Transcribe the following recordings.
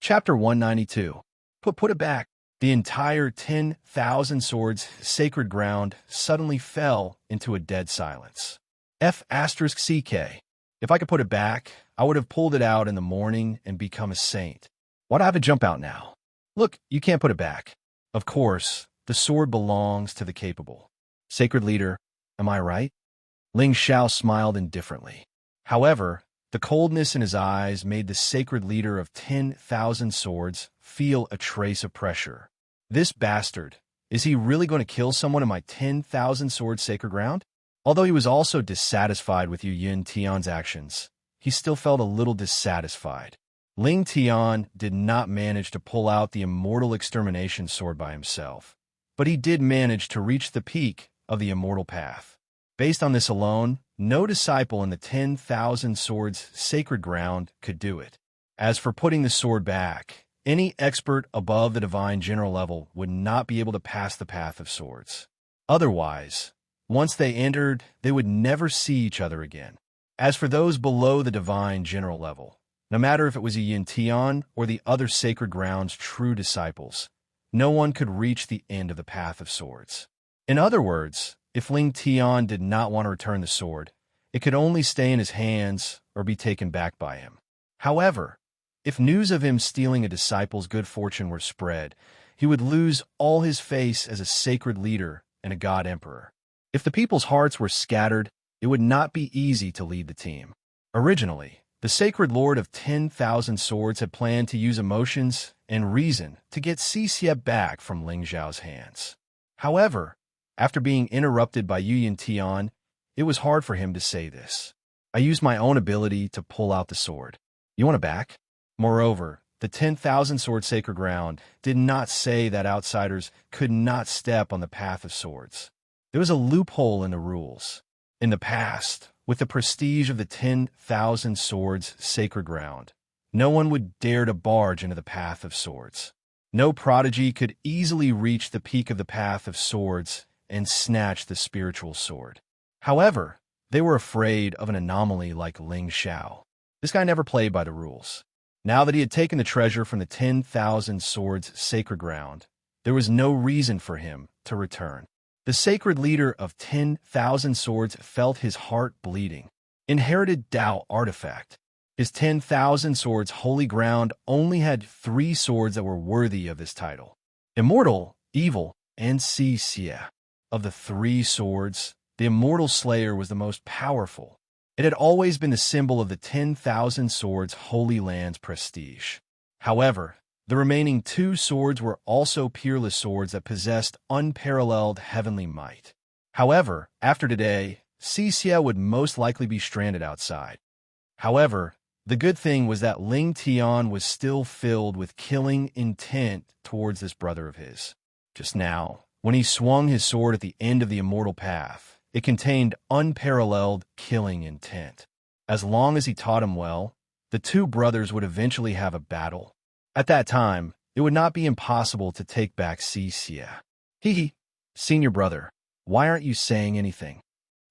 Chapter 192. Put it back. The entire 10,000 swords sacred ground suddenly fell into a dead silence. F***CK. If I could put it back, I would have pulled it out in the morning and become a saint. Why'd I have to jump out now? Look, you can't put it back. Of course, the sword belongs to the capable. Sacred leader, am I right? Ling Xiao smiled indifferently. However, the coldness in his eyes made the sacred leader of 10,000 swords feel a trace of pressure. This bastard, is he really going to kill someone in my 10,000 sword sacred ground? Although he was also dissatisfied with Yu Yin Tian's actions, he still felt a little dissatisfied. Ling Tian did not manage to pull out the immortal extermination sword by himself, but he did manage to reach the peak of the immortal path. Based on this alone, no disciple in the 10,000 swords sacred ground could do it. As for putting the sword back, any expert above the divine general level would not be able to pass the path of swords. Otherwise, once they entered, they would never see each other again. As for those below the divine general level, no matter if it was a Yin Tian or the other sacred ground's true disciples, no one could reach the end of the path of swords. In other words, if Ling Tian did not want to return the sword, it could only stay in his hands or be taken back by him. However, if news of him stealing a disciple's good fortune were spread, he would lose all his face as a sacred leader and a god emperor. If the people's hearts were scattered, it would not be easy to lead the team. Originally, the sacred lord of 10,000 swords had planned to use emotions and reason to get Xie back from Ling Xiao's hands. However, after being interrupted by Yu Yin Tian, it was hard for him to say this. I used my own ability to pull out the sword. You want it back? Moreover, the 10,000 sword sacred ground did not say that outsiders could not step on the path of swords. There was a loophole in the rules. In the past, with the prestige of the 10,000 swords sacred ground, no one would dare to barge into the path of swords. No prodigy could easily reach the peak of the path of swords and snatch the spiritual sword. However, they were afraid of an anomaly like Ling Xiao. This guy never played by the rules. Now that he had taken the treasure from the 10,000 swords sacred ground, there was no reason for him to return. The sacred leader of 10,000 swords felt his heart bleeding. Inherited Dao artifact. His 10,000 swords holy ground only had 3 swords that were worthy of this title: immortal, evil, and Xie. Of the 3 swords, the immortal slayer was the most powerful. It had always been the symbol of the 10,000 swords holy land's prestige. However, the remaining 2 swords were also peerless swords that possessed unparalleled heavenly might. However, after today, Xie would most likely be stranded outside. However, the good thing was that Ling Tian was still filled with killing intent towards this brother of his. Just now, when he swung his sword at the end of the immortal path, it contained unparalleled killing intent. As long as he taught him well, the 2 brothers would eventually have a battle. At that time, it would not be impossible to take back Xie. Hee, senior brother, why aren't you saying anything?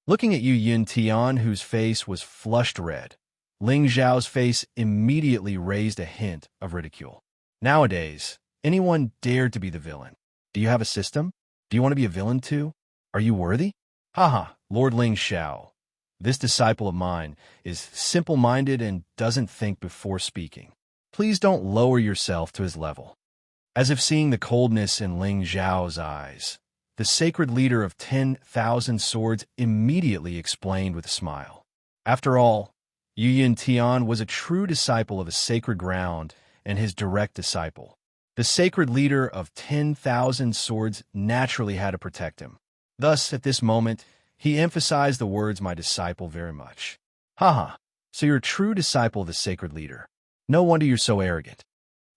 Looking at Yu Yin Tian, whose face was flushed red, Ling Xiao's face immediately raised a hint of ridicule. Nowadays, anyone dared to be the villain. Do you have a system? Do you want to be a villain too? Are you worthy? Haha, Lord Ling Xiao. This disciple of mine is simple-minded and doesn't think before speaking. Please don't lower yourself to his level. As if seeing the coldness in Ling Xiao's eyes, the sacred leader of 10,000 swords immediately explained with a smile. After all, Yu Yin Tian was a true disciple of a sacred ground and his direct disciple. The sacred leader of 10,000 swords naturally had to protect him. Thus, at this moment, he emphasized the words "my disciple" very much. Haha, so you're a true disciple of the sacred leader. No wonder you're so arrogant.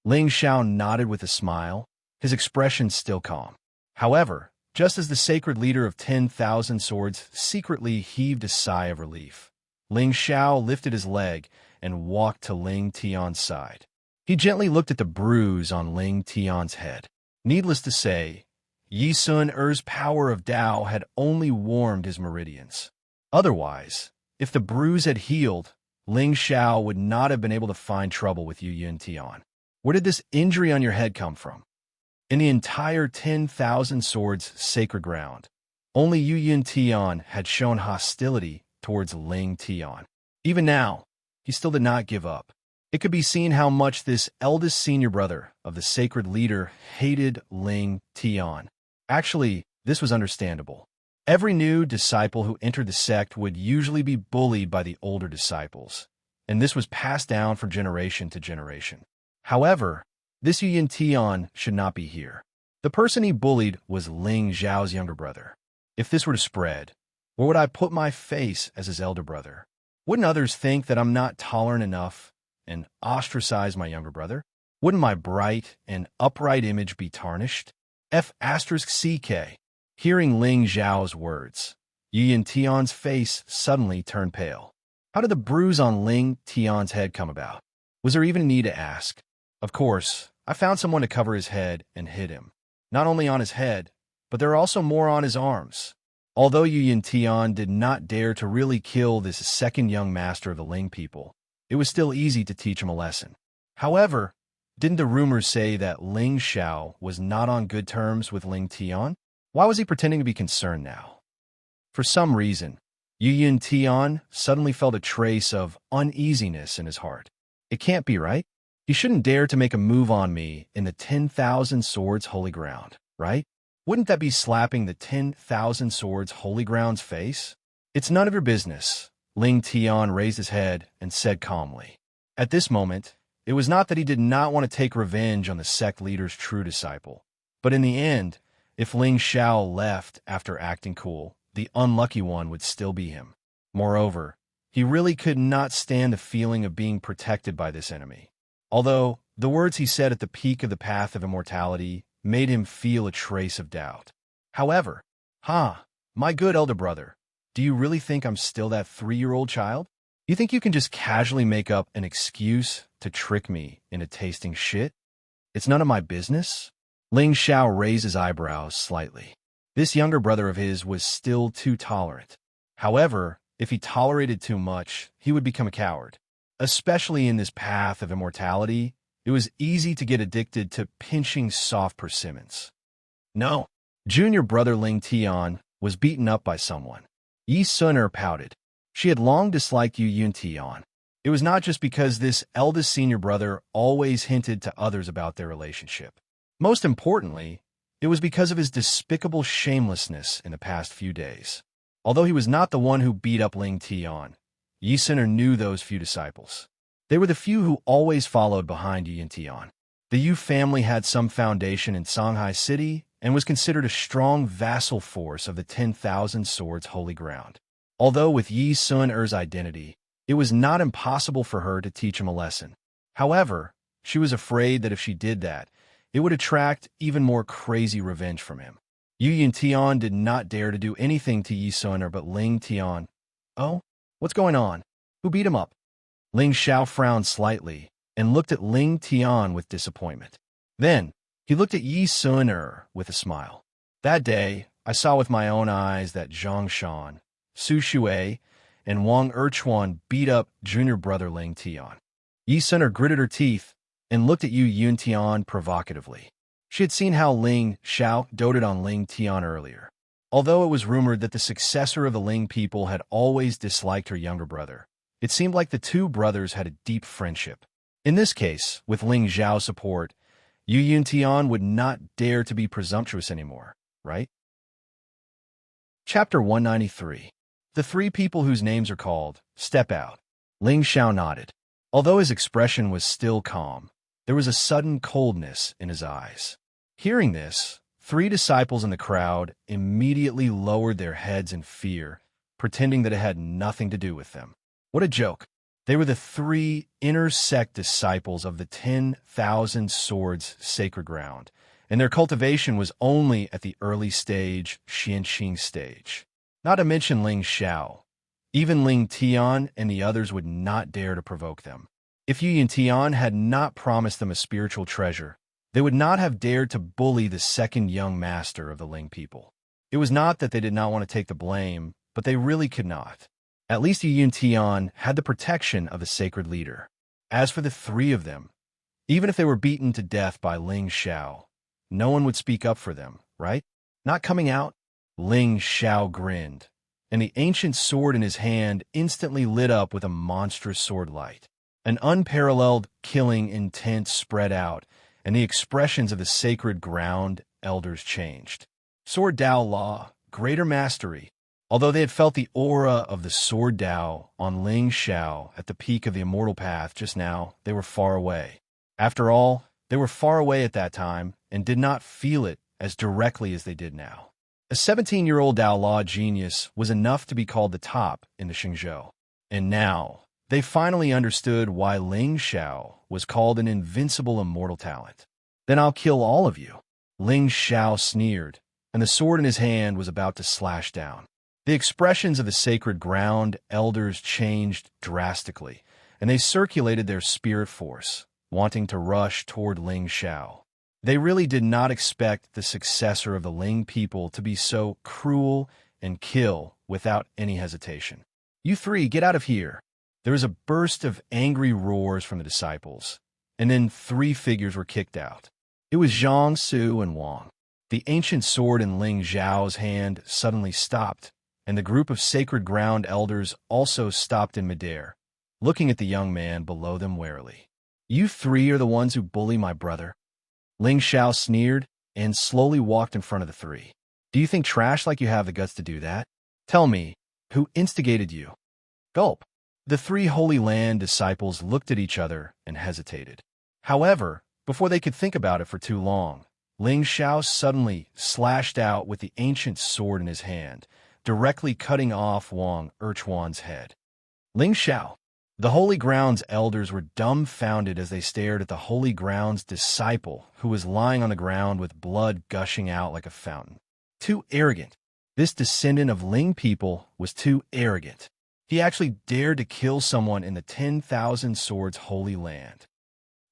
Ling Xiao nodded with a smile, his expression still calm. However, just as the sacred leader of 10,000 swords secretly heaved a sigh of relief, Ling Xiao lifted his leg and walked to Ling Tian's side. He gently looked at the bruise on Ling Tian's head. Needless to say, Yi Sun Er's power of Dao had only warmed his meridians. Otherwise, if the bruise had healed, Ling Xiao would not have been able to find trouble with Yu Yin Tian. Where did this injury on your head come from? In the entire 10,000 swords sacred ground, only Yu Yun Tian had shown hostility towards Ling Tian. Even now, he still did not give up. It could be seen how much this eldest senior brother of the sacred leader hated Ling Tian. Actually, this was understandable. Every new disciple who entered the sect would usually be bullied by the older disciples, and this was passed down from generation to generation. However, this Yu Yin Tian should not be here. The person he bullied was Ling Zhao's younger brother. If this were to spread, where would I put my face as his elder brother? Wouldn't others think that I'm not tolerant enough and ostracize my younger brother? Wouldn't my bright and upright image be tarnished? F***CK. Hearing Ling Zhao's words, Yu Yin Tian's face suddenly turned pale. How did the bruise on Ling Tian's head come about? Was there even a need to ask? Of course, I found someone to cover his head and hit him. Not only on his head, but there are also more on his arms. Although Yu Yin Tian did not dare to really kill this second young master of the Ling people, it was still easy to teach him a lesson. However, didn't the rumors say that Ling Xiao was not on good terms with Ling Tian? Why was he pretending to be concerned now? For some reason, Yu Yin Tian suddenly felt a trace of uneasiness in his heart. It can't be right. He shouldn't dare to make a move on me in the 10,000 swords holy ground, right? Wouldn't that be slapping the 10,000 swords holy ground's face? It's none of your business. Ling Tian raised his head and said calmly. At this moment, it was not that he did not want to take revenge on the sect leader's true disciple, but in the end, if Ling Xiao left after acting cool, the unlucky one would still be him. Moreover, he really could not stand the feeling of being protected by this enemy. Although the words he said at the peak of the path of immortality made him feel a trace of doubt. However, my good elder brother, do you really think I'm still that 3-year-old child? You think you can just casually make up an excuse to trick me into tasting shit? It's none of my business? Ling Xiao raised his eyebrows slightly. This younger brother of his was still too tolerant. However, if he tolerated too much, he would become a coward. Especially in this path of immortality, it was easy to get addicted to pinching soft persimmons. No, junior brother Ling Tian was beaten up by someone. Yi Sun pouted. She had long disliked Yu Yun Tian. It was not just because this eldest senior brother always hinted to others about their relationship. Most importantly, it was because of his despicable shamelessness in the past few days. Although he was not the one who beat up Ling Tian, Yi Sun knew those few disciples. They were the few who always followed behind Yu Yin Tian. The Yu family had some foundation in Songhai City and was considered a strong vassal force of the 10,000 swords holy ground. Although with Yi Sun-er's identity, it was not impossible for her to teach him a lesson. However, she was afraid that if she did that, it would attract even more crazy revenge from him. Yu Yin Tian did not dare to do anything to Yi Sun but Ling Tian. Oh? What's going on? Who beat him up? Ling Xiao frowned slightly and looked at Ling Tian with disappointment. Then, he looked at Yi Sun with a smile. That day, I saw with my own eyes that Zhang Shan, Su Shui, and Wang Erchuan beat up junior brother Ling Tian. Yi Sun gritted her teeth and looked at Yu Yun Tian provocatively. She had seen how Ling Xiao doted on Ling Tian earlier. Although it was rumored that the successor of the Ling people had always disliked her younger brother, it seemed like the two brothers had a deep friendship. In this case, with Ling Zhao's support, Yu Yun Tian would not dare to be presumptuous anymore, right? Chapter 193. The three people whose names are called, step out. Ling Xiao nodded. Although his expression was still calm, there was a sudden coldness in his eyes. Hearing this, 3 disciples in the crowd immediately lowered their heads in fear, pretending that it had nothing to do with them. What a joke. They were the 3 inner sect disciples of the 10,000 swords sacred ground, and their cultivation was only at the early stage, Xianqing stage. Not to mention Ling Xiao. Even Ling Tian and the others would not dare to provoke them. If Yu Yin Tian had not promised them a spiritual treasure, they would not have dared to bully the second young master of the Ling people. It was not that they did not want to take the blame, but they really could not. At least Yu Yin Tian had the protection of a sacred leader. As for the 3 of them, Even if they were beaten to death by Ling Xiao, no one would speak up for them, right? Not coming out? Ling Xiao grinned, and the ancient sword in his hand instantly lit up with a monstrous sword light. An unparalleled killing intent spread out, and the expressions of the sacred ground elders changed. Sword Dao Law, greater mastery. Although they had felt the aura of the Sword Dao on Ling Xiao at the peak of the immortal path just now, they were far away. After all, they were far away at that time and did not feel it as directly as they did now. A 17-year-old Dao Law genius was enough to be called the top in the Xingzhou. And now, they finally understood why Ling Xiao was called an invincible immortal talent. Then I'll kill all of you. Ling Xiao sneered, and the sword in his hand was about to slash down. The expressions of the sacred ground elders changed drastically, and they circulated their spirit force, wanting to rush toward Ling Xiao. They really did not expect the successor of the Ling people to be so cruel and kill without any hesitation. You three, get out of here. There was a burst of angry roars from the disciples, and then 3 figures were kicked out. It was Zhang, Su, and Wang. The ancient sword in Ling Xiao's hand suddenly stopped, and the group of sacred ground elders also stopped in midair, looking at the young man below them warily. You 3 are the ones who bully my brother? Ling Xiao sneered and slowly walked in front of the 3. Do you think trash like you have the guts to do that? Tell me, who instigated you? Gulp. The 3 Holy Land disciples looked at each other and hesitated. However, before they could think about it for too long, Ling Xiao suddenly slashed out with the ancient sword in his hand, directly cutting off Wang Erchuan's head. Ling Xiao. The Holy Ground's elders were dumbfounded as they stared at the Holy Ground's disciple, who was lying on the ground with blood gushing out like a fountain. Too arrogant. This descendant of Ling people was too arrogant. He actually dared to kill someone in the 10,000 Swords Holy Land.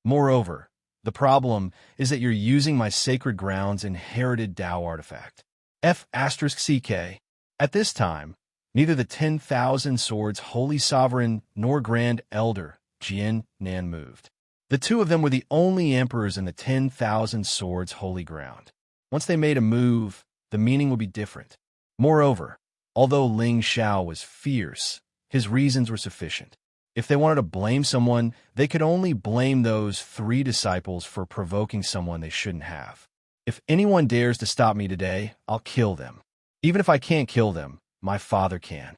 Moreover, the problem is that you're using my sacred ground's inherited Dao artifact. F***CK. At this time, neither the 10,000 Swords Holy Sovereign nor Grand Elder, Jian Nan, moved. The 2 of them were the only emperors in the 10,000 Swords Holy Ground. Once they made a move, the meaning would be different. Moreover, although Ling Xiao was fierce, his reasons were sufficient. If they wanted to blame someone, they could only blame those 3 disciples for provoking someone they shouldn't have. If anyone dares to stop me today, I'll kill them. Even if I can't kill them, my father can.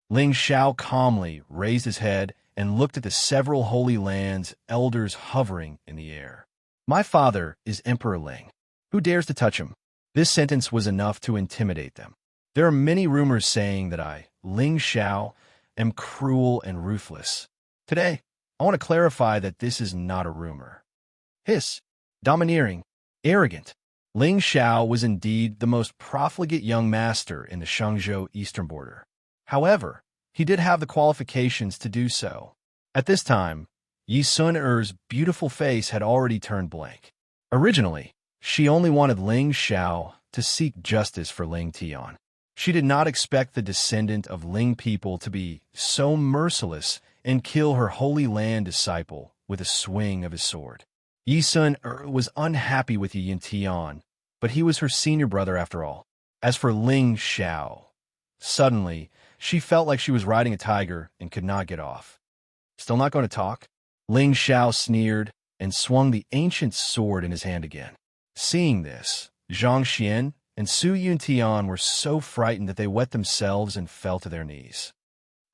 Ling Xiao calmly raised his head and looked at the several Holy Lands elders hovering in the air. My father is Emperor Ling. Who dares to touch him? This sentence was enough to intimidate them. There are many rumors saying that I, Ling Xiao, am cruel and ruthless. Today, I want to clarify that this is not a rumor. Hiss. Domineering. Arrogant. Ling Xiao was indeed the most profligate young master in the Shangzhou eastern border. However, he did have the qualifications to do so. At this time, Yi Sun-er's beautiful face had already turned blank. Originally, she only wanted Ling Xiao to seek justice for Ling Tian. She did not expect the descendant of Ling people to be so merciless and kill her Holy Land disciple with a swing of his sword. Yi Sun-er was unhappy with Yi Tian, but he was her senior brother after all. As for Ling Xiao, suddenly, she felt like she was riding a tiger and could not get off. Still not going to talk? Ling Xiao sneered and swung the ancient sword in his hand again. Seeing this, Zhang Xian and Su Yuntian were so frightened that they wet themselves and fell to their knees.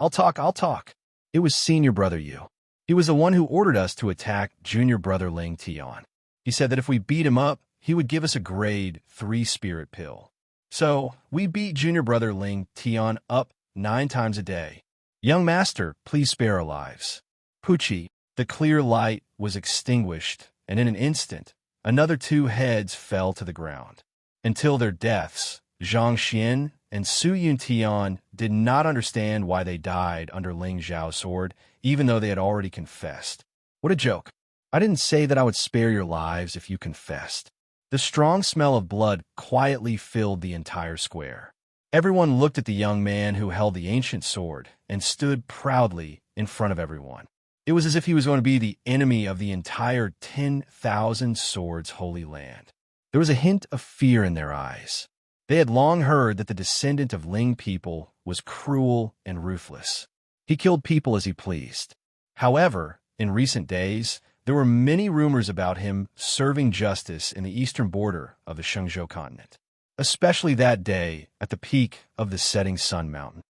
I'll talk. It was senior brother Yu. He was the one who ordered us to attack junior brother Ling Tian. He said that if we beat him up, he would give us a grade 3 spirit pill. So, we beat junior brother Ling Tian up 9 times a day. Young master, please spare our lives. Pucci, the clear light was extinguished, and in an instant, another 2 heads fell to the ground. Until their deaths, Zhang Xian and Su Yuntian did not understand why they died under Ling Xiao's sword, even though they had already confessed. What a joke. I didn't say that I would spare your lives if you confessed. The strong smell of blood quietly filled the entire square. Everyone looked at the young man who held the ancient sword and stood proudly in front of everyone. It was as if he was going to be the enemy of the entire 10,000 swords holy land. There was a hint of fear in their eyes. They had long heard that the descendant of Ling people was cruel and ruthless. He killed people as he pleased. However, in recent days, there were many rumors about him serving justice in the eastern border of the Shenzhou continent, especially that day at the peak of the setting sun mountain.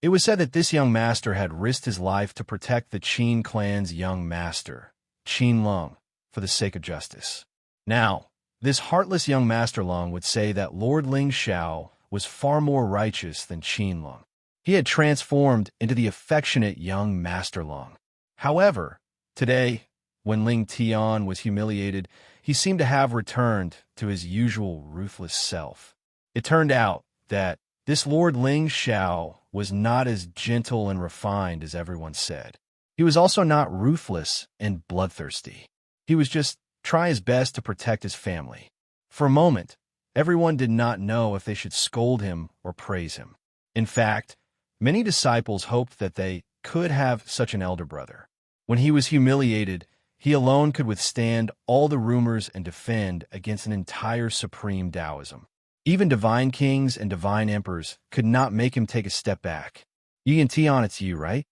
It was said that this young master had risked his life to protect the Qin clan's young master, Qin Lung, for the sake of justice. Now, this heartless young Master Lung would say that Lord Ling Xiao was far more righteous than Qin Lung. He had transformed into the affectionate young Master Lung. However, today, when Ling Tian was humiliated, he seemed to have returned to his usual ruthless self. It turned out that this Lord Ling Xiao was not as gentle and refined as everyone said. He was also not ruthless and bloodthirsty. He was just trying his best to protect his family. For a moment, everyone did not know if they should scold him or praise him. In fact, many disciples hoped that they could have such an elder brother. When he was humiliated, he alone could withstand all the rumors and defend against an entire supreme Taoism. Even divine kings and divine emperors could not make him take a step back. Yi and Tian, it's you, right?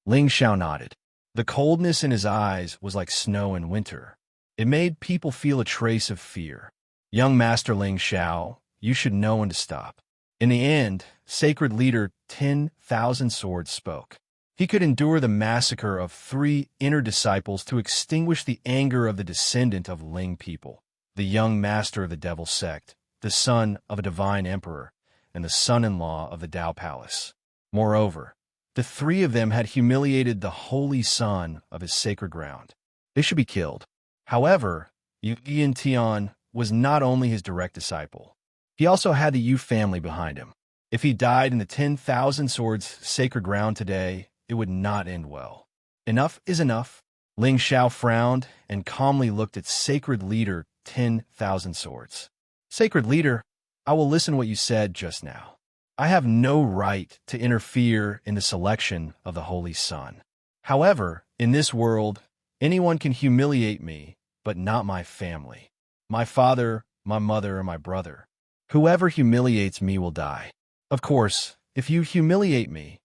Ling Xiao nodded. The coldness in his eyes was like snow in winter. It made people feel a trace of fear. Young Master Ling Xiao, you should know when to stop. In the end, sacred leader 10,000 Swords spoke. He could endure the massacre of 3 inner disciples to extinguish the anger of the descendant of Ling people, the young master of the devil sect, the son of a divine emperor, and the son-in-law of the Tao Palace. Moreover, the 3 of them had humiliated the holy son of his sacred ground. They should be killed. However, Yu Tian was not only his direct disciple. He also had the Yu family behind him. If he died in the 10,000 Swords sacred ground today, it would not end well. Enough is enough. Ling Xiao frowned and calmly looked at sacred leader 10,000 Swords. Sacred leader, I will listen to what you said just now. I have no right to interfere in the selection of the Holy Son. However, in this world, anyone can humiliate me, but not my family. My father, my mother, or my brother. Whoever humiliates me will die. Of course, if you humiliate me,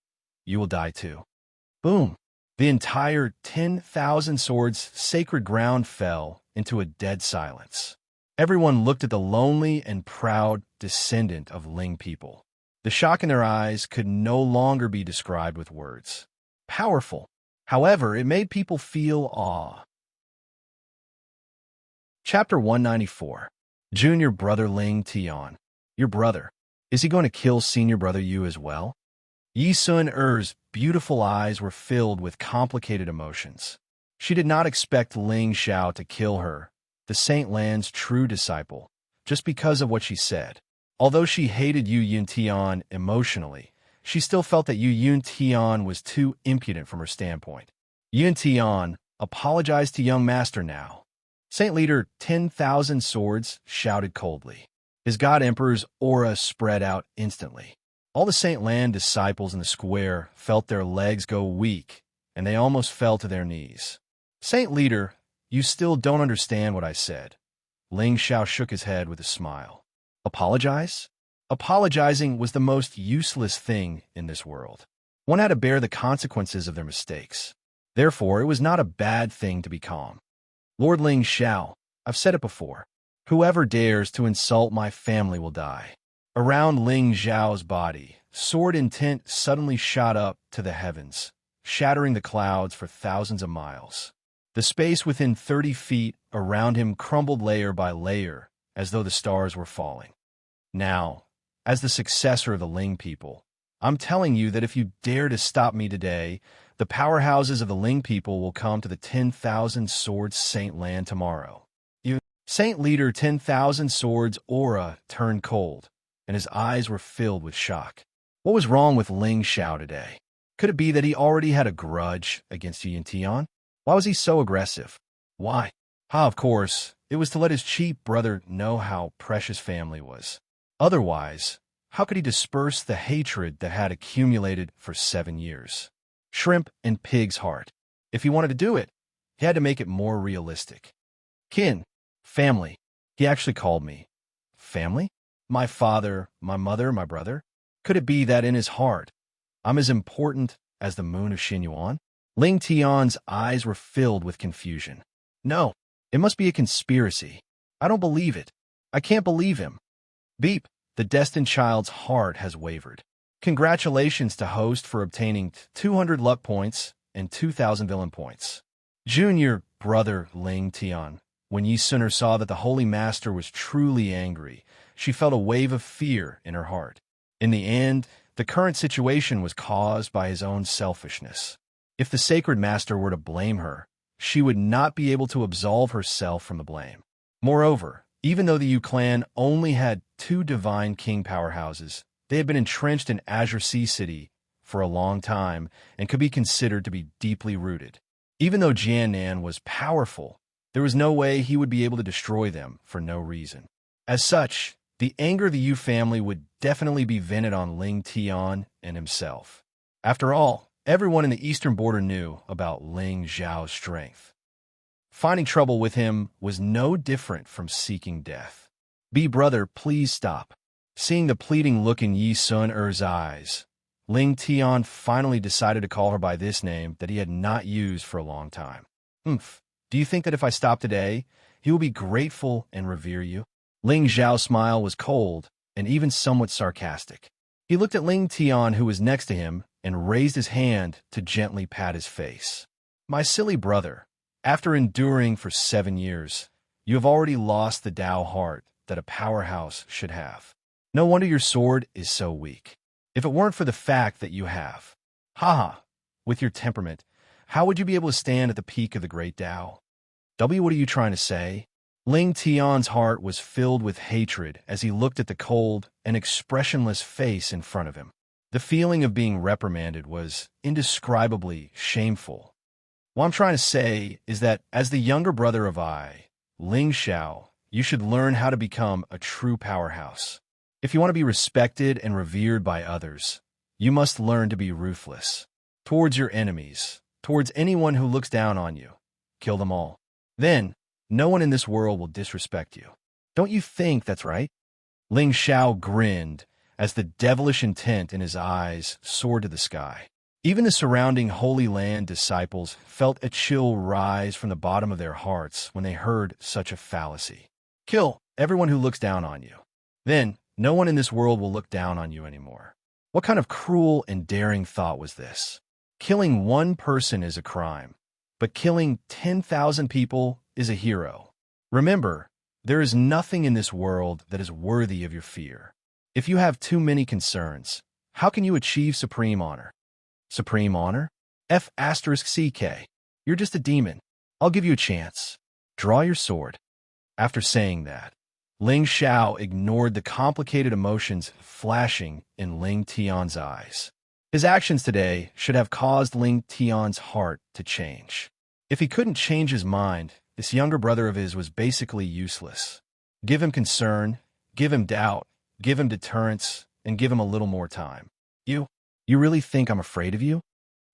you will die too. Boom! The entire 10,000 Swords sacred ground fell into a dead silence. Everyone looked at the lonely and proud descendant of Ling people. The shock in their eyes could no longer be described with words. Powerful. However, it made people feel awe. Chapter 194. Junior Brother Ling Tian. Your brother. Is he going to kill senior brother Yu as well? Yi Sun Er's beautiful eyes were filled with complicated emotions. She did not expect Ling Xiao to kill her, the Saint Lan's true disciple, just because of what she said. Although she hated Yu Yuntian emotionally, she still felt that Yu Yuntian was too impudent from her standpoint. Yuntian apologized to young master now. Saint Leader 10,000 Swords shouted coldly. His God Emperor's aura spread out instantly. All the Saint Lan disciples in the square felt their legs go weak, and they almost fell to their knees. Saint Leader, you still don't understand what I said. Ling Xiao shook his head with a smile. Apologize? Apologizing was the most useless thing in this world. One had to bear the consequences of their mistakes. Therefore, it was not a bad thing to be calm. Lord Ling Xiao, I've said it before. Whoever dares to insult my family will die. Around Ling Xiao's body, sword intent suddenly shot up to the heavens, shattering the clouds for thousands of miles. The space within 30 feet around him crumbled layer by layer, as though the stars were falling. Now, as the successor of the Ling people, I'm telling you that if you dare to stop me today, the powerhouses of the Ling people will come to the 10,000 Swords Saint Land tomorrow. Saint Leader 10,000 Swords' aura turned cold, and his eyes were filled with shock. What was wrong with Ling Xiao today? Could it be that he already had a grudge against Yu Tian? Why was he so aggressive? Why? Of course, it was to let his cheap brother know how precious family was. Otherwise, how could he disperse the hatred that had accumulated for 7 years? Shrimp and pig's heart. If he wanted to do it, he had to make it more realistic. Kin, family. He actually called me. Family? My father, my mother, my brother? Could it be that in his heart, I'm as important as the moon of Xinyuan? Ling Tian's eyes were filled with confusion. No, it must be a conspiracy. I don't believe it. I can't believe him. Beep, the destined child's heart has wavered. Congratulations to host for obtaining 200 luck points and 2,000 villain points. Junior brother Ling Tian. When Yi Sun'er saw that the Holy Master was truly angry, she felt a wave of fear in her heart. In the end, the current situation was caused by his own selfishness. If the Sacred Master were to blame her, she would not be able to absolve herself from the blame. Moreover, even though the Yu clan only had 2 divine king powerhouses, they had been entrenched in Azure Sea City for a long time and could be considered to be deeply rooted. Even though Jiannan was powerful, there was no way he would be able to destroy them for no reason. As such, the anger of the Yu family would definitely be vented on Ling Tian and himself. After all, everyone in the eastern border knew about Ling Zhao's strength. Finding trouble with him was no different from seeking death. Brother, please stop. Seeing the pleading look in Yi Sun-er's eyes, Ling Tian finally decided to call her by this name that he had not used for a long time. Do you think that if I stop today, he will be grateful and revere you? Ling Zhao's smile was cold and even somewhat sarcastic. He looked at Ling Tian, who was next to him, and raised his hand to gently pat his face. My silly brother, after enduring for 7 years, you have already lost the Dao heart that a powerhouse should have. No wonder your sword is so weak. If it weren't for the fact that you have, with your temperament, how would you be able to stand at the peak of the great Dao? What are you trying to say? Ling Tian's heart was filled with hatred as he looked at the cold and expressionless face in front of him. The feeling of being reprimanded was indescribably shameful. What I'm trying to say is that as the younger brother of Ling Xiao, you should learn how to become a true powerhouse. If you want to be respected and revered by others, you must learn to be ruthless. Towards your enemies, towards anyone who looks down on you, kill them all. Then, no one in this world will disrespect you. Don't you think that's right? Ling Xiao grinned as the devilish intent in his eyes soared to the sky. Even the surrounding Holy Land disciples felt a chill rise from the bottom of their hearts when they heard such a fallacy. Kill everyone who looks down on you. Then, no one in this world will look down on you anymore. What kind of cruel and daring thought was this? Killing one person is a crime, but killing 10,000 people is a hero. Remember, there is nothing in this world that is worthy of your fear. If you have too many concerns, how can you achieve supreme honor? Supreme honor? F***CK. You're just a demon. I'll give you a chance. Draw your sword. After saying that, Ling Xiao ignored the complicated emotions flashing in Ling Tian's eyes. His actions today should have caused Ling Tian's heart to change. If he couldn't change his mind, this younger brother of his was basically useless. Give him concern, give him doubt, give him deterrence, and give him a little more time. You really think I'm afraid of you?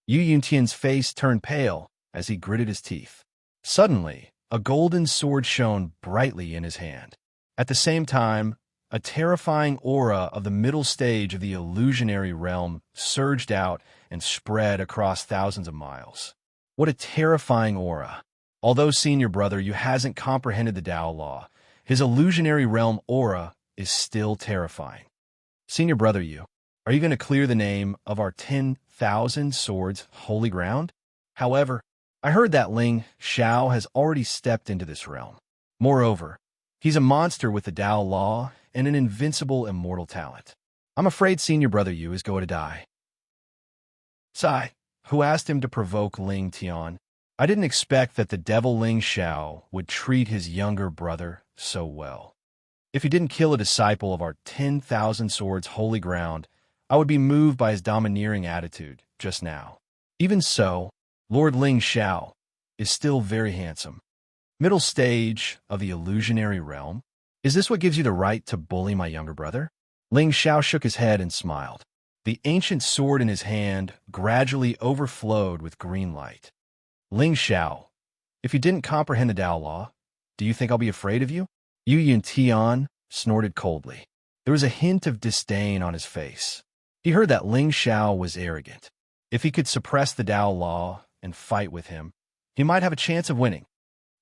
Yu Yuntian's face turned pale as he gritted his teeth. Suddenly, a golden sword shone brightly in his hand. At the same time, a terrifying aura of the middle stage of the illusionary realm surged out and spread across thousands of miles. What a terrifying aura! Although senior brother Yu hasn't comprehended the Dao law, his illusionary realm aura is still terrifying. Senior brother Yu, are you going to clear the name of our 10,000 swords holy ground? However, I heard that Ling Xiao has already stepped into this realm. Moreover, he's a monster with the Dao law and an invincible immortal talent. I'm afraid senior brother Yu is going to die. Sai, who asked him to provoke Ling Tian, I didn't expect that the devil Ling Xiao would treat his younger brother so well. If he didn't kill a disciple of our 10,000 swords holy ground, I would be moved by his domineering attitude just now. Even so, Lord Ling Xiao is still very handsome. Middle stage of the illusionary realm? Is this what gives you the right to bully my younger brother? Ling Xiao shook his head and smiled. The ancient sword in his hand gradually overflowed with green light. Ling Xiao, if you didn't comprehend the Tao law, do you think I'll be afraid of you? Yu Yuntian snorted coldly. There was a hint of disdain on his face. He heard that Ling Xiao was arrogant. If he could suppress the Tao law and fight with him, he might have a chance of winning.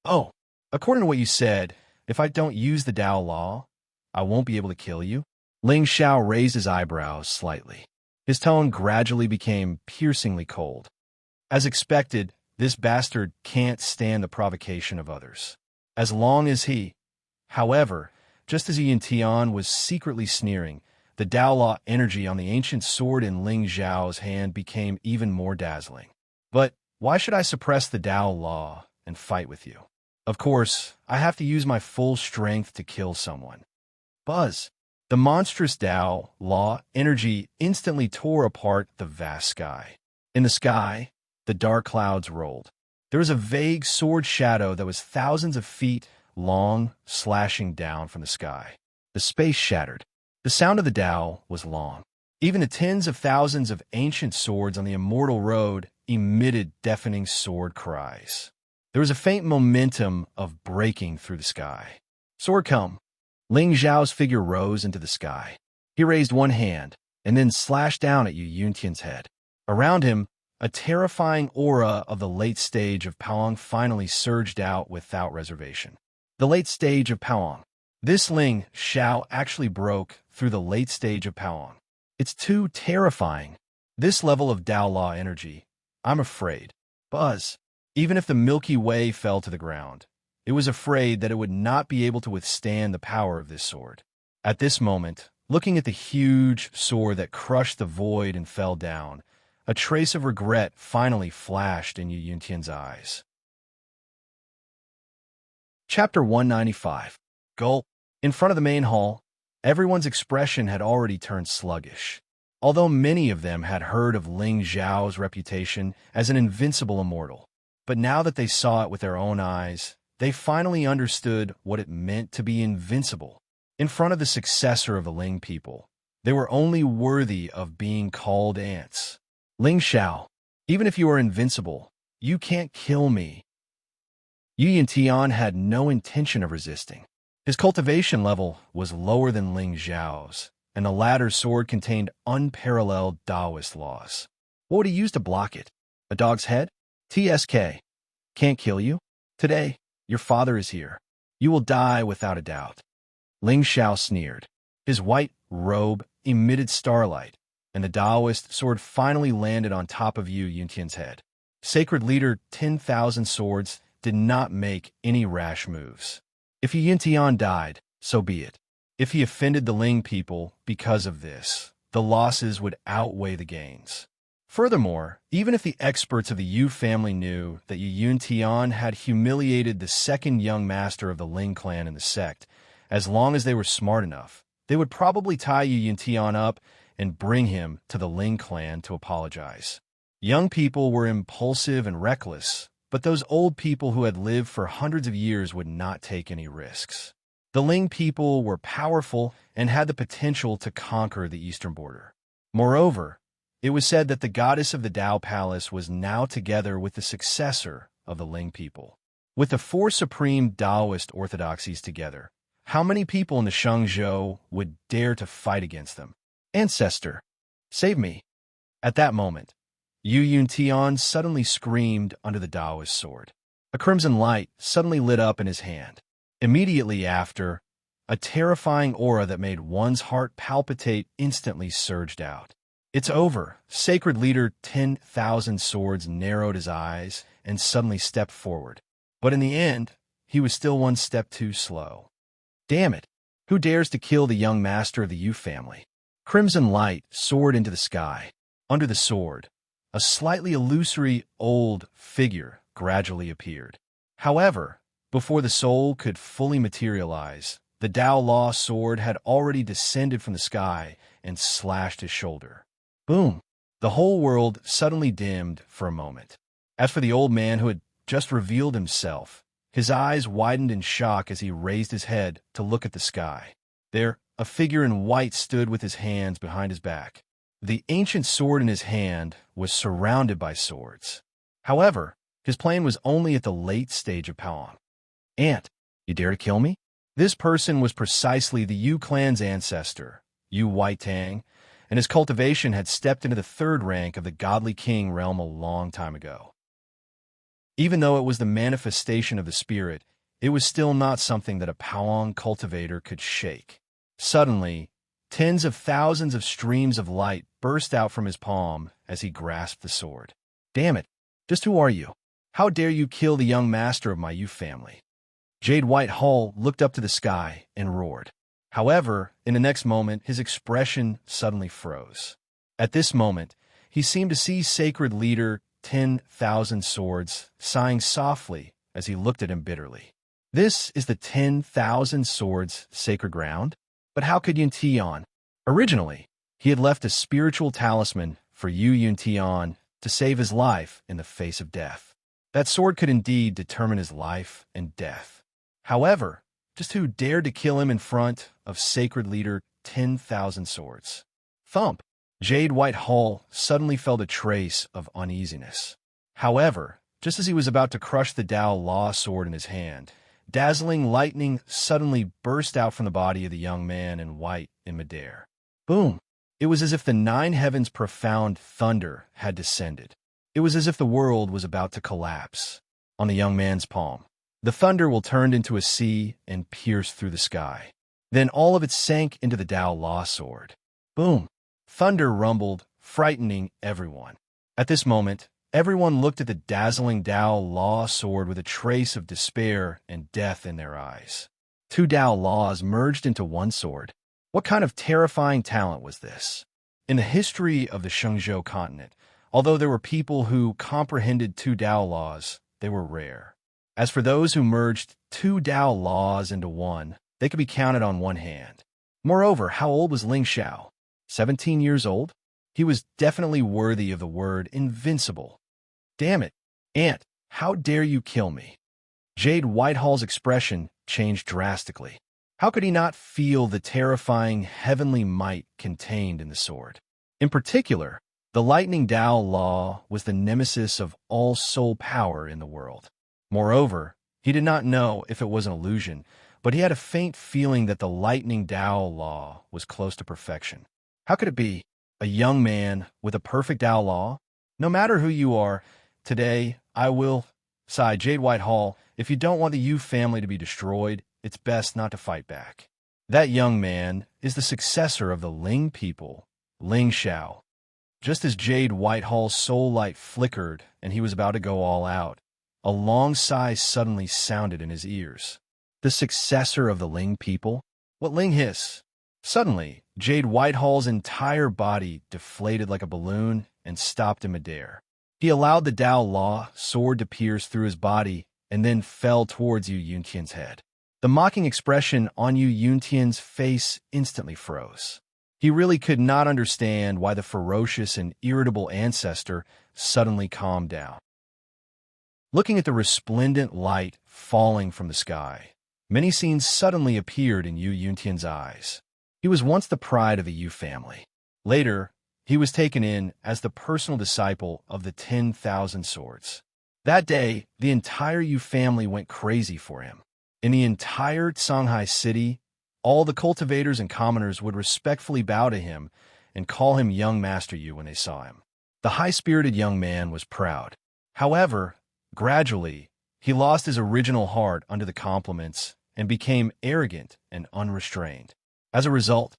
Oh, according to what you said, if I don't use the Tao law, I won't be able to kill you? Ling Xiao raised his eyebrows slightly. His tone gradually became piercingly cold. As expected, this bastard can't stand the provocation of others. As long as he... However, just as Yin Tian was secretly sneering, the Tao Law energy on the ancient sword in Ling Xiao's hand became even more dazzling. But why should I suppress the Tao Law and fight with you? Of course, I have to use my full strength to kill someone. Buzz! The monstrous Tao Law energy instantly tore apart the vast sky. In the sky, the dark clouds rolled. There was a vague sword shadow that was thousands of feet long, slashing down from the sky. The space shattered. The sound of the Tao was long. Even the tens of thousands of ancient swords on the immortal road emitted deafening sword cries. There was a faint momentum of breaking through the sky. Sword come! Ling Xiao's figure rose into the sky. He raised one hand and then slashed down at Yu Yuntian's head. Around him, a terrifying aura of the late stage of Paong finally surged out without reservation. The late stage of Paong. This Ling Xiao actually broke through the late stage of Paong. It's too terrifying. This level of Tao Law energy. I'm afraid. Buzz. Even if the Milky Way fell to the ground, it was afraid that it would not be able to withstand the power of this sword. At this moment, looking at the huge sword that crushed the void and fell down, a trace of regret finally flashed in Yu Yuntian's eyes. Chapter 195. Gulp. In front of the main hall, everyone's expression had already turned sluggish. Although many of them had heard of Ling Xiao's reputation as an invincible immortal, but now that they saw it with their own eyes, they finally understood what it meant to be invincible. In front of the successor of the Ling people, they were only worthy of being called ants. Ling Xiao, even if you are invincible, you can't kill me. Yu Yintian had no intention of resisting. His cultivation level was lower than Ling Xiao's, and the latter's sword contained unparalleled Taoist laws. What would he use to block it? A dog's head? TSK. Can't kill you? Today, your father is here. You will die without a doubt. Ling Xiao sneered. His white robe emitted starlight, and the Taoist sword finally landed on top of Yu Yuntian's head. Sacred leader 10,000 Swords did not make any rash moves. If Yu Yuntian died, so be it. If he offended the Ling people because of this, the losses would outweigh the gains. Furthermore, even if the experts of the Yu family knew that Yu Yuntian had humiliated the second young master of the Ling clan in the sect, as long as they were smart enough, they would probably tie Yu Yuntian up and bring him to the Ling clan to apologize. Young people were impulsive and reckless, but those old people who had lived for hundreds of years would not take any risks. The Ling people were powerful and had the potential to conquer the eastern border. Moreover, it was said that the goddess of the Tao Palace was now together with the successor of the Ling people. With the four supreme Taoist orthodoxies together, how many people in the Shengzhou would dare to fight against them? Ancestor, save me. At that moment, Yu Yuntian suddenly screamed under the Taoist sword. A crimson light suddenly lit up in his hand. Immediately after, a terrifying aura that made one's heart palpitate instantly surged out. It's over. Sacred leader 10,000 Swords narrowed his eyes and suddenly stepped forward. But in the end, he was still one step too slow. Damn it! Who dares to kill the young master of the Yu family? Crimson light soared into the sky. Under the sword, a slightly illusory old figure gradually appeared. However, before the soul could fully materialize, the Tao Law sword had already descended from the sky and slashed his shoulder. Boom! The whole world suddenly dimmed for a moment. As for the old man who had just revealed himself, his eyes widened in shock as he raised his head to look at the sky. There, a figure in white stood with his hands behind his back. The ancient sword in his hand was surrounded by swords. However, His plan was only at the late stage of Palong. Ant, you dare to kill me? This person was precisely the Yu clan's ancestor, Yu Whitetang, and his cultivation had stepped into the third rank of the godly king realm a long time ago. Even though it was the manifestation of the spirit, it was still not something that a Palong cultivator could shake. Suddenly, tens of thousands of streams of light burst out from his palm as he grasped the sword. Damn it, just who are you? How dare you kill the young master of my Yu family? Jade White Hull looked up to the sky and roared. However, in the next moment, his expression suddenly froze. At this moment, he seemed to see Sacred Leader 10,000 Swords sighing softly as he looked at him bitterly. This is the 10,000 Swords sacred ground? But how could Yun Tian? Originally, he had left a spiritual talisman for Yun Tian to save his life in the face of death. That sword could indeed determine his life and death. However, just who dared to kill him in front of Sacred Leader 10,000 Swords? Thump! Jade White Hull suddenly felt a trace of uneasiness. However, just as he was about to crush the Dao Law sword in his hand, dazzling lightning suddenly burst out from the body of the young man in white in midair. Boom! It was as if the nine heavens' profound thunder had descended. It was as if the world was about to collapse. On the young man's palm, the thunder will turn into a sea and pierce through the sky. Then all of it sank into the Dao Law sword. Boom! Thunder rumbled, frightening everyone. At this moment, everyone looked at the dazzling Dao Law sword with a trace of despair and death in their eyes. Two Dao Laws merged into one sword. What kind of terrifying talent was this? In the history of the Shenzhou continent, although there were people who comprehended two Dao Laws, they were rare. As for those who merged two Dao Laws into one, they could be counted on one hand. Moreover, how old was Ling Xiao? 17 years old? He was definitely worthy of the word invincible. Damn it, Ant, how dare you kill me? Jade Whitehull's expression changed drastically. How could he not feel the terrifying heavenly might contained in the sword? In particular, the lightning Dao Law was the nemesis of all soul power in the world. Moreover, he did not know if it was an illusion, but he had a faint feeling that the lightning Dao Law was close to perfection. How could it be? A young man with a perfect Dao Law? No matter who you are, today I will... Sigh, Jade White Hull, if you don't want the Yu family to be destroyed, it's best not to fight back. That young man is the successor of the Ling people, Ling Xiao. Just as Jade White Hull's soul light flickered and he was about to go all out, a long sigh suddenly sounded in his ears. The successor of the Ling people? What Ling hiss? Suddenly, Jade White Hull's entire body deflated like a balloon and stopped in midair. He allowed the Dao Law sword to pierce through his body and then fell towards Yu Yuntian's head. The mocking expression on Yu Yuntian's face instantly froze. He really could not understand why the ferocious and irritable ancestor suddenly calmed down. Looking at the resplendent light falling from the sky, many scenes suddenly appeared in Yu Yuntian's eyes. He was once the pride of the Yu family. Later, he was taken in as the personal disciple of the 10,000 Swords. That day, the entire Yu family went crazy for him. In the entire Shanghai city, all the cultivators and commoners would respectfully bow to him and call him Young Master Yu when they saw him. The high-spirited young man was proud. However, gradually, he lost his original heart under the compliments and became arrogant and unrestrained. As a result,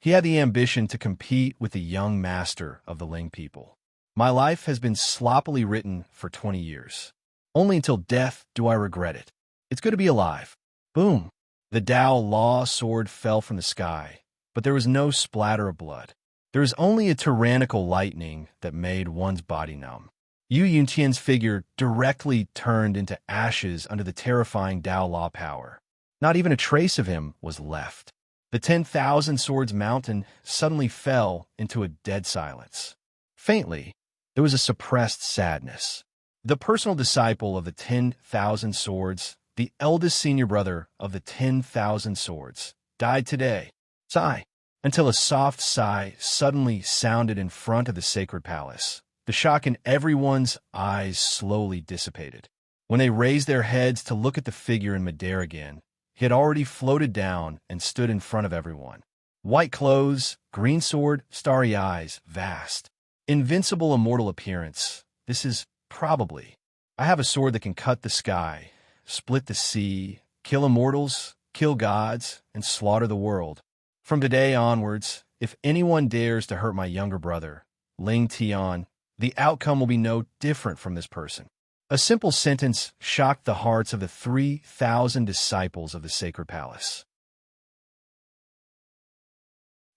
he had the ambition to compete with the young master of the Ling people. My life has been sloppily written for 20 years. Only until death do I regret it. It's good to be alive. Boom! The Dao Law sword fell from the sky, but there was no splatter of blood. There was only a tyrannical lightning that made one's body numb. Yu Yuntian's figure directly turned into ashes under the terrifying Dao Law power. Not even a trace of him was left. The 10,000 Swords mountain suddenly fell into a dead silence. Faintly, there was a suppressed sadness. The personal disciple of the 10,000 Swords, the eldest senior brother of the 10,000 Swords, died today. Sigh, until a soft sigh suddenly sounded in front of the sacred palace. The shock in everyone's eyes slowly dissipated. When they raised their heads to look at the figure in midair again, he had already floated down and stood in front of everyone. White clothes, green sword, starry eyes, vast. Invincible, immortal appearance. This is probably. I have a sword that can cut the sky, split the sea, kill immortals, kill gods, and slaughter the world. From today onwards, if anyone dares to hurt my younger brother, Ling Tian, the outcome will be no different from this person. A simple sentence shocked the hearts of the 3,000 disciples of the sacred palace.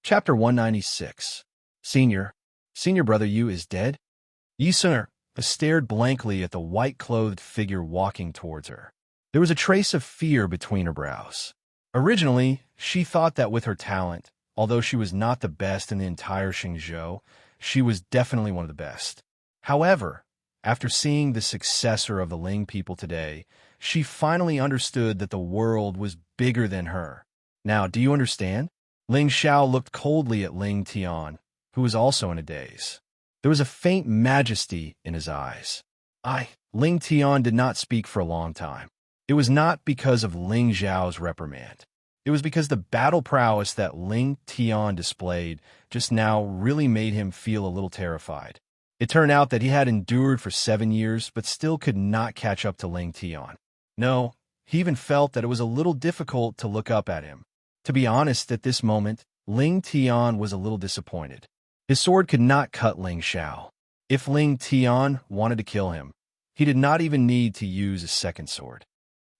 Chapter 196. Senior brother Yu is dead? Yi Sun stared blankly at the white-clothed figure walking towards her. There was a trace of fear between her brows. Originally, she thought that with her talent, although she was not the best in the entire Xingzhou, she was definitely one of the best. However, after seeing the successor of the Ling people today, she finally understood that the world was bigger than her. Now, do you understand? Ling Xiao looked coldly at Ling Tian, who was also in a daze. There was a faint majesty in his eyes. Ling Tian did not speak for a long time. It was not because of Ling Xiao's reprimand. It was because the battle prowess that Ling Tian displayed just now really made him feel a little terrified. It turned out that he had endured for 7 years, but still could not catch up to Ling Tian. No, he even felt that it was a little difficult to look up at him. To be honest, at this moment, Ling Tian was a little disappointed. His sword could not cut Ling Xiao. If Ling Tian wanted to kill him, he did not even need to use a second sword.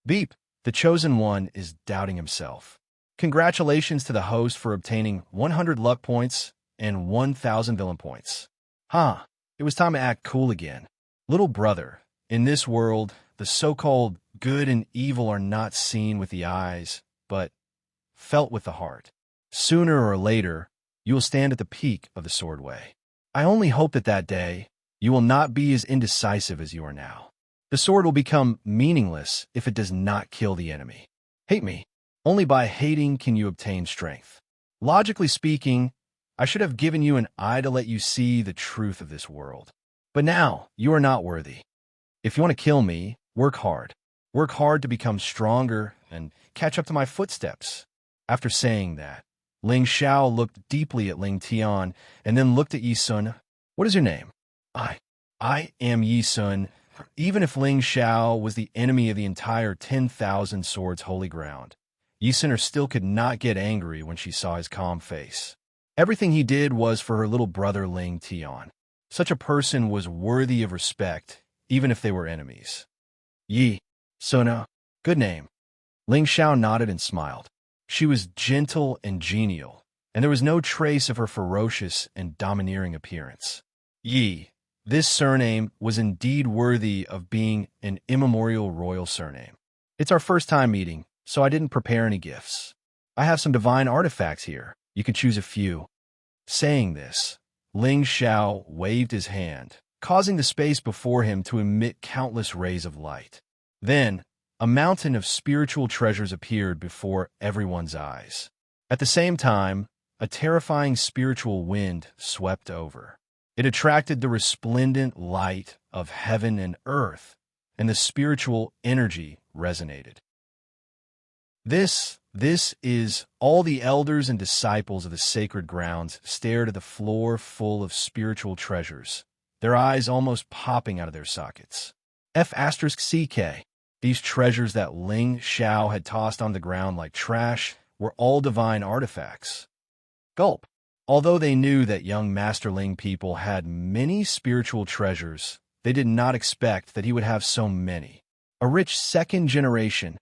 Beep, the chosen one is doubting himself. Congratulations to the host for obtaining 100 luck points and 1,000 villain points. It was time to act cool again. Little brother, in this world, the so-called good and evil are not seen with the eyes, but felt with the heart. Sooner or later, you will stand at the peak of the swordway. I only hope that that day, you will not be as indecisive as you are now. The sword will become meaningless if it does not kill the enemy. Hate me. Only by hating can you obtain strength. Logically speaking, I should have given you an eye to let you see the truth of this world. But now, you are not worthy. If you want to kill me, work hard. Work hard to become stronger and catch up to my footsteps. After saying that, Ling Xiao looked deeply at Ling Tian and then looked at Yi Sun. What is your name? I am Yi Sun. Even if Ling Xiao was the enemy of the entire 10,000 swords holy ground, Yi Sun still could not get angry when she saw his calm face. Everything he did was for her little brother Ling Tian. Such a person was worthy of respect, even if they were enemies. Yi Sun, good name. Ling Xiao nodded and smiled. She was gentle and genial, and there was no trace of her ferocious and domineering appearance. Yi, this surname was indeed worthy of being an immemorial royal surname. It's our first time meeting, so I didn't prepare any gifts. I have some divine artifacts here. You can choose a few. Saying this, Ling Xiao waved his hand, causing the space before him to emit countless rays of light. Then, a mountain of spiritual treasures appeared before everyone's eyes. At the same time, a terrifying spiritual wind swept over. It attracted the resplendent light of heaven and earth, and the spiritual energy resonated. This is all the elders and disciples of the sacred grounds stared at the floor full of spiritual treasures, their eyes almost popping out of their sockets. F***CK. These treasures that Ling Xiao had tossed on the ground like trash were all divine artifacts. Gulp. Although they knew that young Master Ling people had many spiritual treasures, they did not expect that he would have so many. A rich second generation.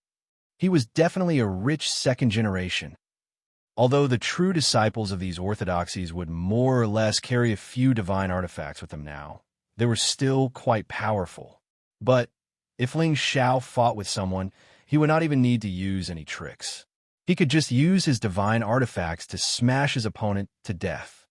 He was definitely a rich second generation. Although the true disciples of these orthodoxies would more or less carry a few divine artifacts with them now, they were still quite powerful. But if Ling Xiao fought with someone, he would not even need to use any tricks. He could just use his divine artifacts to smash his opponent to death.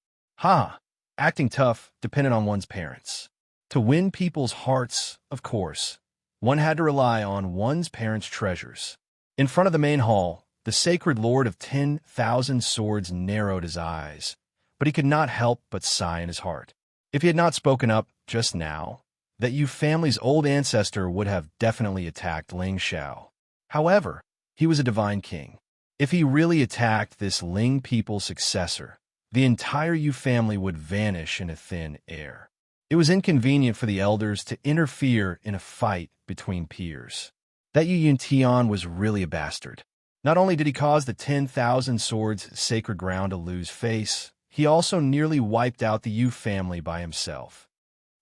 Acting tough depended on one's parents. To win people's hearts, of course, one had to rely on one's parents' treasures. In front of the main hall, the sacred lord of 10,000 swords narrowed his eyes, but he could not help but sigh in his heart. If he had not spoken up just now, that Yu family's old ancestor would have definitely attacked Ling Xiao. However, he was a divine king. If he really attacked this Ling people's successor, the entire Yu family would vanish in a thin air. It was inconvenient for the elders to interfere in a fight between peers. That Yu Yuntian was really a bastard. Not only did he cause the 10,000 Swords sacred ground to lose face, he also nearly wiped out the Yu family by himself.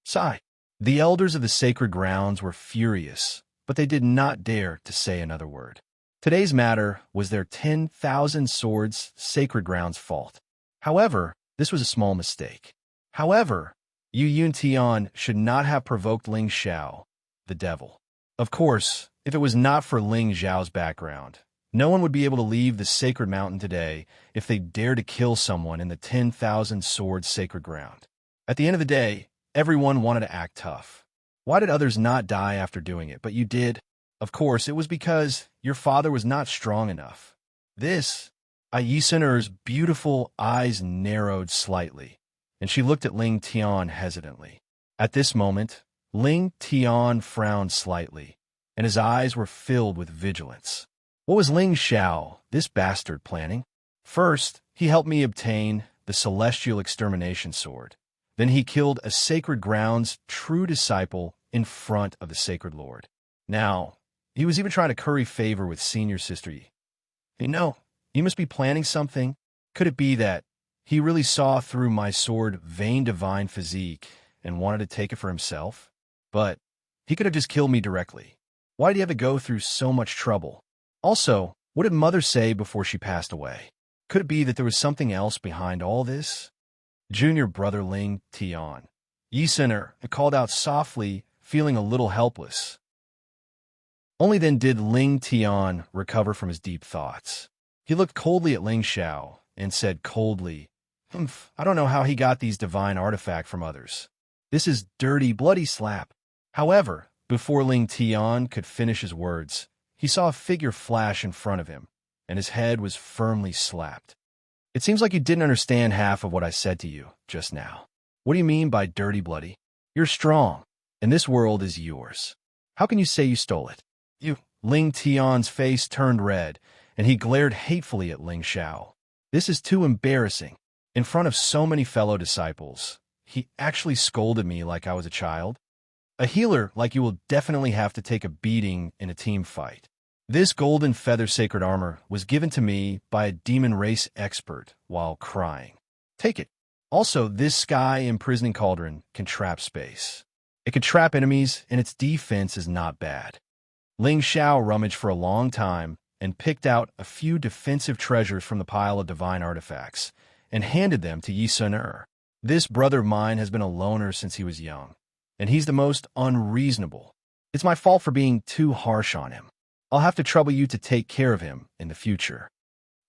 Sigh. The elders of the sacred grounds were furious, but they did not dare to say another word. Today's matter was their 10,000 Swords sacred grounds' fault. However, this was a small mistake. However, Yu Yuntian should not have provoked Ling Xiao, the devil. Of course, if it was not for Ling Xiao's background, no one would be able to leave the sacred mountain today if they dared to kill someone in the 10,000 Swords sacred ground. At the end of the day, everyone wanted to act tough. Why did others not die after doing it, but you did? Of course, it was because your father was not strong enough. This, Yisener's beautiful eyes narrowed slightly, and she looked at Ling Tian hesitantly. At this moment, Ling Tian frowned slightly, and his eyes were filled with vigilance. What was Ling Xiao, this bastard, planning? First, he helped me obtain the celestial extermination sword. Then he killed a sacred ground's true disciple in front of the sacred lord. Now, he was even trying to curry favor with senior sister Yi. You know, he must be planning something. Could it be that he really saw through my sword vain divine physique and wanted to take it for himself? But he could have just killed me directly. Why did he have to go through so much trouble? Also, what did Mother say before she passed away? Could it be that there was something else behind all this? Junior brother Ling Tian. Yisener called out softly, feeling a little helpless. Only then did Ling Tian recover from his deep thoughts. He looked coldly at Ling Xiao and said coldly, I don't know how he got these divine artifacts from others. This is dirty, bloody slap. However, before Ling Tian could finish his words, he saw a figure flash in front of him, and his head was firmly slapped. It seems like you didn't understand half of what I said to you just now. What do you mean by dirty, bloody? You're strong, and this world is yours. How can you say you stole it? You. Ling Tian's face turned red, and he glared hatefully at Ling Xiao. This is too embarrassing. In front of so many fellow disciples, he actually scolded me like I was a child. A healer like you will definitely have to take a beating in a team fight. This golden feather sacred armor was given to me by a demon race expert while crying. Take it. Also, this sky imprisoning cauldron can trap space. It can trap enemies, and its defense is not bad. Ling Xiao rummaged for a long time and picked out a few defensive treasures from the pile of divine artifacts and handed them to Yisener. This brother of mine has been a loner since he was young, and he's the most unreasonable. It's my fault for being too harsh on him. I'll have to trouble you to take care of him in the future.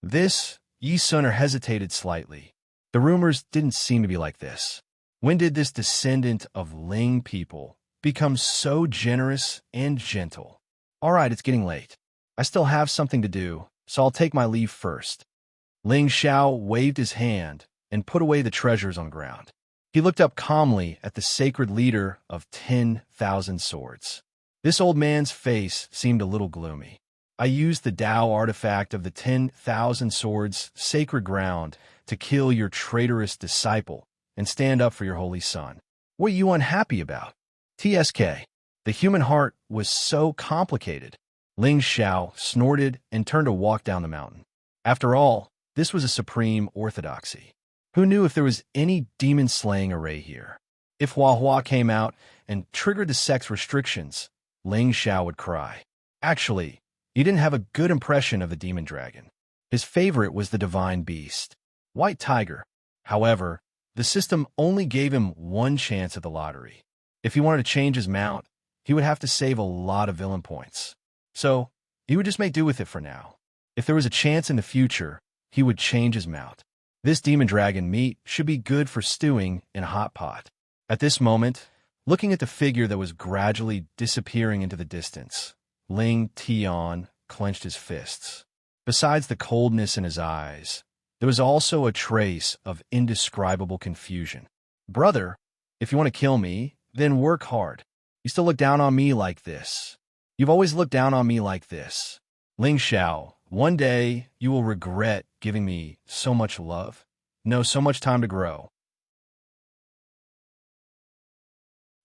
This, Yisener hesitated slightly. The rumors didn't seem to be like this. When did this descendant of Ling people become so generous and gentle? All right, it's getting late. I still have something to do, so I'll take my leave first. Ling Xiao waved his hand and put away the treasures on the ground. He looked up calmly at the sacred leader of 10,000 Swords. This old man's face seemed a little gloomy. I used the Tao artifact of the 10,000 Swords sacred ground to kill your traitorous disciple and stand up for your holy son. What are you unhappy about? TSK. The human heart was so complicated. Ling Xiao snorted and turned to walk down the mountain. After all, this was a supreme orthodoxy. Who knew if there was any demon-slaying array here? If Hua Hua came out and triggered the sex restrictions, Ling Xiao would cry. Actually, he didn't have a good impression of the demon dragon. His favorite was the divine beast, White Tiger. However, the system only gave him one chance at the lottery. If he wanted to change his mount, he would have to save a lot of villain points. So, he would just make do with it for now. If there was a chance in the future, he would change his mount. This demon dragon meat should be good for stewing in a hot pot. At this moment, looking at the figure that was gradually disappearing into the distance, Ling Tian clenched his fists. Besides the coldness in his eyes, there was also a trace of indescribable confusion. Brother, If you want to kill me, then work hard. You still look down on me like this. You've always looked down on me like this. Ling Xiao, one day you will regret giving me so much love. No, so much time to grow.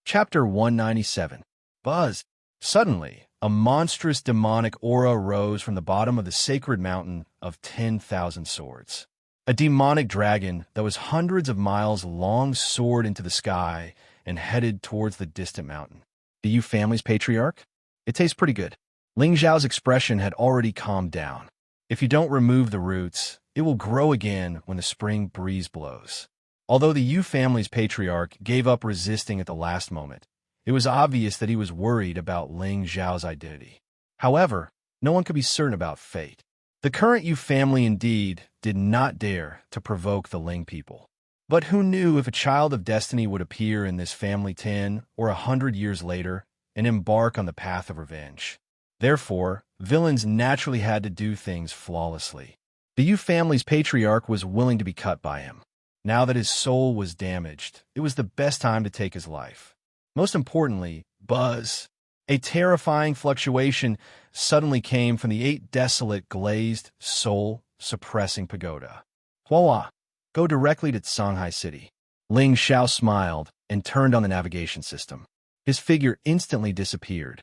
Chapter 197. Buzz. Suddenly, a monstrous demonic aura rose from the bottom of the sacred mountain of 10,000 swords. A demonic dragon that was hundreds of miles long soared into the sky and headed towards the distant mountain. The Yu family's patriarch? It tastes pretty good. Ling Xiao's expression had already calmed down. If you don't remove the roots, it will grow again when the spring breeze blows. Although the Yu family's patriarch gave up resisting at the last moment, it was obvious that he was worried about Ling Xiao's identity. However, no one could be certain about fate. The current Yu family indeed did not dare to provoke the Ling people. But who knew if a child of destiny would appear in this family 10 or 100 years later and embark on the path of revenge? Therefore, villains naturally had to do things flawlessly. The Yu family's patriarch was willing to be cut by him. Now that his soul was damaged, it was the best time to take his life. Most importantly, Buzz. A terrifying fluctuation suddenly came from the 8 desolate, glazed, soul-suppressing pagoda. Hua, go directly to Shanghai City. Ling Xiao smiled and turned on the navigation system. His figure instantly disappeared.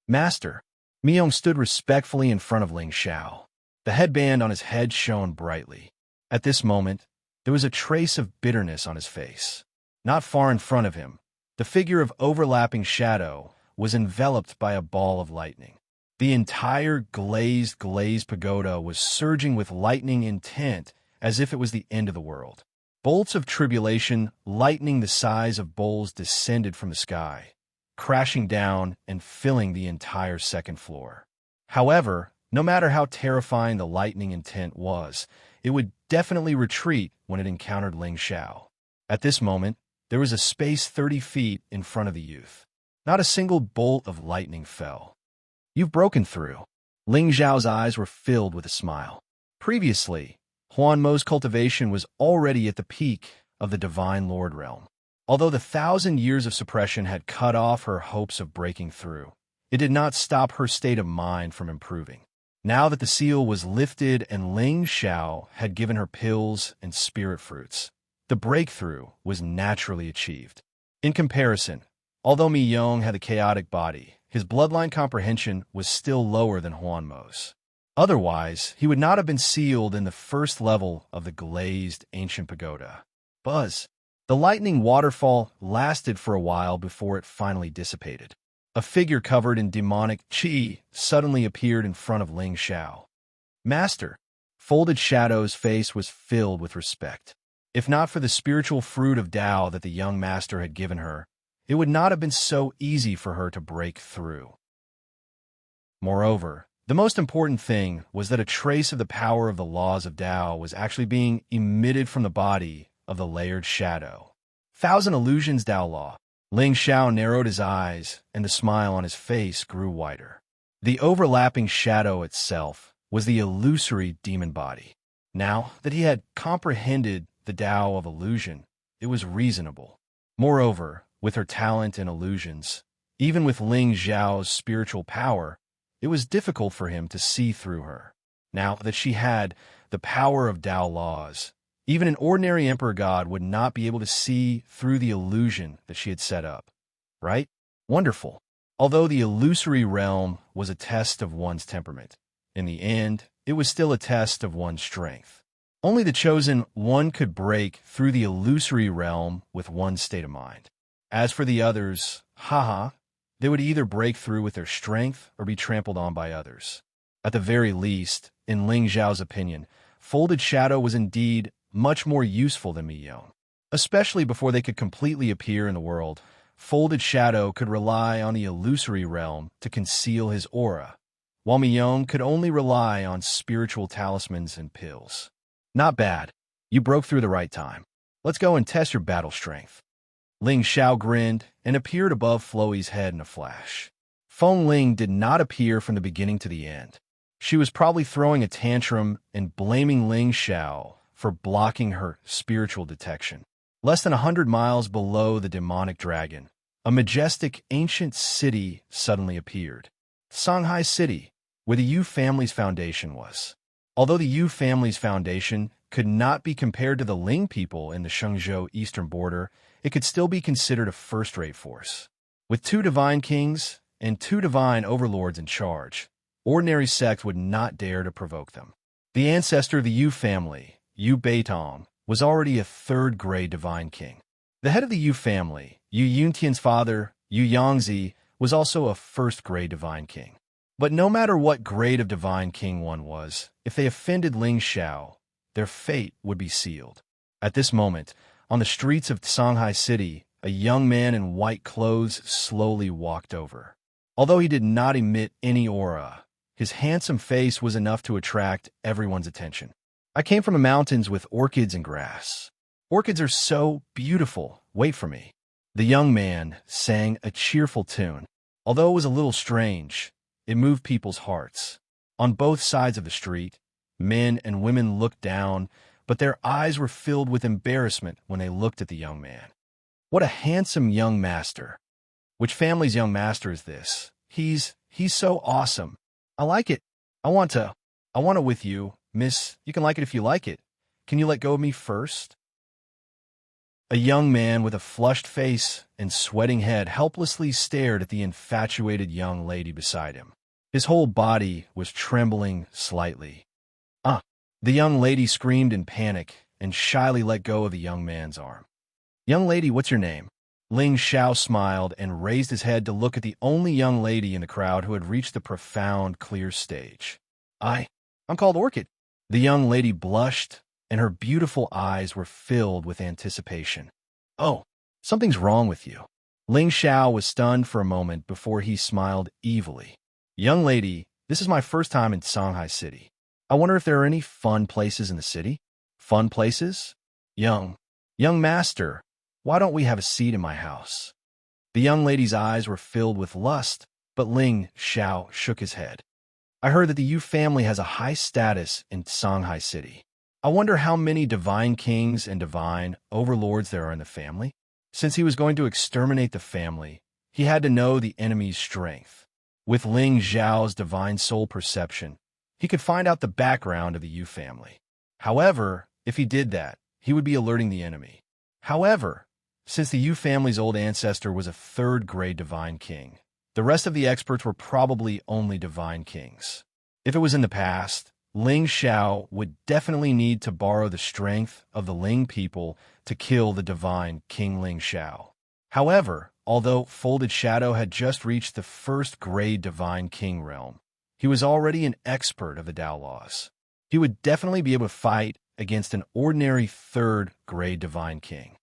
Master. Miyong stood respectfully in front of Ling Xiao. The headband on his head shone brightly. At this moment, there was a trace of bitterness on his face. Not far in front of him, the figure of overlapping shadow was enveloped by a ball of lightning. The entire glazed pagoda was surging with lightning intent as if it was the end of the world. Bolts of tribulation, lightning the size of bowls, descended from the sky, crashing down and filling the entire second floor. However, no matter how terrifying the lightning intent was, it would definitely retreat when it encountered Ling Xiao. At this moment, there was a space 30 feet in front of the youth. Not a single bolt of lightning fell. You've broken through. Ling Xiao's eyes were filled with a smile. Previously, Huan Mo's cultivation was already at the peak of the Divine Lord realm. Although the 1,000 years of suppression had cut off her hopes of breaking through, it did not stop her state of mind from improving. Now that the seal was lifted and Ling Xiao had given her pills and spirit fruits, the breakthrough was naturally achieved. In comparison, although Mi Yong had a chaotic body, his bloodline comprehension was still lower than Huan Mo's. Otherwise, he would not have been sealed in the first level of the glazed ancient pagoda. Buzz. The lightning waterfall lasted for a while before it finally dissipated. A figure covered in demonic qi suddenly appeared in front of Ling Xiao. Master. Folded Shadow's face was filled with respect. If not for the spiritual fruit of Tao that the young master had given her, it would not have been so easy for her to break through. Moreover, the most important thing was that a trace of the power of the laws of Tao was actually being emitted from the body of the layered shadow. 1,000 illusions Tao law. Ling Xiao narrowed his eyes, and the smile on his face grew wider. The overlapping shadow itself was the illusory demon body. Now that he had comprehended the Tao of illusion, it was reasonable. Moreover, with her talent in illusions, even with Ling Xiao's spiritual power, it was difficult for him to see through her. Now that she had the power of Tao laws, even an ordinary emperor god would not be able to see through the illusion that she had set up. Right? Wonderful. Although the illusory realm was a test of one's temperament, in the end, it was still a test of one's strength. Only the chosen one could break through the illusory realm with one state of mind. As for the others, they would either break through with their strength or be trampled on by others. At the very least, in Ling Xiao's opinion, Folded Shadow was indeed much more useful than Mi Yong. Especially before they could completely appear in the world, Folded Shadow could rely on the illusory realm to conceal his aura, while Mi Yong could only rely on spiritual talismans and pills. Not bad. You broke through the right time. Let's go and test your battle strength. Ling Xiao grinned and appeared above Floey's head in a flash. Feng Ling did not appear from the beginning to the end. She was probably throwing a tantrum and blaming Ling Xiao for blocking her spiritual detection. Less than 100 miles below the demonic dragon, a majestic ancient city suddenly appeared. Shanghai City, where the Yu family's foundation was. Although the Yu family's foundation could not be compared to the Ling people in the Shenzhou eastern border, it could still be considered a first-rate force. With 2 divine kings and 2 divine overlords in charge, ordinary sects would not dare to provoke them. The ancestor of the Yu family, Yu Beitong, was already a 3rd-grade divine king. The head of the Yu family, Yu Yuntian's father, Yu Yangzi, was also a 1st-grade divine king. But no matter what grade of divine king one was, if they offended Ling Xiao, their fate would be sealed. At this moment, on the streets of Shanghai City, a young man in white clothes slowly walked over. Although he did not emit any aura, his handsome face was enough to attract everyone's attention. I came from the mountains with orchids and grass. Orchids are so beautiful. Wait for me. The young man sang a cheerful tune. Although it was a little strange, it moved people's hearts. On both sides of the street, men and women looked down, but their eyes were filled with embarrassment when they looked at the young man. What a handsome young master. Which family's young master is this? He's so awesome. I like it. I want it with you, miss. You can like it if you like it. Can you let go of me first? A young man with a flushed face and sweating head helplessly stared at the infatuated young lady beside him. His whole body was trembling slightly. The young lady screamed in panic and shyly let go of the young man's arm. Young lady, what's your name? Ling Xiao smiled and raised his head to look at the only young lady in the crowd who had reached the profound, clear stage. I'm called Orchid. The young lady blushed, and her beautiful eyes were filled with anticipation. Oh, something's wrong with you. Ling Xiao was stunned for a moment before he smiled evilly. Young lady, this is my first time in Shanghai City. I wonder if there are any fun places in the city? Fun places? Young master, why don't we have a seat in my house? The young lady's eyes were filled with lust, but Ling Xiao shook his head. I heard that the Yu family has a high status in Shanghai City. I wonder how many divine kings and divine overlords there are in the family. Since he was going to exterminate the family, he had to know the enemy's strength. With Ling Xiao's divine soul perception, he could find out the background of the Yu family. However, if he did that, he would be alerting the enemy. However, since the Yu family's old ancestor was a 3rd-grade divine king, the rest of the experts were probably only divine kings. If it was in the past, Ling Xiao would definitely need to borrow the strength of the Ling people to kill the divine King Ling Xiao. However, although Folded Shadow had just reached the 1st-grade divine king realm, he was already an expert of the Dao laws. He would definitely be able to fight against an ordinary 3rd-grade divine king.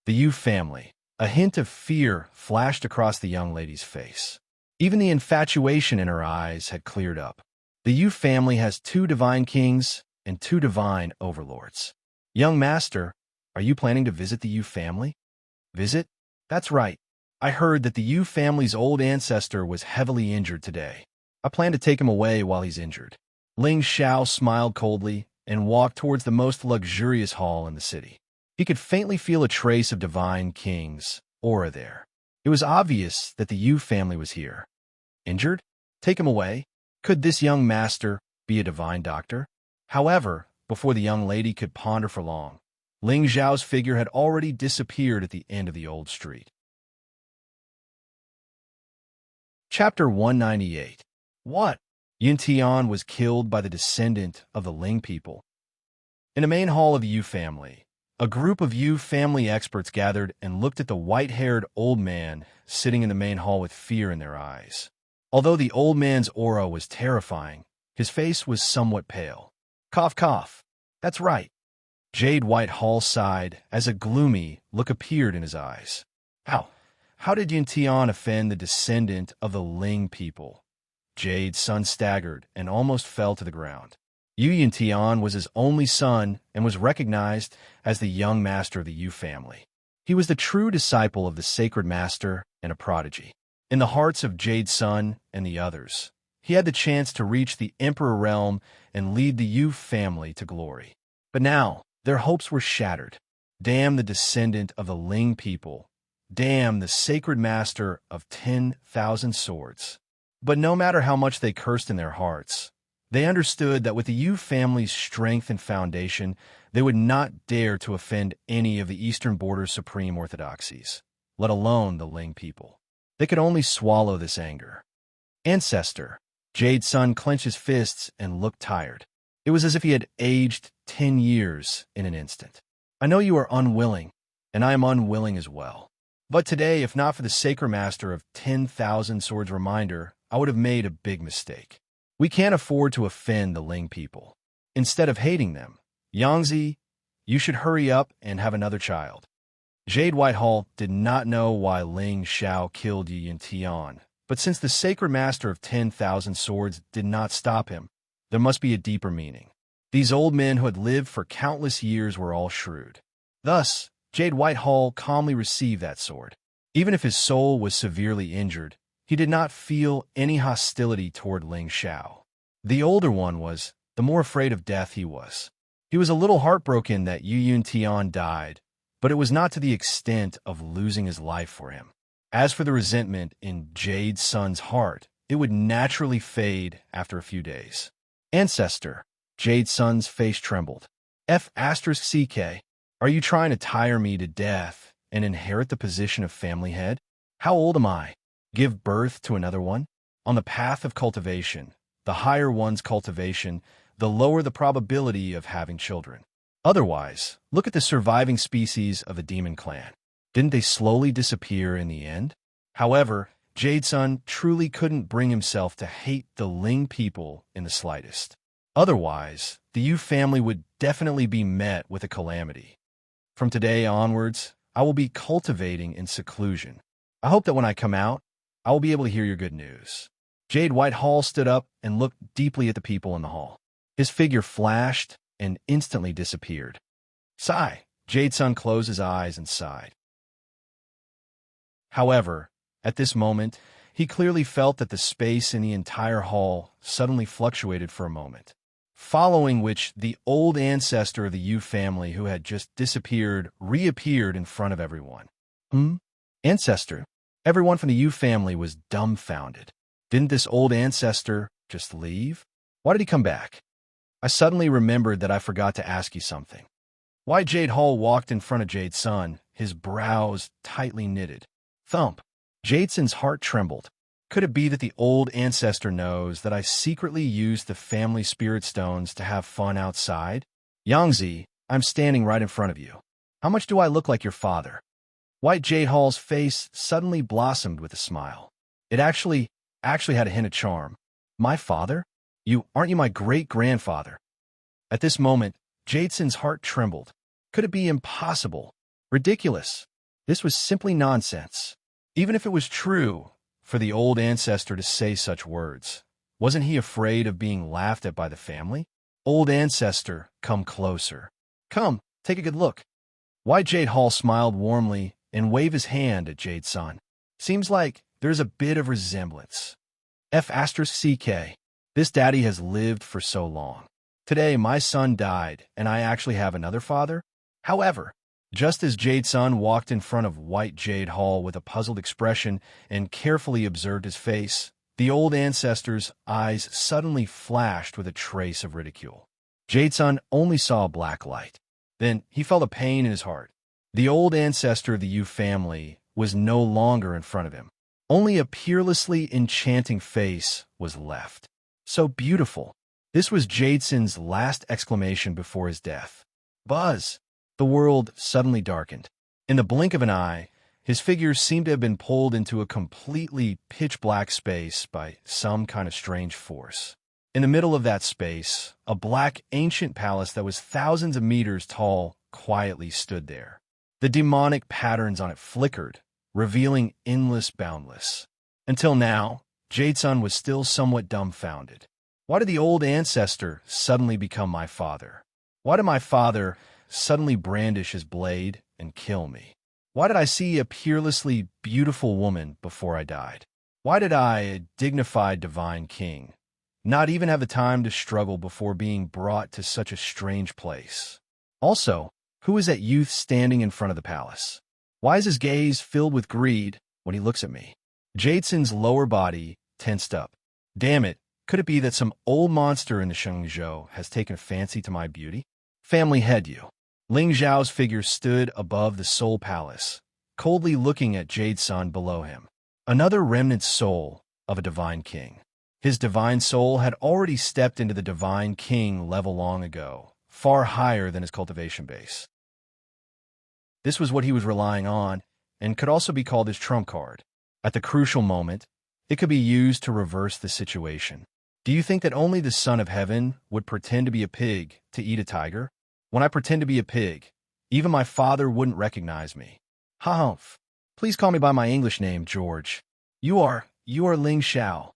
The Yu family. A hint of fear flashed across the young lady's face. Even the infatuation in her eyes had cleared up. The Yu family has 2 divine kings and 2 divine overlords. Young master, are you planning to visit the Yu family? Visit? That's right. I heard that the Yu family's old ancestor was heavily injured today. I plan to take him away while he's injured. Ling Xiao smiled coldly and walked towards the most luxurious hall in the city. He could faintly feel a trace of divine king's aura there. It was obvious that the Yu family was here. Injured? Take him away? Could this young master be a divine doctor? However, before the young lady could ponder for long, Ling Xiao's figure had already disappeared at the end of the old street. Chapter 198. What? Yin Tian was killed by the descendant of the Ling people. In the main hall of the Yu family, a group of Yu family experts gathered and looked at the white-haired old man sitting in the main hall with fear in their eyes. Although the old man's aura was terrifying, his face was somewhat pale. Cough, cough. That's right. Jade White Hall sighed as a gloomy look appeared in his eyes. How did Yin Tian offend the descendant of the Ling people? Jade's son staggered and almost fell to the ground. Yin Tian was his only son and was recognized as the young master of the Yu family. He was the true disciple of the sacred master and a prodigy. In the hearts of Jade's son and the others, he had the chance to reach the emperor realm and lead the Yu family to glory. But now, their hopes were shattered. Damn the descendant of the Ling people. Damn the sacred master of 10,000 swords. But no matter how much they cursed in their hearts, they understood that with the Yu family's strength and foundation, they would not dare to offend any of the eastern border's supreme orthodoxies, let alone the Ling people. They could only swallow this anger. Ancestor. Jade's son clenched his fists and looked tired. It was as if he had aged 10 years in an instant. I know you are unwilling, and I am unwilling as well. But today, if not for the sacred master of 10,000 swords reminder, I would have made a big mistake. We can't afford to offend the Ling people. Instead of hating them, Yangzi, you should hurry up and have another child. Jade Whitehall did not know why Ling Xiao killed Yu Tian, but since the sacred master of 10,000 swords did not stop him, there must be a deeper meaning. These old men who had lived for countless years were all shrewd. Thus, Jade Whitehall calmly received that sword. Even if his soul was severely injured, he did not feel any hostility toward Ling Xiao. The older one was, the more afraid of death he was. He was a little heartbroken that Yu Tian died, but it was not to the extent of losing his life for him. As for the resentment in Jade's son's heart, it would naturally fade after a few days. Ancestor. Jade's son's face trembled. F***CK. Are you trying to tire me to death and inherit the position of family head? How old am I? Give birth to another one? On the path of cultivation, the higher one's cultivation, the lower the probability of having children. Otherwise, look at the surviving species of the demon clan. Didn't they slowly disappear in the end? However, Jade's son truly couldn't bring himself to hate the Ling people in the slightest. Otherwise, the Yu family would definitely be met with a calamity. From today onwards, I will be cultivating in seclusion. I hope that when I come out, I will be able to hear your good news. Jade Whitehall stood up and looked deeply at the people in the hall. His figure flashed and instantly disappeared. Sigh. Jade's son closed his eyes and sighed. However, at this moment, he clearly felt that the space in the entire hall suddenly fluctuated for a moment, following which the old ancestor of the Yu family who had just disappeared reappeared in front of everyone. Ancestor. Everyone from the Yu family was dumbfounded. Didn't this old ancestor just leave? Why did he come back? I suddenly remembered that I forgot to ask you something. Why Jade Hall walked in front of Jade's son, his brows tightly knitted. Thump. Jadeson's heart trembled. Could it be that the old ancestor knows that I secretly used the family spirit stones to have fun outside? Yangzi, I'm standing right in front of you. How much do I look like your father? White Jade Hall's face suddenly blossomed with a smile. It actually had a hint of charm. My father? Aren't you my great-grandfather? At this moment, Jadeson's heart trembled. Could it be impossible? Ridiculous. This was simply nonsense. Even if it was true for the old ancestor to say such words, wasn't he afraid of being laughed at by the family? Old ancestor, come closer. Come, take a good look. White Jade Hall smiled warmly and waved his hand at Jade's son. Seems like there's a bit of resemblance. F***CK. This daddy has lived for so long. Today, my son died, and I actually have another father. However, just as Jade's son walked in front of White Jade Hall with a puzzled expression and carefully observed his face, the old ancestor's eyes suddenly flashed with a trace of ridicule. Jade's son only saw a black light. Then he felt a pain in his heart. The old ancestor of the Yu family was no longer in front of him. Only a peerlessly enchanting face was left. So beautiful. This was Jadeson's last exclamation before his death. Buzz! The world suddenly darkened. In the blink of an eye, his figure seemed to have been pulled into a completely pitch-black space by some kind of strange force. In the middle of that space, a black ancient palace that was thousands of meters tall quietly stood there. The demonic patterns on it flickered, revealing endless boundless. Until now, Jadeson was still somewhat dumbfounded. Why did the old ancestor suddenly become my father? Why did my father suddenly brandish his blade and kill me? Why did I see a peerlessly beautiful woman before I died? Why did I, a dignified divine king, not even have the time to struggle before being brought to such a strange place? Also, Who is that youth standing in front of the palace? Why is his gaze filled with greed when he looks at me? Jadeson's lower body tensed up. Damn it, could it be that some old monster in the Shengzhou has taken a fancy to my beauty? Family head you. Ling Zhao's figure stood above the soul palace, coldly looking at Jadeson below him. Another remnant soul of a divine king. His divine soul had already stepped into the divine king level long ago, far higher than his cultivation base. This was what he was relying on, and could also be called his trump card. At the crucial moment, it could be used to reverse the situation. Do you think that only the Son of Heaven would pretend to be a pig to eat a tiger? When I pretend to be a pig, even my father wouldn't recognize me. Humph. Please call me by my English name, George. You are Ling Xiao.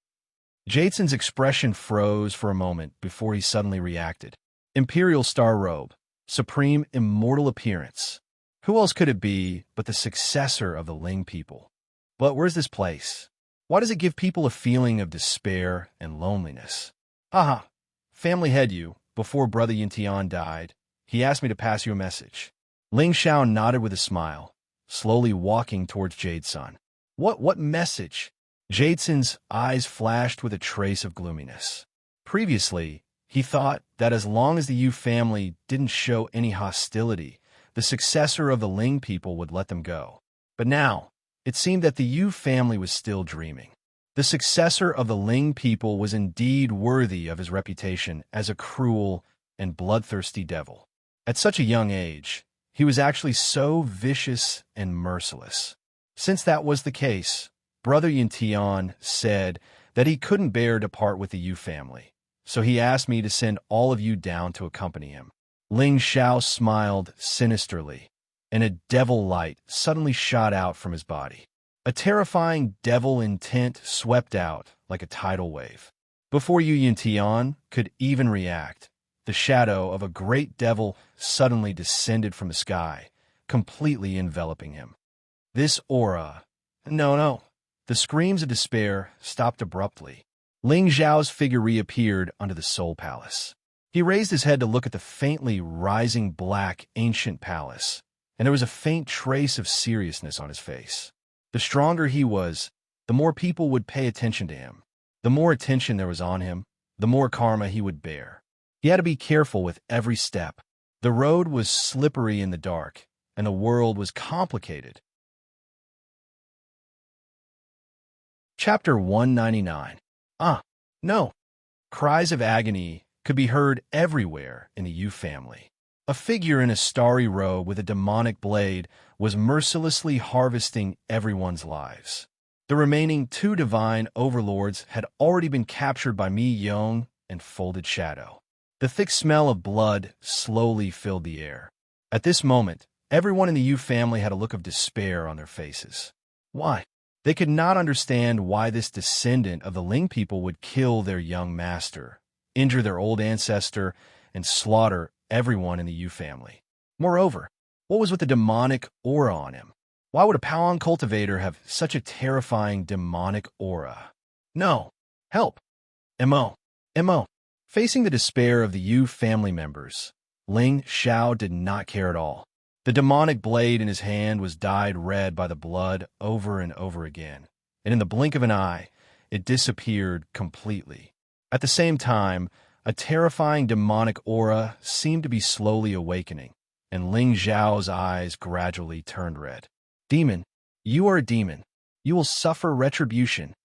Jadeson's expression froze for a moment before he suddenly reacted. Imperial star robe, supreme immortal appearance. Who else could it be but the successor of the Ling people? But where's this place? Why does it give people a feeling of despair and loneliness? Haha, family head you, before Brother Yintian died, he asked me to pass you a message. Ling Xiao nodded with a smile, slowly walking towards Jadeson. What message? Jadeson's eyes flashed with a trace of gloominess. Previously, he thought that as long as the Yu family didn't show any hostility, the successor of the Ling people would let them go. But now, it seemed that the Yu family was still dreaming. The successor of the Ling people was indeed worthy of his reputation as a cruel and bloodthirsty devil. At such a young age, he was actually so vicious and merciless. Since that was the case, Brother Yintian said that he couldn't bear to part with the Yu family, so he asked me to send all of you down to accompany him. Ling Xiao smiled sinisterly, and a devil light suddenly shot out from his body. A terrifying devil intent swept out like a tidal wave. Before Yu Yintian could even react, the shadow of a great devil suddenly descended from the sky, completely enveloping him. This aura... No. The screams of despair stopped abruptly. Ling Zhao's figure reappeared under the Soul Palace. He raised his head to look at the faintly rising black ancient palace, and there was a faint trace of seriousness on his face. The stronger he was, the more people would pay attention to him. The more attention there was on him, the more karma he would bear. He had to be careful with every step. The road was slippery in the dark, and the world was complicated. Chapter 199. No. Cries of agony could be heard everywhere in the Yu family. A figure in a starry robe with a demonic blade was mercilessly harvesting everyone's lives. The remaining two divine overlords had already been captured by Mi Yong and Folded Shadow. The thick smell of blood slowly filled the air. At this moment, everyone in the Yu family had a look of despair on their faces. Why? They could not understand why this descendant of the Ling people would kill their young master, injure their old ancestor, and slaughter everyone in the Yu family. Moreover, what was with the demonic aura on him? Why would a Paon cultivator have such a terrifying demonic aura? No. Help. M.O. Facing the despair of the Yu family members, Ling Xiao did not care at all. The demonic blade in his hand was dyed red by the blood over and over again, and in the blink of an eye, it disappeared completely. At the same time, a terrifying demonic aura seemed to be slowly awakening, and Ling Zhao's eyes gradually turned red. Demon, you are a demon. You will suffer retribution.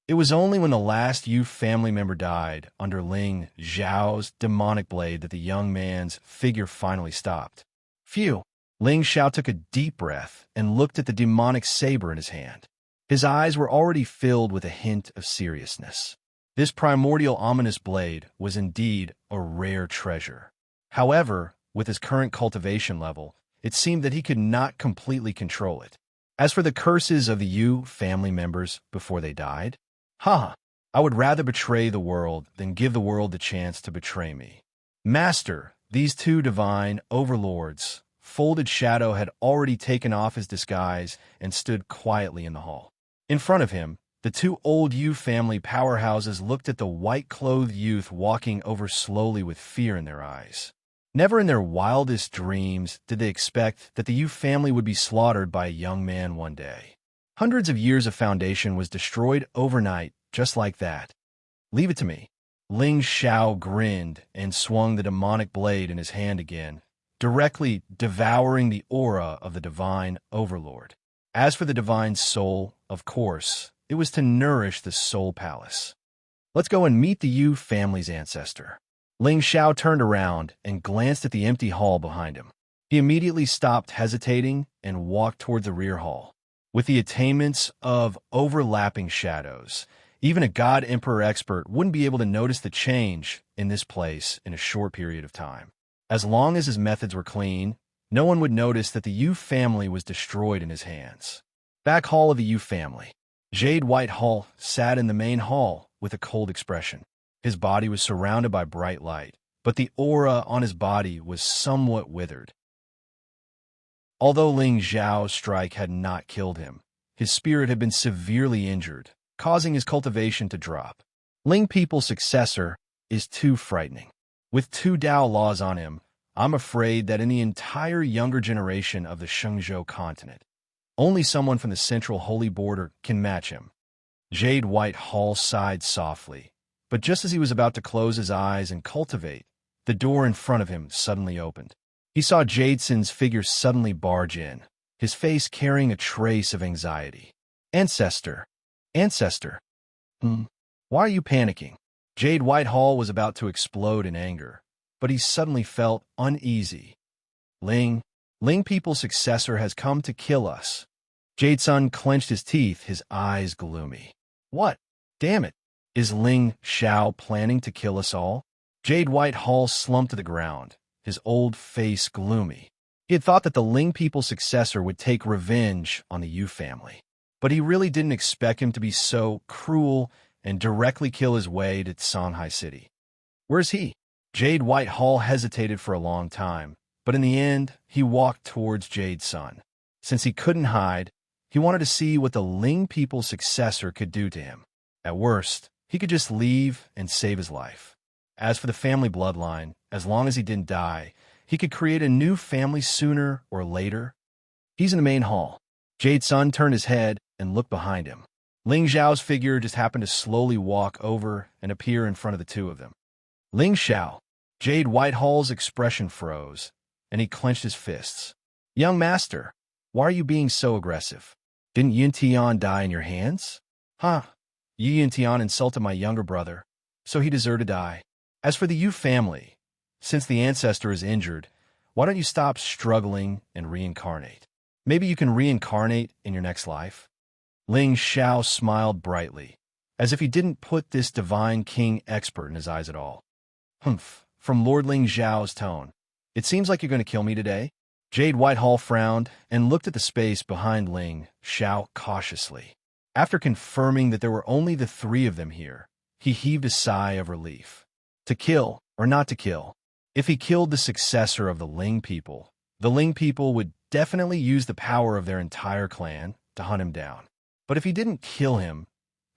It was only when the last Yu family member died under Ling Zhao's demonic blade that the young man's figure finally stopped. Phew! Ling Xiao took a deep breath and looked at the demonic saber in his hand. His eyes were already filled with a hint of seriousness. This primordial ominous blade was indeed a rare treasure. However, with his current cultivation level, it seemed that he could not completely control it. As for the curses of the Yu family members before they died, I would rather betray the world than give the world the chance to betray me. Master, these two divine overlords, Folded Shadow had already taken off his disguise and stood quietly in the hall. In front of him, the two old Yu family powerhouses looked at the white-clothed youth walking over slowly with fear in their eyes. Never in their wildest dreams did they expect that the Yu family would be slaughtered by a young man one day. Hundreds of years of foundation was destroyed overnight, just like that. Leave it to me. Ling Xiao grinned and swung the demonic blade in his hand again, directly devouring the aura of the divine overlord. As for the divine soul, of course, it was to nourish the soul palace. Let's go and meet the Yu family's ancestor. Ling Xiao turned around and glanced at the empty hall behind him. He immediately stopped hesitating and walked toward the rear hall. With the attainments of overlapping shadows, even a God Emperor expert wouldn't be able to notice the change in this place in a short period of time. As long as his methods were clean, no one would notice that the Yu family was destroyed in his hands. Back hall of the Yu family. Jade White Hall sat in the main hall with a cold expression. His body was surrounded by bright light, but the aura on his body was somewhat withered. Although Ling Xiao's strike had not killed him, his spirit had been severely injured, causing his cultivation to drop. Ling People's successor is too frightening. With 2 Dao laws on him, I'm afraid that in the entire younger generation of the Shenzhou continent, only someone from the central holy border can match him. Jade White Hall sighed softly, but just as he was about to close his eyes and cultivate, the door in front of him suddenly opened. He saw Jadesen's figure suddenly barge in, his face carrying a trace of anxiety. Ancestor. Ancestor. Why are you panicking? Jade White Hall was about to explode in anger, but he suddenly felt uneasy. Ling People's successor has come to kill us. Jadesun clenched his teeth, his eyes gloomy. What? Damn it. Is Ling Xiao planning to kill us all? Jade White Hall slumped to the ground, his old face gloomy. He had thought that the Ling People's successor would take revenge on the Yu family, but he really didn't expect him to be so cruel and directly kill his way to Shanghai City. Where's he? Jade White Hall hesitated for a long time, but in the end, he walked towards Jadesun. Since he couldn't hide, he wanted to see what the Ling People's successor could do to him. At worst, he could just leave and save his life. As for the family bloodline, as long as he didn't die, he could create a new family sooner or later. He's in the main hall. Jadesun turned his head and looked behind him. Ling Xiao's figure just happened to slowly walk over and appear in front of the two of them. Ling Xiao. Jade White Hall's expression froze, and he clenched his fists. Young master, why are you being so aggressive? Didn't Yin Tian die in your hands? Huh. Yin Tian insulted my younger brother, so he deserved to die. As for the Yu family, since the ancestor is injured, why don't you stop struggling and reincarnate? Maybe you can reincarnate in your next life? Ling Xiao smiled brightly, as if he didn't put this divine king expert in his eyes at all. Humph, from Lord Ling Xiao's tone. It seems like you're going to kill me today? Jade Whitehall frowned and looked at the space behind Ling Xiao cautiously. After confirming that there were only the 3 of them here, he heaved a sigh of relief. To kill or not to kill? If he killed the successor of the Ling people would definitely use the power of their entire clan to hunt him down. But if he didn't kill him,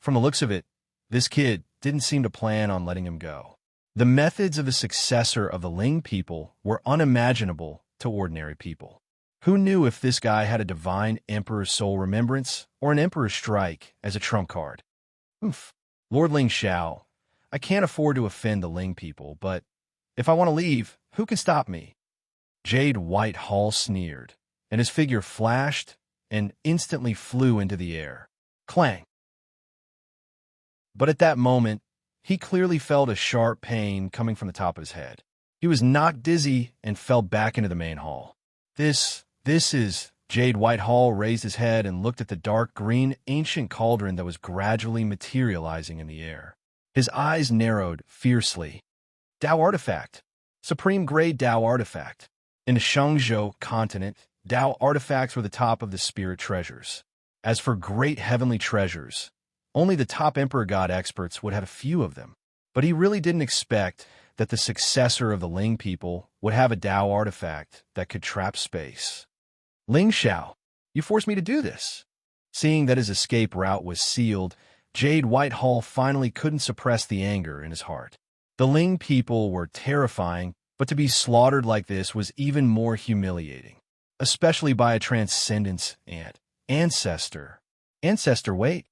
from the looks of it, this kid didn't seem to plan on letting him go. The methods of the successor of the Ling people were unimaginable to ordinary people. Who knew if this guy had a divine emperor's soul remembrance or an emperor's strike as a trump card? Oof. Lord Ling Xiao, I can't afford to offend the Ling people, but if I want to leave, who can stop me? Jade White Hall sneered, and his figure flashed and instantly flew into the air. Clang! But at that moment, he clearly felt a sharp pain coming from the top of his head. He was knocked dizzy and fell back into the main hall. This is... Jade White Hall raised his head and looked at the dark green ancient cauldron that was gradually materializing in the air. His eyes narrowed fiercely. Dao artifact. Supreme grade Dao artifact. In the Shenzhou continent, Dao artifacts were the top of the spirit treasures. As for great heavenly treasures, only the top Emperor God experts would have a few of them. But he really didn't expect that the successor of the Ling people would have a Dao artifact that could trap space. Ling Xiao, you forced me to do this. Seeing that his escape route was sealed, Jade White Hall finally couldn't suppress the anger in his heart. The Ling people were terrifying, But to be slaughtered like this was even more humiliating, especially by a transcendence and ancestor. Ancestor, wait.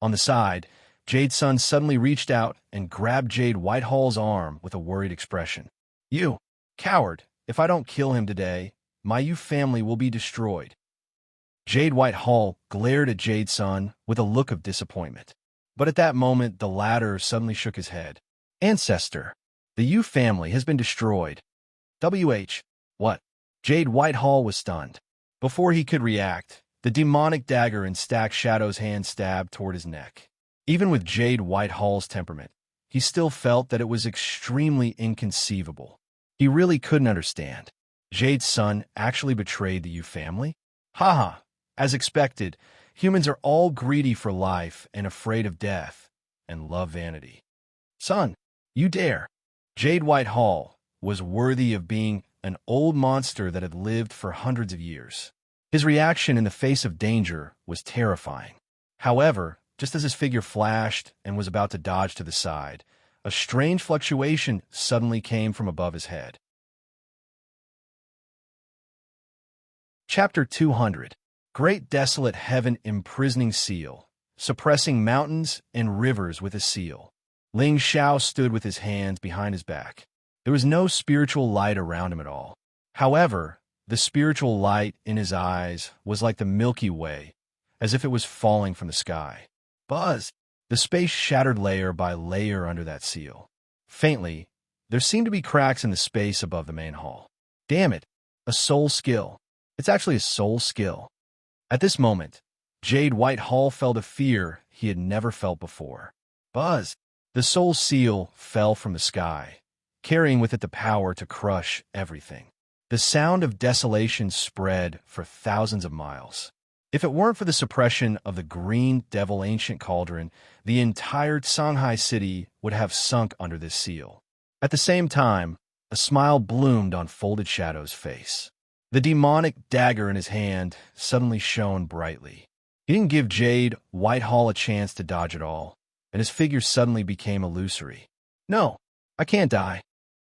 On the side, Jade's son suddenly reached out and grabbed Jade Whitehall's arm with a worried expression. You, coward, if I don't kill him today, my you family will be destroyed. Jade Whitehall glared at Jade's son with a look of disappointment. But at that moment, the latter suddenly shook his head. Ancestor, the Yu family has been destroyed. WH, what? Jade Whitehall was stunned. Before he could react, the demonic dagger in Stack Shadow's hand stabbed toward his neck. Even with Jade Whitehall's temperament, he still felt that it was extremely inconceivable. He really couldn't understand. Jade's son actually betrayed the Yu family? Haha, as expected, humans are all greedy for life and afraid of death, and love vanity. Son, you dare. Jade Whitehall was worthy of being an old monster that had lived for hundreds of years. His reaction in the face of danger was terrifying. However, just as his figure flashed and was about to dodge to the side, a strange fluctuation suddenly came from above his head. Chapter 200. Great desolate heaven imprisoning seal, suppressing mountains and rivers with a seal. Ling Xiao stood with his hands behind his back. There was no spiritual light around him at all. However, the spiritual light in his eyes was like the Milky Way, as if it was falling from the sky. Buzz! The space shattered layer by layer under that seal. Faintly, there seemed to be cracks in the space above the main hall. Damn it! A soul skill. It's actually a soul skill. At this moment, Jade Whitehall felt a fear he had never felt before. Buzz! The soul seal fell from the sky, carrying with it the power to crush everything. The sound of desolation spread for thousands of miles. If it weren't for the suppression of the Green Devil Ancient Cauldron, the entire Shanghai city would have sunk under this seal. At the same time, a smile bloomed on Folded Shadow's face. The demonic dagger in his hand suddenly shone brightly. He didn't give Jade Whitehall a chance to dodge at all, and his figure suddenly became illusory. No, I can't die.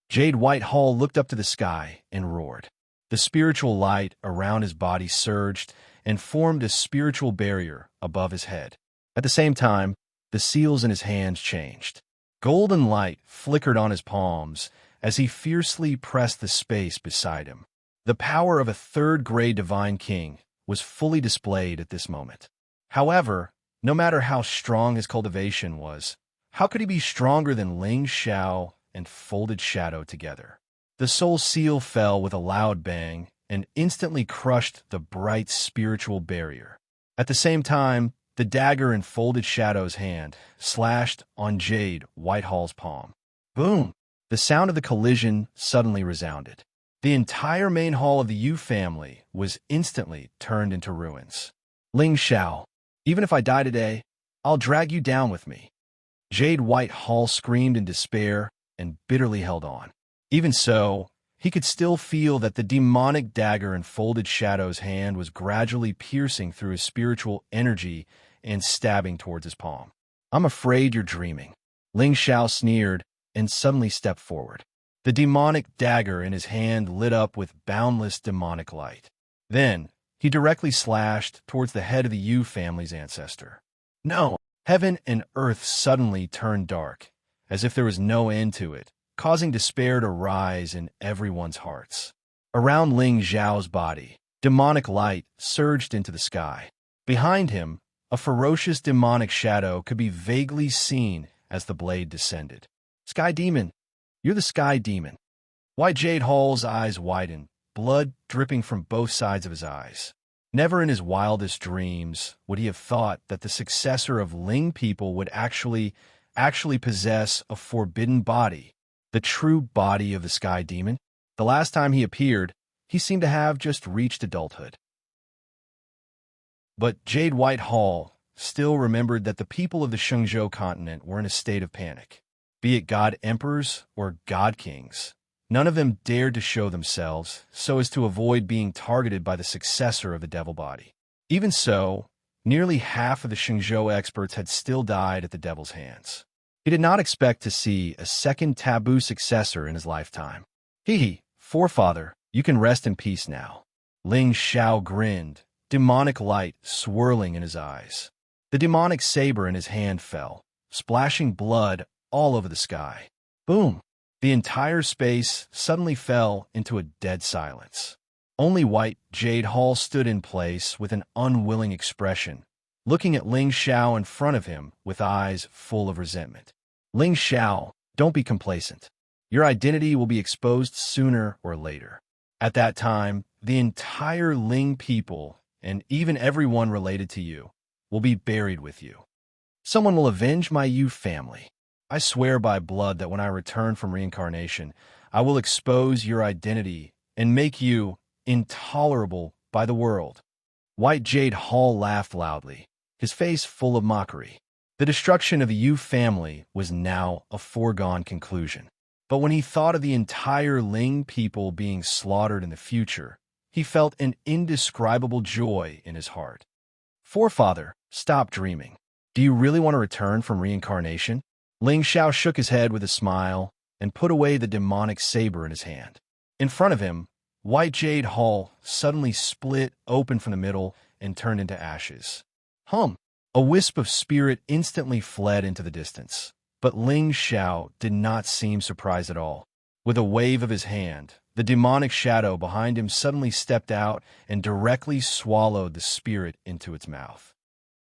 Jade Whitehall looked up to the sky and roared. The spiritual light around his body surged and formed a spiritual barrier above his head. At the same time, the seals in his hands changed. Golden light flickered on his palms as he fiercely pressed the space beside him. The power of a third-grade divine king was fully displayed at this moment. However, no matter how strong his cultivation was, how could he be stronger than Ling Xiao and Folded Shadow together? The soul seal fell with a loud bang and instantly crushed the bright spiritual barrier. At the same time, the dagger in Folded Shadow's hand slashed on Jade Whitehall's palm. Boom! The sound of the collision suddenly resounded. The entire main hall of the Yu family was instantly turned into ruins. Ling Xiao, even if I die today, I'll drag you down with me. Jade Whitehall screamed in despair and bitterly held on. Even so, he could still feel that the demonic dagger in Folded Shadow's hand was gradually piercing through his spiritual energy and stabbing towards his palm. I'm afraid you're dreaming. Ling Xiao sneered and suddenly stepped forward. The demonic dagger in his hand lit up with boundless demonic light. Then, he directly slashed towards the head of the Yu family's ancestor. No! Heaven and earth suddenly turned dark, as if there was no end to it, causing despair to rise in everyone's hearts. Around Ling Xiao's body, demonic light surged into the sky. Behind him, a ferocious demonic shadow could be vaguely seen as the blade descended. Sky Demon! You're the Sky Demon. Why Jade Hall's eyes widened, blood dripping from both sides of his eyes. Never in his wildest dreams would he have thought that the successor of Ling people would actually possess a forbidden body, the true body of the Sky Demon. The last time he appeared, he seemed to have just reached adulthood. But Jade Whitehall still remembered that the people of the Shenzhou continent were in a state of panic. Be it god emperors or god kings, none of them dared to show themselves so as to avoid being targeted by the successor of the devil body. Even so, nearly half of the Shenzhou experts had still died at the devil's hands. He did not expect to see a second taboo successor in his lifetime. Hee hee, forefather, you can rest in peace now. Ling Xiao grinned, demonic light swirling in his eyes. The demonic saber in his hand fell, splashing blood all over the sky. Boom! The entire space suddenly fell into a dead silence. Only White Jade Hall stood in place with an unwilling expression, looking at Ling Xiao in front of him with eyes full of resentment. Ling Xiao, don't be complacent. Your identity will be exposed sooner or later. At that time, the entire Ling people, and even everyone related to you, will be buried with you. Someone will avenge my Yu family. I swear by blood that when I return from reincarnation, I will expose your identity and make you intolerable by the world. White Jade Hall laughed loudly, his face full of mockery. The destruction of the Yu family was now a foregone conclusion. But when he thought of the entire Ling people being slaughtered in the future, he felt an indescribable joy in his heart. Forefather, stop dreaming. Do you really want to return from reincarnation? Ling Xiao shook his head with a smile and put away the demonic saber in his hand. In front of him, White Jade Hall suddenly split open from the middle and turned into ashes. A wisp of spirit instantly fled into the distance, but Ling Xiao did not seem surprised at all. With a wave of his hand, the demonic shadow behind him suddenly stepped out and directly swallowed the spirit into its mouth.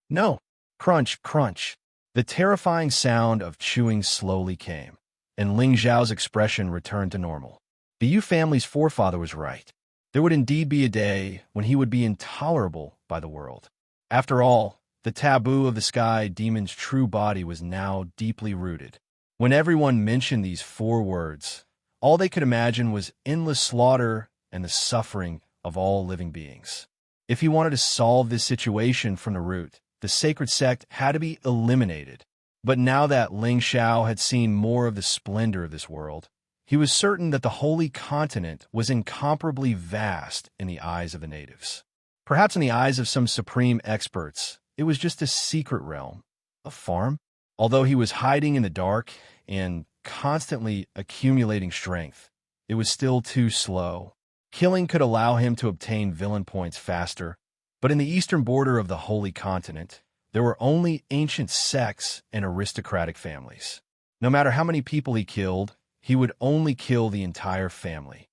No! Crunch, crunch! The terrifying sound of chewing slowly came, and Ling Xiao's expression returned to normal. The Yu family's forefather was right. There would indeed be a day when he would be intolerable by the world. After all, the taboo of the sky demon's true body was now deeply rooted. When everyone mentioned these 4 words, all they could imagine was endless slaughter and the suffering of all living beings. If he wanted to solve this situation from the root, the sacred sect had to be eliminated. But now that Ling Xiao had seen more of the splendor of this world, he was certain that the holy continent was incomparably vast in the eyes of the natives. Perhaps in the eyes of some supreme experts, it was just a secret realm, a farm. Although he was hiding in the dark and constantly accumulating strength, it was still too slow. Killing could allow him to obtain villain points faster, but in the eastern border of the holy continent, there were only ancient sects and aristocratic families. No matter how many people he killed, he would only kill the entire family.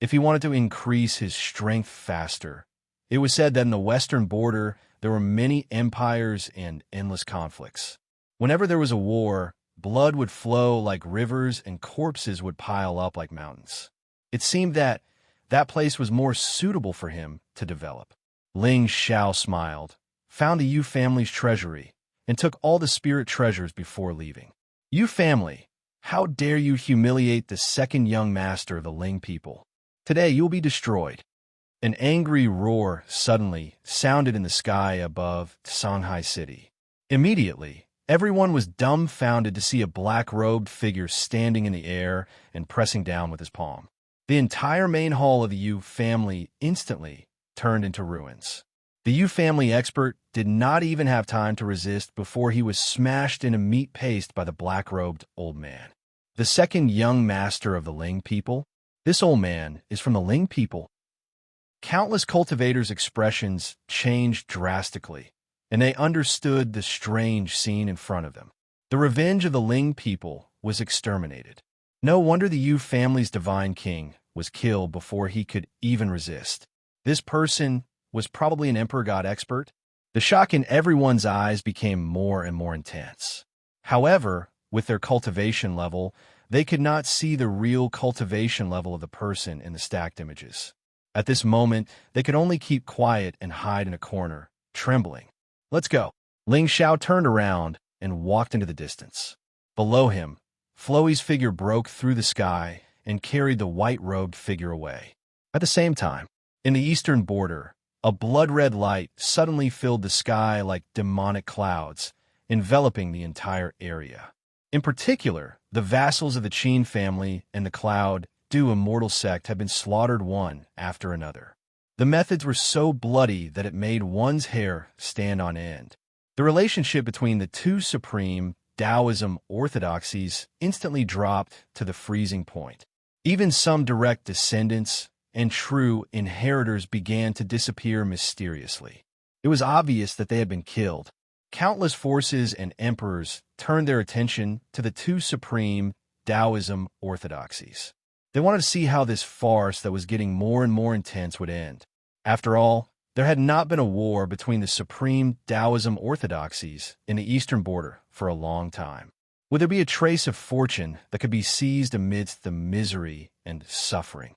If he wanted to increase his strength faster, it was said that in the western border there were many empires and endless conflicts. Whenever there was a war, blood would flow like rivers and corpses would pile up like mountains. It seemed that that place was more suitable for him to develop. Ling Xiao smiled, found the Yu family's treasury, and took all the spirit treasures before leaving. Yu family, how dare you humiliate the second young master of the Ling people? Today you'll be destroyed. An angry roar suddenly sounded in the sky above Shanghai City. Immediately, everyone was dumbfounded to see a black-robed figure standing in the air and pressing down with his palm. The entire main hall of the Yu family instantly turned into ruins. The Yu family expert did not even have time to resist before he was smashed into meat paste by the black-robed old man. The second young master of the Ling people? This old man is from the Ling people. Countless cultivators' expressions changed drastically, and they understood the strange scene in front of them. The revenge of the Ling people was exterminated. No wonder the Yu family's divine king was killed before he could even resist. This person was probably an emperor god expert. The shock in everyone's eyes became more and more intense. However, with their cultivation level, they could not see the real cultivation level of the person in the stacked images. At this moment, they could only keep quiet and hide in a corner, trembling. Let's go. Ling Xiao turned around and walked into the distance. Below him, Floey's figure broke through the sky and carried the white-robed figure away. At the same time, in the eastern border, a blood-red light suddenly filled the sky like demonic clouds, enveloping the entire area. In particular, the vassals of the Qin family and the Cloud Dew immortal sect had been slaughtered one after another. The methods were so bloody that it made one's hair stand on end. The relationship between the two supreme Taoism orthodoxies instantly dropped to the freezing point. Even some direct descendants and true inheritors began to disappear mysteriously. It was obvious that they had been killed. Countless forces and emperors turned their attention to the two supreme Taoism orthodoxies. They wanted to see how this farce that was getting more and more intense would end. After all, there had not been a war between the supreme Taoism orthodoxies in the eastern border for a long time. Would there be a trace of fortune that could be seized amidst the misery and suffering?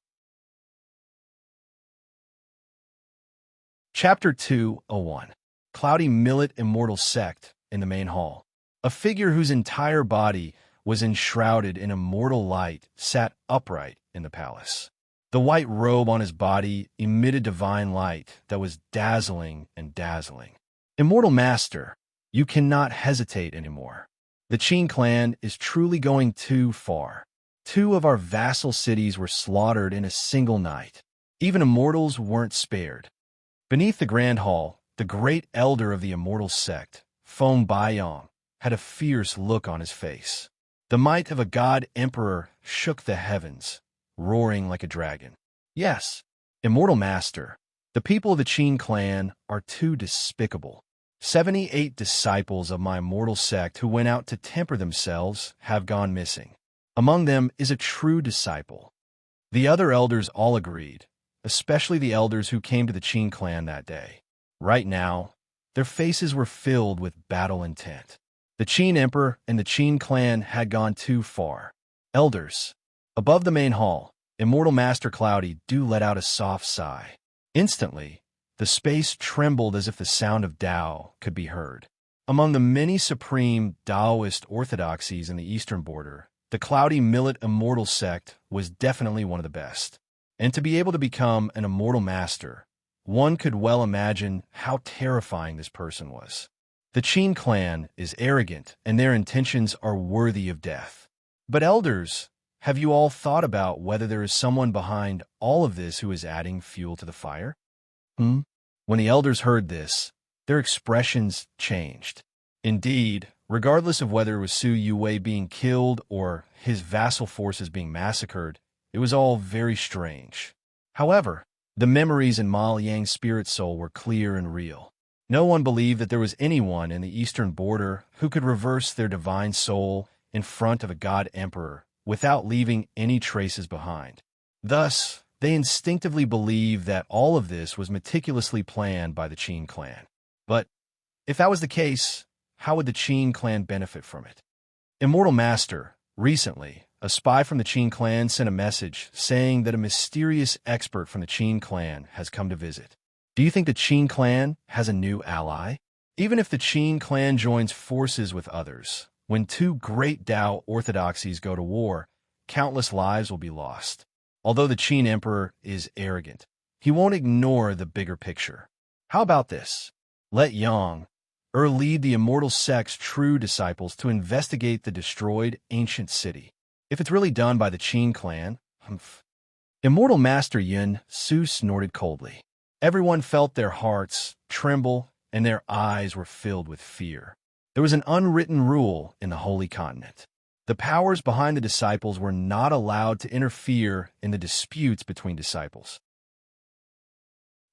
Chapter 201. Cloudy Millet Immortal Sect in the main hall. A figure whose entire body was enshrouded in immortal light sat upright in the palace. The white robe on his body emitted divine light that was dazzling and dazzling. Immortal Master, you cannot hesitate anymore. The Qin clan is truly going too far. 2 of our vassal cities were slaughtered in a single night. Even immortals weren't spared. Beneath the Grand Hall, the great elder of the immortal sect, Feng Baiyong, had a fierce look on his face. The might of a god emperor shook the heavens, roaring like a dragon. Yes, Immortal Master, the people of the Qin clan are too despicable. 78 disciples of my immortal sect who went out to temper themselves have gone missing. Among them is a true disciple. The other elders all agreed, especially the elders who came to the Qin clan that day. Right now, their faces were filled with battle intent. The Qin emperor and the Qin clan had gone too far. Elders, above the main hall, Immortal Master Cloudy do let out a soft sigh. Instantly, the space trembled as if the sound of Tao could be heard. Among the many supreme Taoist orthodoxies in the eastern border, the Cloudy Millet Immortal Sect was definitely one of the best. And to be able to become an immortal master, one could well imagine how terrifying this person was. The Qin clan is arrogant, and their intentions are worthy of death. But elders, have you all thought about whether there is someone behind all of this who is adding fuel to the fire? When the elders heard this, their expressions changed. Indeed, regardless of whether it was Su Yue being killed or his vassal forces being massacred, it was all very strange. However, the memories in Ma Liang's spirit soul were clear and real. No one believed that there was anyone in the eastern border who could reverse their divine soul in front of a god emperor without leaving any traces behind. Thus, they instinctively believed that all of this was meticulously planned by the Qin clan. But if that was the case, how would the Qin clan benefit from it? Immortal Master, recently, a spy from the Qin clan sent a message saying that a mysterious expert from the Qin clan has come to visit. Do you think the Qin clan has a new ally? Even if the Qin clan joins forces with others, when 2 great Tao orthodoxies go to war, countless lives will be lost. Although the Qin emperor is arrogant, he won't ignore the bigger picture. How about this? Let Yang lead the immortal sect's true disciples to investigate the destroyed ancient city. If it's really done by the Qin clan, Immortal Master Yin Su snorted coldly. Everyone felt their hearts tremble and their eyes were filled with fear. There was an unwritten rule in the Holy Continent. The powers behind the disciples were not allowed to interfere in the disputes between disciples.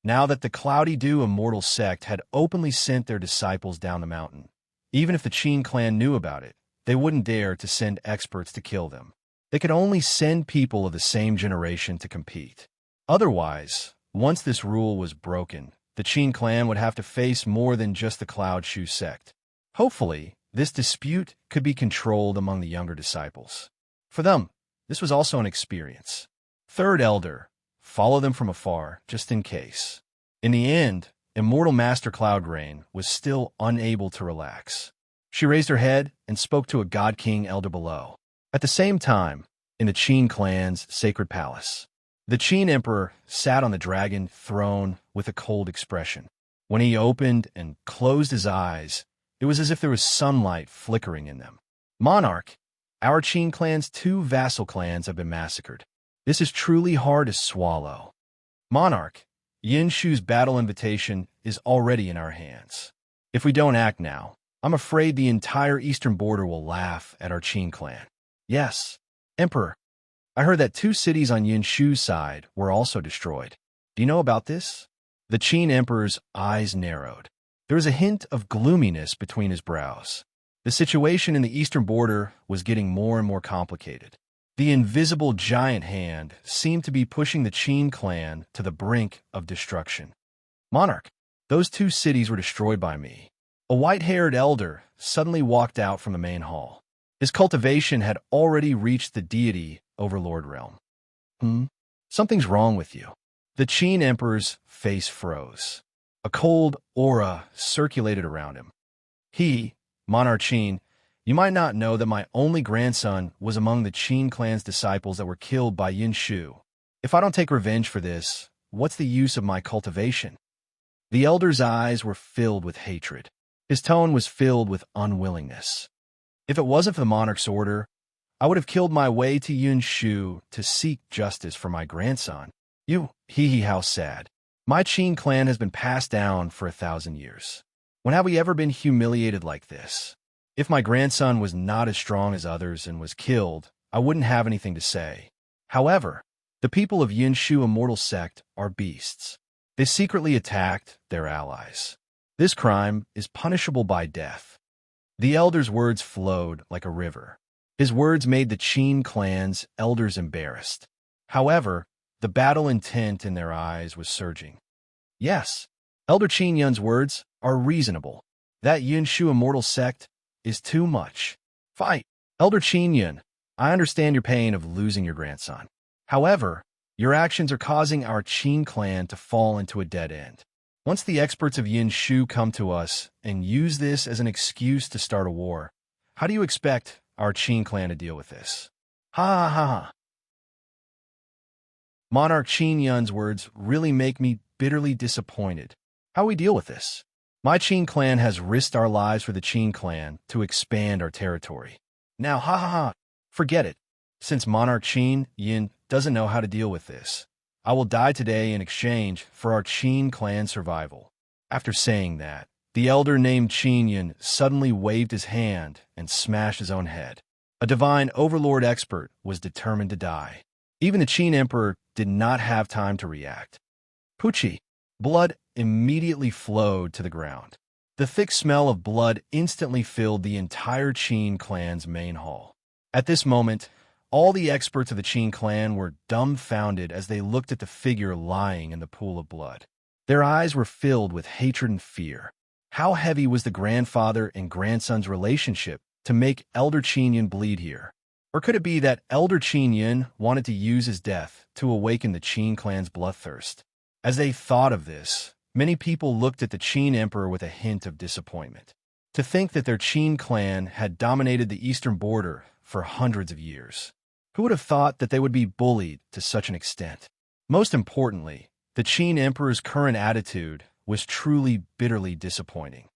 Now that the Cloudy Dew Immortal Sect had openly sent their disciples down the mountain, even if the Qin clan knew about it, they wouldn't dare to send experts to kill them. They could only send people of the same generation to compete. Otherwise, once this rule was broken, the Qin clan would have to face more than just the Cloud Shoe sect. Hopefully, this dispute could be controlled among the younger disciples. For them, this was also an experience. Third Elder, follow them from afar, just in case. In the end, Immortal Master Cloudrain was still unable to relax. She raised her head and spoke to a God King elder below. At the same time, in the Qin clan's sacred palace, the Qin emperor sat on the dragon throne with a cold expression. When he opened and closed his eyes, it was as if there was sunlight flickering in them. Monarch, our Qin clan's 2 vassal clans have been massacred. This is truly hard to swallow. Monarch, Yin Shu's battle invitation is already in our hands. If we don't act now, I'm afraid the entire eastern border will laugh at our Qin clan. Yes, Emperor. I heard that 2 cities on Yinshu's side were also destroyed. Do you know about this? The Qin Emperor's eyes narrowed. There was a hint of gloominess between his brows. The situation in the eastern border was getting more and more complicated. The invisible giant hand seemed to be pushing the Qin clan to the brink of destruction. Monarch, those 2 cities were destroyed by me. A white-haired elder suddenly walked out from the main hall. His cultivation had already reached the deity overlord realm. Something's wrong with you. The Qin Emperor's face froze. A cold aura circulated around him. Monarch Qin, you might not know that my only grandson was among the Qin clan's disciples that were killed by Yinshu. If I don't take revenge for this, what's the use of my cultivation? The elder's eyes were filled with hatred. His tone was filled with unwillingness. If it wasn't for the monarch's order, I would have killed my way to Yinshu to seek justice for my grandson. How sad. My Qin clan has been passed down for 1,000 years. When have we ever been humiliated like this? If my grandson was not as strong as others and was killed, I wouldn't have anything to say. However, the people of Yinshu Immortal Sect are beasts. They secretly attacked their allies. This crime is punishable by death. The elder's words flowed like a river. His words made the Qin clan's elders embarrassed. However, the battle intent in their eyes was surging. Yes, Elder Qin Yun's words are reasonable. That Yinshu Immortal Sect is too much. Fight! Elder Qin Yun, I understand your pain of losing your grandson. However, your actions are causing our Qin clan to fall into a dead end. Once the experts of Yinshu come to us and use this as an excuse to start a war, how do you expect our Qin clan to deal with this? Ha ha ha ha. Monarch Qin Yun's words really make me bitterly disappointed. How do we deal with this? My Qin clan has risked our lives for the Qin clan to expand our territory. Now, ha ha ha, forget it. Since Monarch Qin Yun doesn't know how to deal with this, I will die today in exchange for our Qin clan survival. After saying that, the elder named Qin Yun suddenly waved his hand and smashed his own head. A divine overlord expert was determined to die. Even the Qin Emperor did not have time to react. Pucci, blood immediately flowed to the ground. The thick smell of blood instantly filled the entire Qin clan's main hall. At this moment, all the experts of the Qin clan were dumbfounded as they looked at the figure lying in the pool of blood. Their eyes were filled with hatred and fear. How heavy was the grandfather and grandson's relationship to make Elder Qin Yun bleed here? Or could it be that Elder Qin Yun wanted to use his death to awaken the Qin clan's bloodthirst? As they thought of this, many people looked at the Qin Emperor with a hint of disappointment. To think that their Qin clan had dominated the eastern border for hundreds of years. Who would have thought that they would be bullied to such an extent? Most importantly, the Qin Emperor's current attitude was truly bitterly disappointing.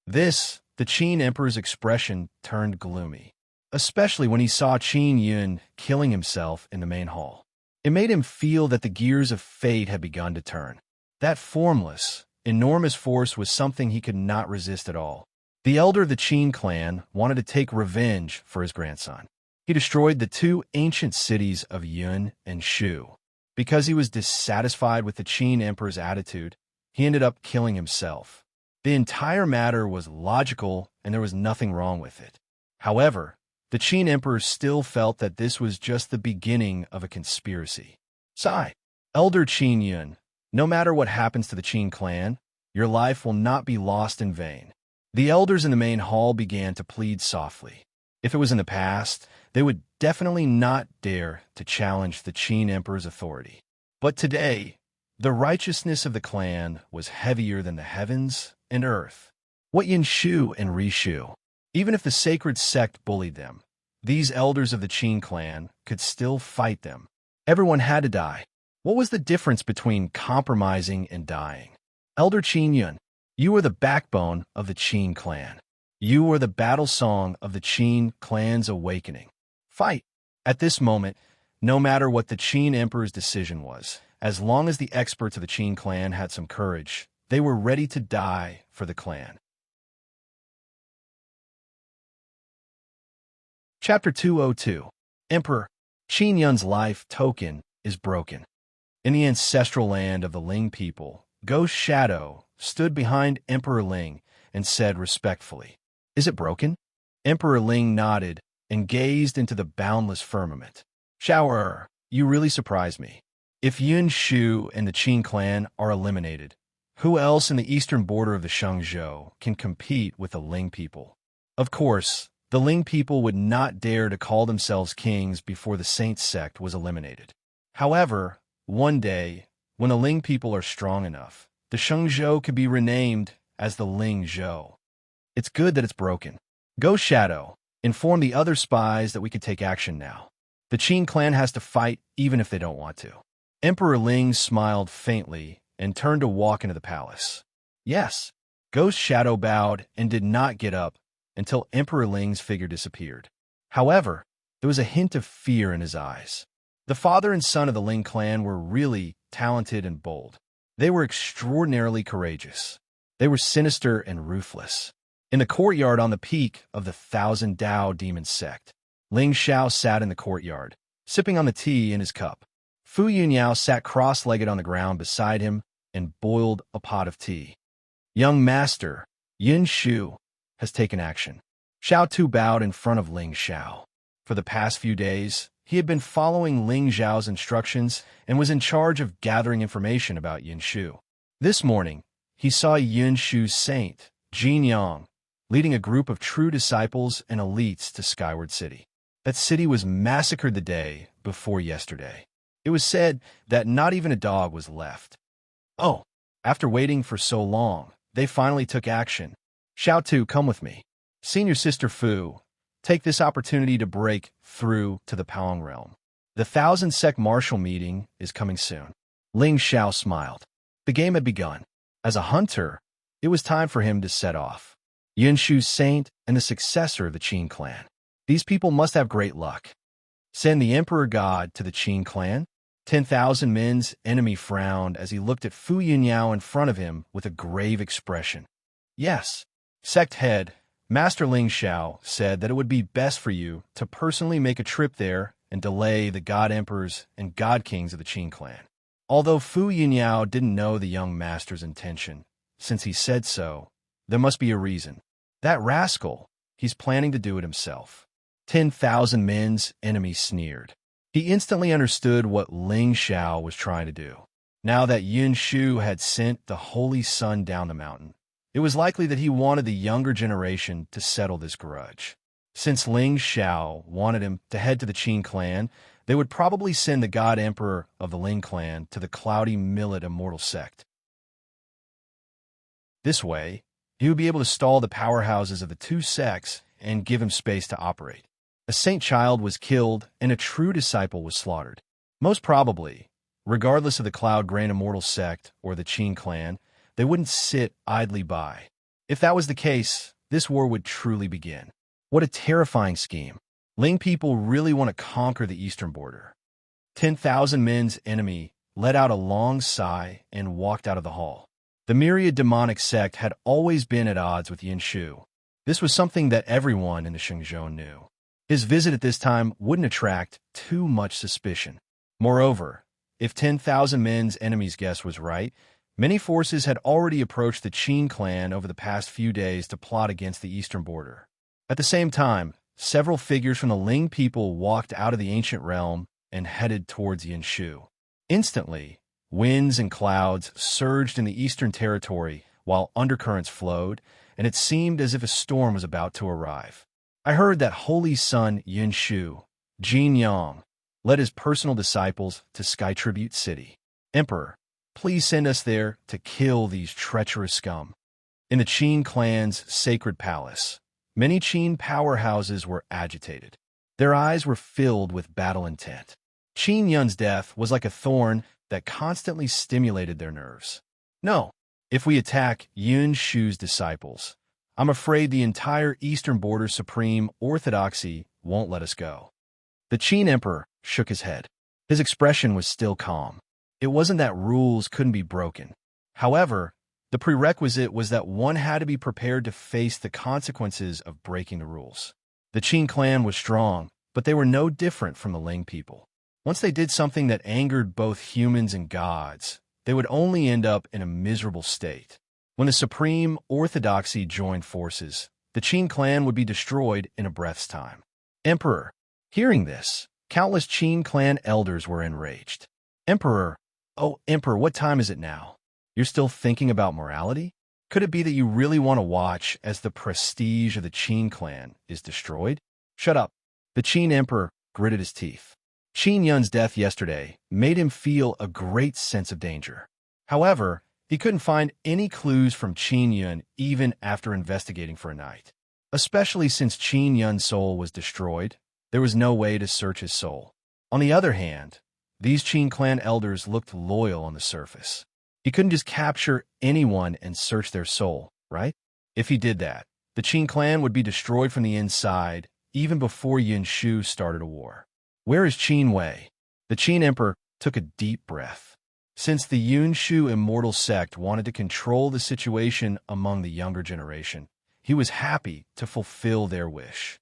The Qin Emperor's expression turned gloomy, especially when he saw Qin Yun killing himself in the main hall. It made him feel that the gears of fate had begun to turn. That formless, enormous force was something he could not resist at all. The elder of the Qin clan wanted to take revenge for his grandson. He destroyed the 2 ancient cities of Yun and Shu. Because he was dissatisfied with the Qin Emperor's attitude, he ended up killing himself. The entire matter was logical and there was nothing wrong with it. However, the Qin Emperor still felt that this was just the beginning of a conspiracy. Sigh, Elder Qin Yun, no matter what happens to the Qin clan, your life will not be lost in vain. The elders in the main hall began to plead softly. If it was in the past, they would definitely not dare to challenge the Qin Emperor's authority. But today, the righteousness of the clan was heavier than the heavens and earth. What Yinshu and Rishu? Even if the sacred sect bullied them, these elders of the Qin clan could still fight them. Everyone had to die. What was the difference between compromising and dying? Elder Qin Yun, you are the backbone of the Qin clan. You are the battle song of the Qin clan's awakening. Fight! At this moment, no matter what the Qin Emperor's decision was, as long as the experts of the Qin clan had some courage, they were ready to die for the clan. Chapter 202. Emperor Qin Yun's life token is broken. In the ancestral land of the Ling people, Ghost Shadow stood behind Emperor Ling and said respectfully, "Is it broken?" Emperor Ling nodded and gazed into the boundless firmament. "Shower, you really surprised me. If Yun Shu and the Qin clan are eliminated, who else in the eastern border of the Shengzhou can compete with the Ling people? Of course, the Ling people would not dare to call themselves kings before the Saint sect was eliminated. However, one day, when the Ling people are strong enough, the Shengzhou could be renamed as the Ling Zhou. It's good that it's broken. Ghost Shadow, inform the other spies that we could take action now. The Qin clan has to fight even if they don't want to." Emperor Ling smiled faintly and turned to walk into the palace. Yes. Ghost Shadow bowed and did not get up until Emperor Ling's figure disappeared. However, there was a hint of fear in his eyes. The father and son of the Ling clan were really talented and bold. They were extraordinarily courageous. They were sinister and ruthless. In the courtyard on the peak of the Thousand Dao Demon Sect, Ling Xiao sat in the courtyard, sipping on the tea in his cup. Fu Yunyao sat cross-legged on the ground beside him and boiled a pot of tea. Young Master, Yun Shu, has taken action. Xiao Tu bowed in front of Ling Xiao. For the past few days, he had been following Ling Xiao's instructions and was in charge of gathering information about Yun Shu. This morning, he saw Yun Shu's saint, Jin Yang, leading a group of true disciples and elites to Skyward City. That city was massacred the day before yesterday. It was said that not even a dog was left. Oh, after waiting for so long, they finally took action. Xiao Tu, come with me. Senior Sister Fu, take this opportunity to break through to the Paong realm. The Thousand Sect Martial meeting is coming soon. Ling Xiao smiled. The game had begun. As a hunter, it was time for him to set off. Yun Shu's saint and the successor of the Qin clan. These people must have great luck. Send the Emperor God to the Qin clan? 10,000 men's enemy frowned as he looked at Fu Yunyao in front of him with a grave expression. Yes. Sect head, Master Ling Xiao, said that it would be best for you to personally make a trip there and delay the God Emperors and God Kings of the Qin clan. Although Fu Yunyao didn't know the young master's intention, since he said so, there must be a reason. That rascal, he's planning to do it himself. 10,000 men's enemy sneered. He instantly understood what Ling Xiao was trying to do. Now that Yun Shu had sent the Holy Sun down the mountain, it was likely that he wanted the younger generation to settle this grudge. Since Ling Xiao wanted him to head to the Qin clan, they would probably send the God Emperor of the Ling clan to the Cloudy Millet Immortal Sect. This way, he would be able to stall the powerhouses of the two sects and give him space to operate. A saint child was killed and a true disciple was slaughtered. Most probably, regardless of the Cloud Grain Immortal Sect or the Qin clan, they wouldn't sit idly by. If that was the case, this war would truly begin. What a terrifying scheme. Ling people really want to conquer the eastern border. 10,000 men's enemy let out a long sigh and walked out of the hall. The myriad demonic sect had always been at odds with Yin Shu. This was something that everyone in the Shengzhou knew. His visit at this time wouldn't attract too much suspicion. Moreover, if 10,000 men's enemy's guess was right, many forces had already approached the Qin clan over the past few days to plot against the eastern border. At the same time, several figures from the Ling people walked out of the ancient realm and headed towards Yin Shu. Instantly, winds and clouds surged in the eastern territory while undercurrents flowed, and it seemed as if a storm was about to arrive. I heard that Holy Son Yin Shu, Jin Yang, led his personal disciples to Sky Tribute City. Emperor, please send us there to kill these treacherous scum. In the Qin clan's sacred palace, many Qin powerhouses were agitated. Their eyes were filled with battle intent. Qin Yun's death was like a thorn that constantly stimulated their nerves. No, if we attack Yun Shu's disciples, I'm afraid the entire eastern border supreme orthodoxy won't let us go. The Qin emperor shook his head. His expression was still calm. It wasn't that rules couldn't be broken. However, the prerequisite was that one had to be prepared to face the consequences of breaking the rules. The Qin clan was strong, but they were no different from the Ling people. Once they did something that angered both humans and gods, they would only end up in a miserable state. When the supreme orthodoxy joined forces, the Qin clan would be destroyed in a breath's time. Emperor. Hearing this, countless Qin clan elders were enraged. Emperor, oh, Emperor, what time is it now? You're still thinking about morality? Could it be that you really want to watch as the prestige of the Qin clan is destroyed? Shut up. The Qin emperor gritted his teeth. Qin Yun's death yesterday made him feel a great sense of danger. However, he couldn't find any clues from Qin Yun even after investigating for a night. Especially since Qin Yun's soul was destroyed, there was no way to search his soul. On the other hand, these Qin clan elders looked loyal on the surface. He couldn't just capture anyone and search their soul, right? If he did that, the Qin clan would be destroyed from the inside even before Yin Shu started a war. Where is Qin Wei? The Qin emperor took a deep breath. Since the Yun Shu immortal sect wanted to control the situation among the younger generation, he was happy to fulfill their wish.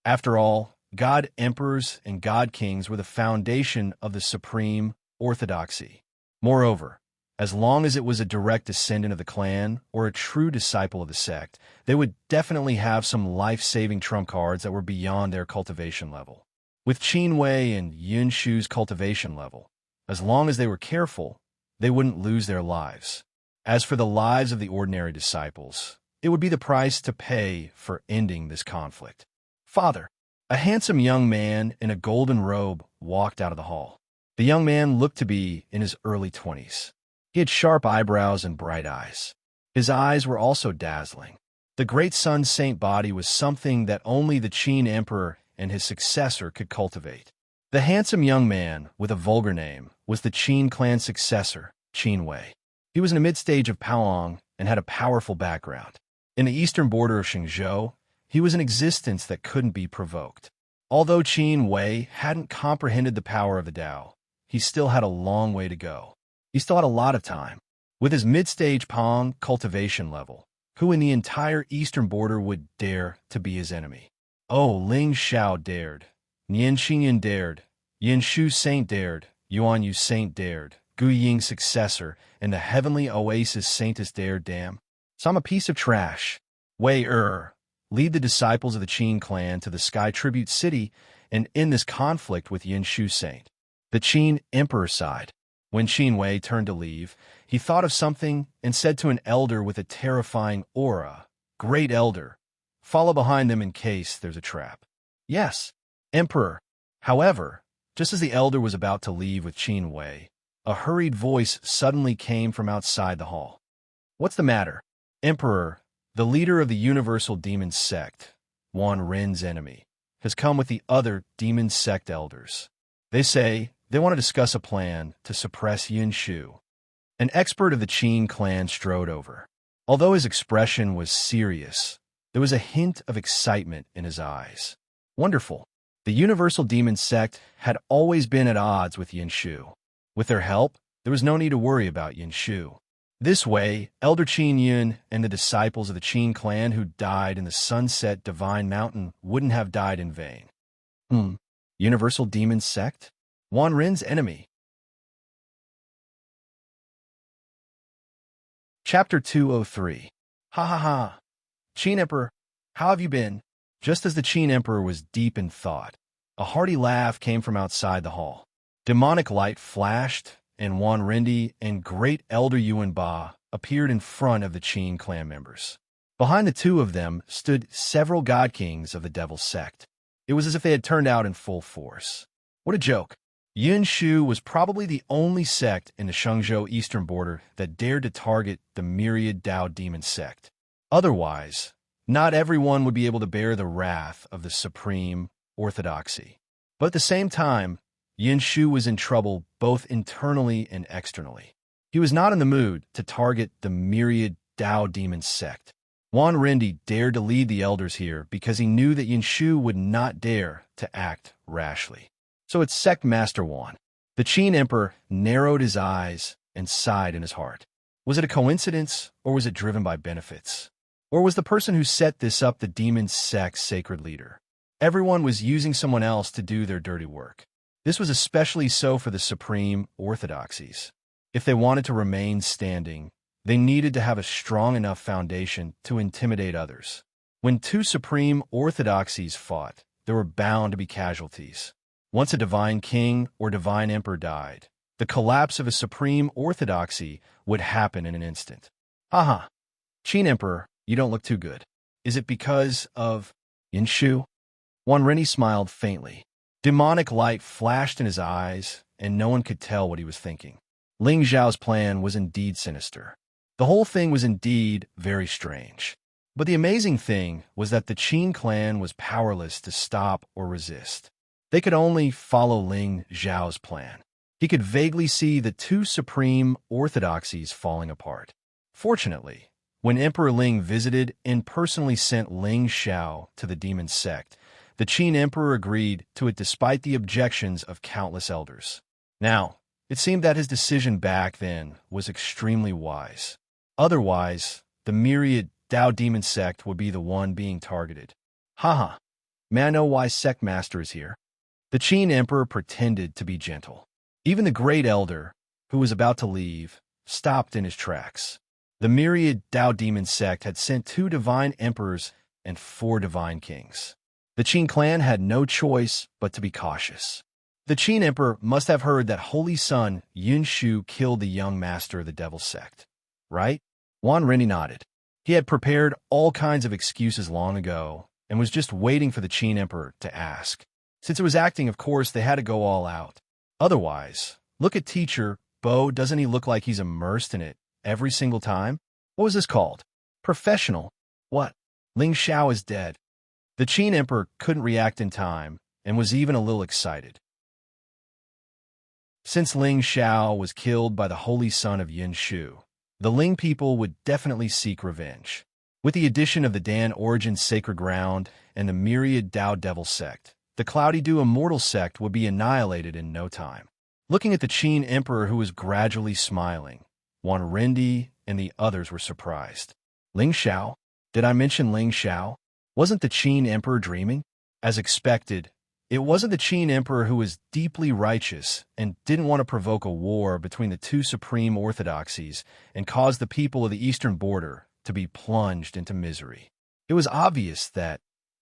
After all, god emperors and god kings were the foundation of the supreme orthodoxy. Moreover, as long as it was a direct descendant of the clan or a true disciple of the sect, they would definitely have some life-saving trump cards that were beyond their cultivation level. With Qin Wei and Yun Shu's cultivation level, as long as they were careful, they wouldn't lose their lives. As for the lives of the ordinary disciples, it would be the price to pay for ending this conflict. Father, a handsome young man in a golden robe walked out of the hall. The young man looked to be in his early 20s. He had sharp eyebrows and bright eyes. His eyes were also dazzling. The great sun saint body was something that only the Qin emperor and his successor could cultivate. The handsome young man, with a vulgar name, was the Qin clan successor, Qin Wei. He was in a mid-stage of Paoang and had a powerful background. In the eastern border of Xingzhou, he was an existence that couldn't be provoked. Although Qin Wei hadn't comprehended the power of the Tao, he still had a long way to go. He still had a lot of time. With his mid-stage Pong cultivation level, who in the entire eastern border would dare to be his enemy? Oh, Ling Xiao dared. Nian Xingyan dared. Yin Shu Saint dared. Yuan Yu Saint dared. Gu Ying successor, and the heavenly oasis saintess dared, damn. So I'm a piece of trash. Wei lead the disciples of the Qin clan to the Sky Tribute City and end this conflict with Yin Shu Saint. The Qin emperor sighed. When Qin Wei turned to leave, he thought of something and said to an elder with a terrifying aura, "Great elder, follow behind them in case there's a trap." Yes, Emperor. However, just as the elder was about to leave with Qin Wei, a hurried voice suddenly came from outside the hall. What's the matter? Emperor, the leader of the Universal Demon Sect, Wan Ren's enemy, has come with the other Demon Sect elders. They say they want to discuss a plan to suppress Yin Shu. An expert of the Qin clan strode over. Although his expression was serious, there was a hint of excitement in his eyes. Wonderful. The Universal Demon Sect had always been at odds with Yin Shu. With their help, there was no need to worry about Yin Shu. This way, Elder Qin Yun and the disciples of the Qin clan who died in the Sunset Divine Mountain wouldn't have died in vain. Universal Demon Sect? Wan Ren's enemy. Chapter 203. Ha ha ha. Qin Emperor, how have you been? Just as the Qin Emperor was deep in thought, a hearty laugh came from outside the hall. Demonic light flashed, and Wan Rendi and Great Elder Yuan Ba appeared in front of the Qin clan members. Behind the two of them stood several god kings of the Devil Sect. It was as if they had turned out in full force. What a joke. Yin Shu was probably the only sect in the Shangzhou eastern border that dared to target the myriad Tao demon sect. Otherwise, not everyone would be able to bear the wrath of the supreme orthodoxy. But at the same time, Yin Shu was in trouble both internally and externally. He was not in the mood to target the myriad Tao demon sect. Wan Rendi dared to lead the elders here because he knew that Yin Shu would not dare to act rashly. So it's Sect Master Wan. The Qin Emperor narrowed his eyes and sighed in his heart. Was it a coincidence, or was it driven by benefits? Or was the person who set this up the demon sect's sacred leader? Everyone was using someone else to do their dirty work. This was especially so for the supreme orthodoxies. If they wanted to remain standing, they needed to have a strong enough foundation to intimidate others. When two supreme orthodoxies fought, there were bound to be casualties. Once a divine king or divine emperor died, the collapse of a supreme orthodoxy would happen in an instant. Haha, Qin Emperor, you don't look too good. Is it because of Yinshu? Wanren smiled faintly. Demonic light flashed in his eyes, and no one could tell what he was thinking. Ling Zhao's plan was indeed sinister. The whole thing was indeed very strange. But the amazing thing was that the Qin clan was powerless to stop or resist. They could only follow Ling Zhao's plan. He could vaguely see the two supreme orthodoxies falling apart. Fortunately, when Emperor Ling visited and personally sent Ling Xiao to the demon sect, the Qin emperor agreed to it despite the objections of countless elders. Now, it seemed that his decision back then was extremely wise. Otherwise, the myriad Dao demon sect would be the one being targeted. Haha, may I know why sect master is here? The Qin emperor pretended to be gentle. Even the great elder, who was about to leave, stopped in his tracks. The myriad Dao demon sect had sent 2 divine emperors and 4 divine kings. The Qin clan had no choice but to be cautious. The Qin emperor must have heard that holy son Yunshu killed the young master of the devil sect, right? Wanren nodded. He had prepared all kinds of excuses long ago and was just waiting for the Qin emperor to ask. Since it was acting, of course, they had to go all out. Otherwise, look at teacher Bo, doesn't he look like he's immersed in it every single time? What was this called? Professional. What? Ling Xiao is dead. The Qin emperor couldn't react in time and was even a little excited. Since Ling Xiao was killed by the holy son of Yunshu, the Ling people would definitely seek revenge. With the addition of the Dan origin sacred ground and the myriad Dao devil sect, the Cloudy Dew immortal sect would be annihilated in no time. Looking at the Qin emperor who was gradually smiling, Wanren and the others were surprised. Ling Xiao? Did I mention Ling Xiao? Wasn't the Qin emperor dreaming? As expected, it wasn't the Qin emperor who was deeply righteous and didn't want to provoke a war between the 2 supreme orthodoxies and cause the people of the eastern border to be plunged into misery. It was obvious that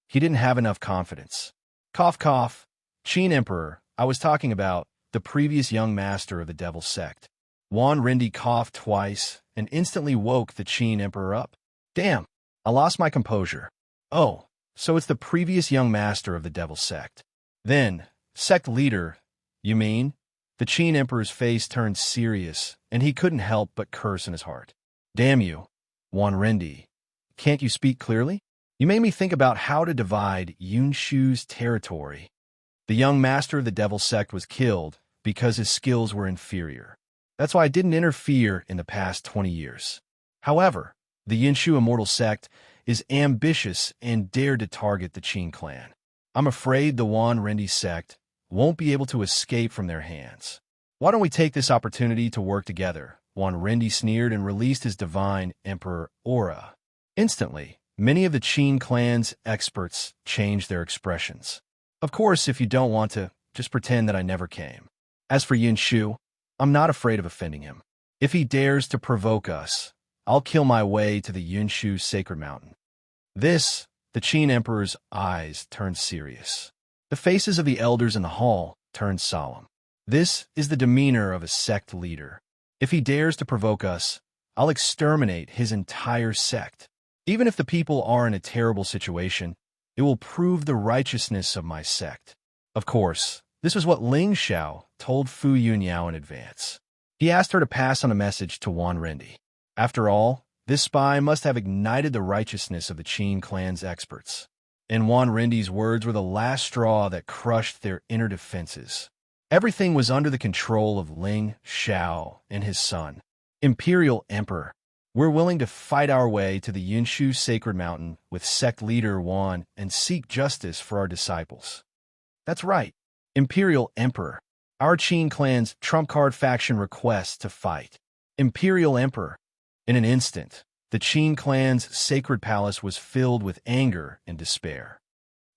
he didn't have enough confidence. Cough, cough. Qin emperor, I was talking about the previous young master of the devil sect. Wanren coughed twice and instantly woke the Qin emperor up. Damn, I lost my composure. Oh, so it's the previous young master of the devil sect. Then, sect leader, you mean? The Qin emperor's face turned serious, and he couldn't help but curse in his heart. Damn you, Wanren. Can't you speak clearly? You made me think about how to divide Yunshu's territory. The young master of the devil sect was killed because his skills were inferior. That's why I didn't interfere in the past 20 years. However, the Yunshu immortal sect is ambitious and dared to target the Qin clan. I'm afraid the Wanren sect won't be able to escape from their hands. Why don't we take this opportunity to work together? Wanren sneered and released his divine emperor aura. Instantly, many of the Qin clan's experts changed their expressions. Of course, if you don't want to, just pretend that I never came. As for Yunshu, I'm not afraid of offending him. If he dares to provoke us, I'll kill my way to the Yunshu sacred mountain. This, the Qin emperor's eyes turned serious. The faces of the elders in the hall turned solemn. This is the demeanor of a sect leader. If he dares to provoke us, I'll exterminate his entire sect. Even if the people are in a terrible situation, it will prove the righteousness of my sect. Of course, this was what Ling Xiao told Fu Yunyao in advance. He asked her to pass on a message to Wanren. After all, this spy must have ignited the righteousness of the Qin clan's experts. And Wanren's words were the last straw that crushed their inner defenses. Everything was under the control of Ling Xiao and his son. Imperial Emperor, we're willing to fight our way to the Yunshu sacred mountain with sect leader Wan and seek justice for our disciples. That's right, Imperial Emperor. Our Qin clan's trump card faction requests to fight. Imperial Emperor. In an instant, The Qin clan's sacred palace was filled with anger and despair.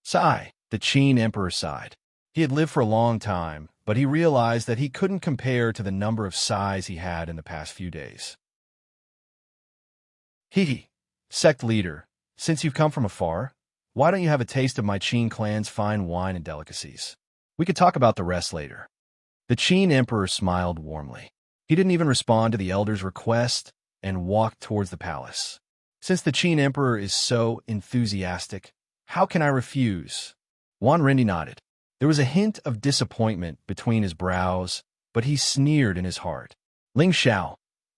Sigh, the Qin emperor sighed. He had lived for a long time, but he realized that he couldn't compare to the number of sighs he had in the past few days. Hee, sect leader, since you've come from afar, why don't you have a taste of my Qin clan's fine wine and delicacies? We could talk about the rest later. The Qin emperor smiled warmly. He didn't even respond to the elder's request and walked towards the palace. Since the Qin emperor is so enthusiastic, how can I refuse? Wan Rendi nodded. There was a hint of disappointment between his brows, but he sneered in his heart. Ling Xiao,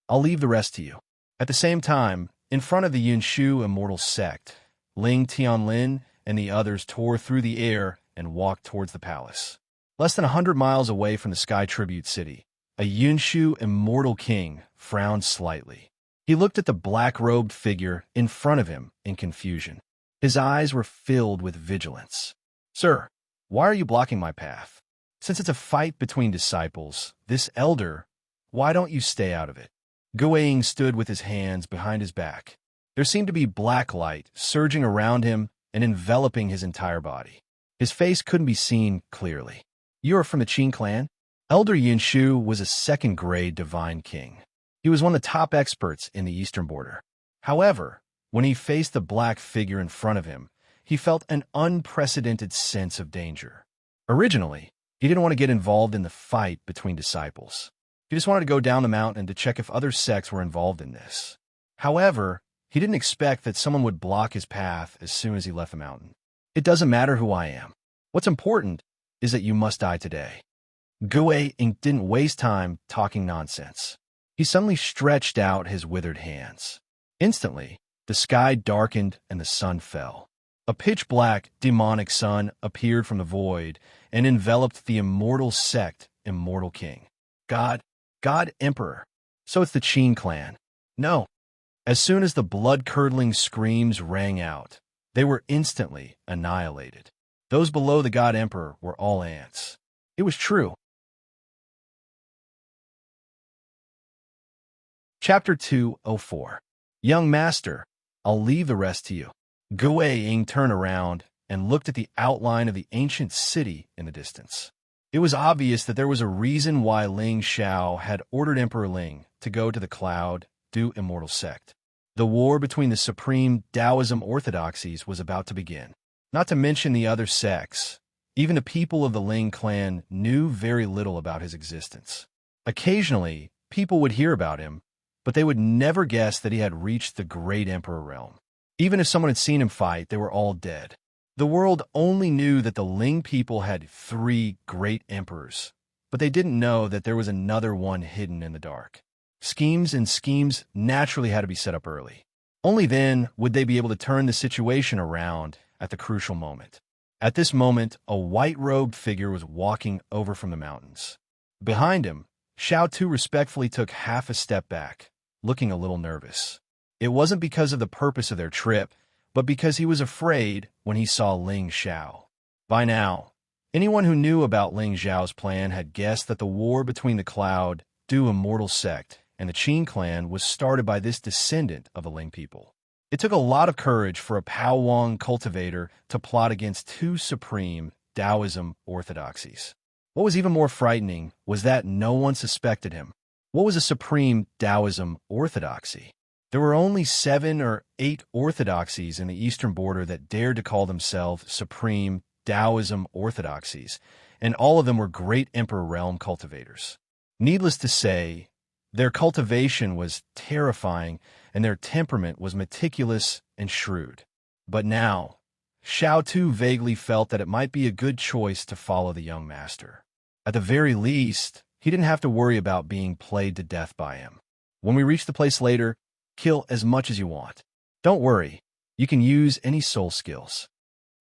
I'll leave the rest to you. At the same time, in front of the Yunshu immortal sect, Ling Tianlin and the others tore through the air and walked towards the palace. Less than 100 miles away from the Sky Tribute City, a Yunshu immortal king frowned slightly. He looked at the black-robed figure in front of him in confusion. His eyes were filled with vigilance. Sir, why are you blocking my path? Since it's a fight between disciples, this elder, why don't you stay out of it? Guiying stood with his hands behind his back. There seemed to be black light surging around him and enveloping his entire body. His face couldn't be seen clearly. You are from the Qin clan? Elder Yunshu was a second-grade divine king. He was one of the top experts in the eastern border. However, when he faced the black figure in front of him, he felt an unprecedented sense of danger. Originally, he didn't want to get involved in the fight between disciples. He just wanted to go down the mountain to check if other sects were involved in this. However, he didn't expect that someone would block his path as soon as he left the mountain. It doesn't matter who I am. What's important is that you must die today. Guiying didn't waste time talking nonsense. He suddenly stretched out his withered hands. Instantly, the sky darkened and the sun fell. A pitch-black, demonic sun appeared from the void and enveloped the immortal sect, Immortal King. God Emperor. So it's the Qin clan. No. As soon as the blood-curdling screams rang out, they were instantly annihilated. Those below the God Emperor were all ants. It was true. Chapter 204. Young Master, I'll leave the rest to you. Guiying turned around and looked at the outline of the ancient city in the distance. It was obvious that there was a reason why Ling Xiao had ordered Emperor Ling to go to the Cloud, Du Immortal Sect. The war between the supreme Taoism orthodoxies was about to begin. Not to mention the other sects, even the people of the Ling clan knew very little about his existence. Occasionally, people would hear about him, but they would never guess that he had reached the great emperor realm. Even if someone had seen him fight, they were all dead. The world only knew that the Ling people had 3 great emperors, but they didn't know that there was another one hidden in the dark. Schemes naturally had to be set up early. Only then would they be able to turn the situation around at the crucial moment. At this moment, a white-robed figure was walking over from the mountains. Behind him, Xiao Tu respectfully took half a step back, looking a little nervous. It wasn't because of the purpose of their trip, but because he was afraid when he saw Ling Xiao. By now, anyone who knew about Ling Xiao's plan had guessed that the war between the Cloud, Du Immortal Sect, and the Qin clan was started by this descendant of the Ling people. It took a lot of courage for a Powang cultivator to plot against 2 supreme Taoism orthodoxies. What was even more frightening was that no one suspected him. What was a supreme Taoism orthodoxy? There were only 7 or 8 orthodoxies in the eastern border that dared to call themselves supreme Taoism orthodoxies, and all of them were great emperor realm cultivators. Needless to say, their cultivation was terrifying and their temperament was meticulous and shrewd. But now, Xiao Tu vaguely felt that it might be a good choice to follow the young master. At the very least, he didn't have to worry about being played to death by him. When we reach the place later, kill as much as you want. Don't worry, you can use any soul skills.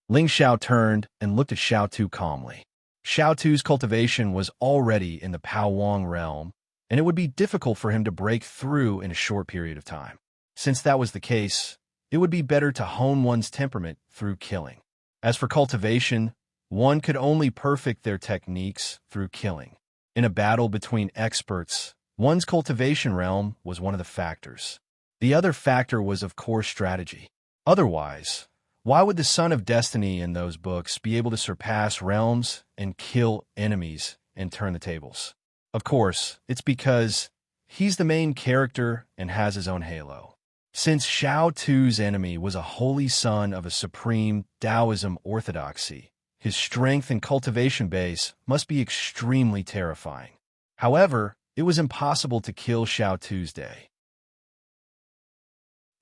Ling Xiao turned and looked at Xiao Tu calmly. Xiao Tu's cultivation was already in the Powang realm, and it would be difficult for him to break through in a short period of time. Since that was the case, it would be better to hone one's temperament through killing. As for cultivation, one could only perfect their techniques through killing. In a battle between experts, one's cultivation realm was one of the factors. The other factor was, of course, strategy. Otherwise, why would the Son of Destiny in those books be able to surpass realms and kill enemies and turn the tables? Of course, it's because he's the main character and has his own halo. Since Shao Tu's enemy was a holy son of a supreme Taoism orthodoxy, his strength and cultivation base must be extremely terrifying. However, it was impossible to kill Shao Tu's day.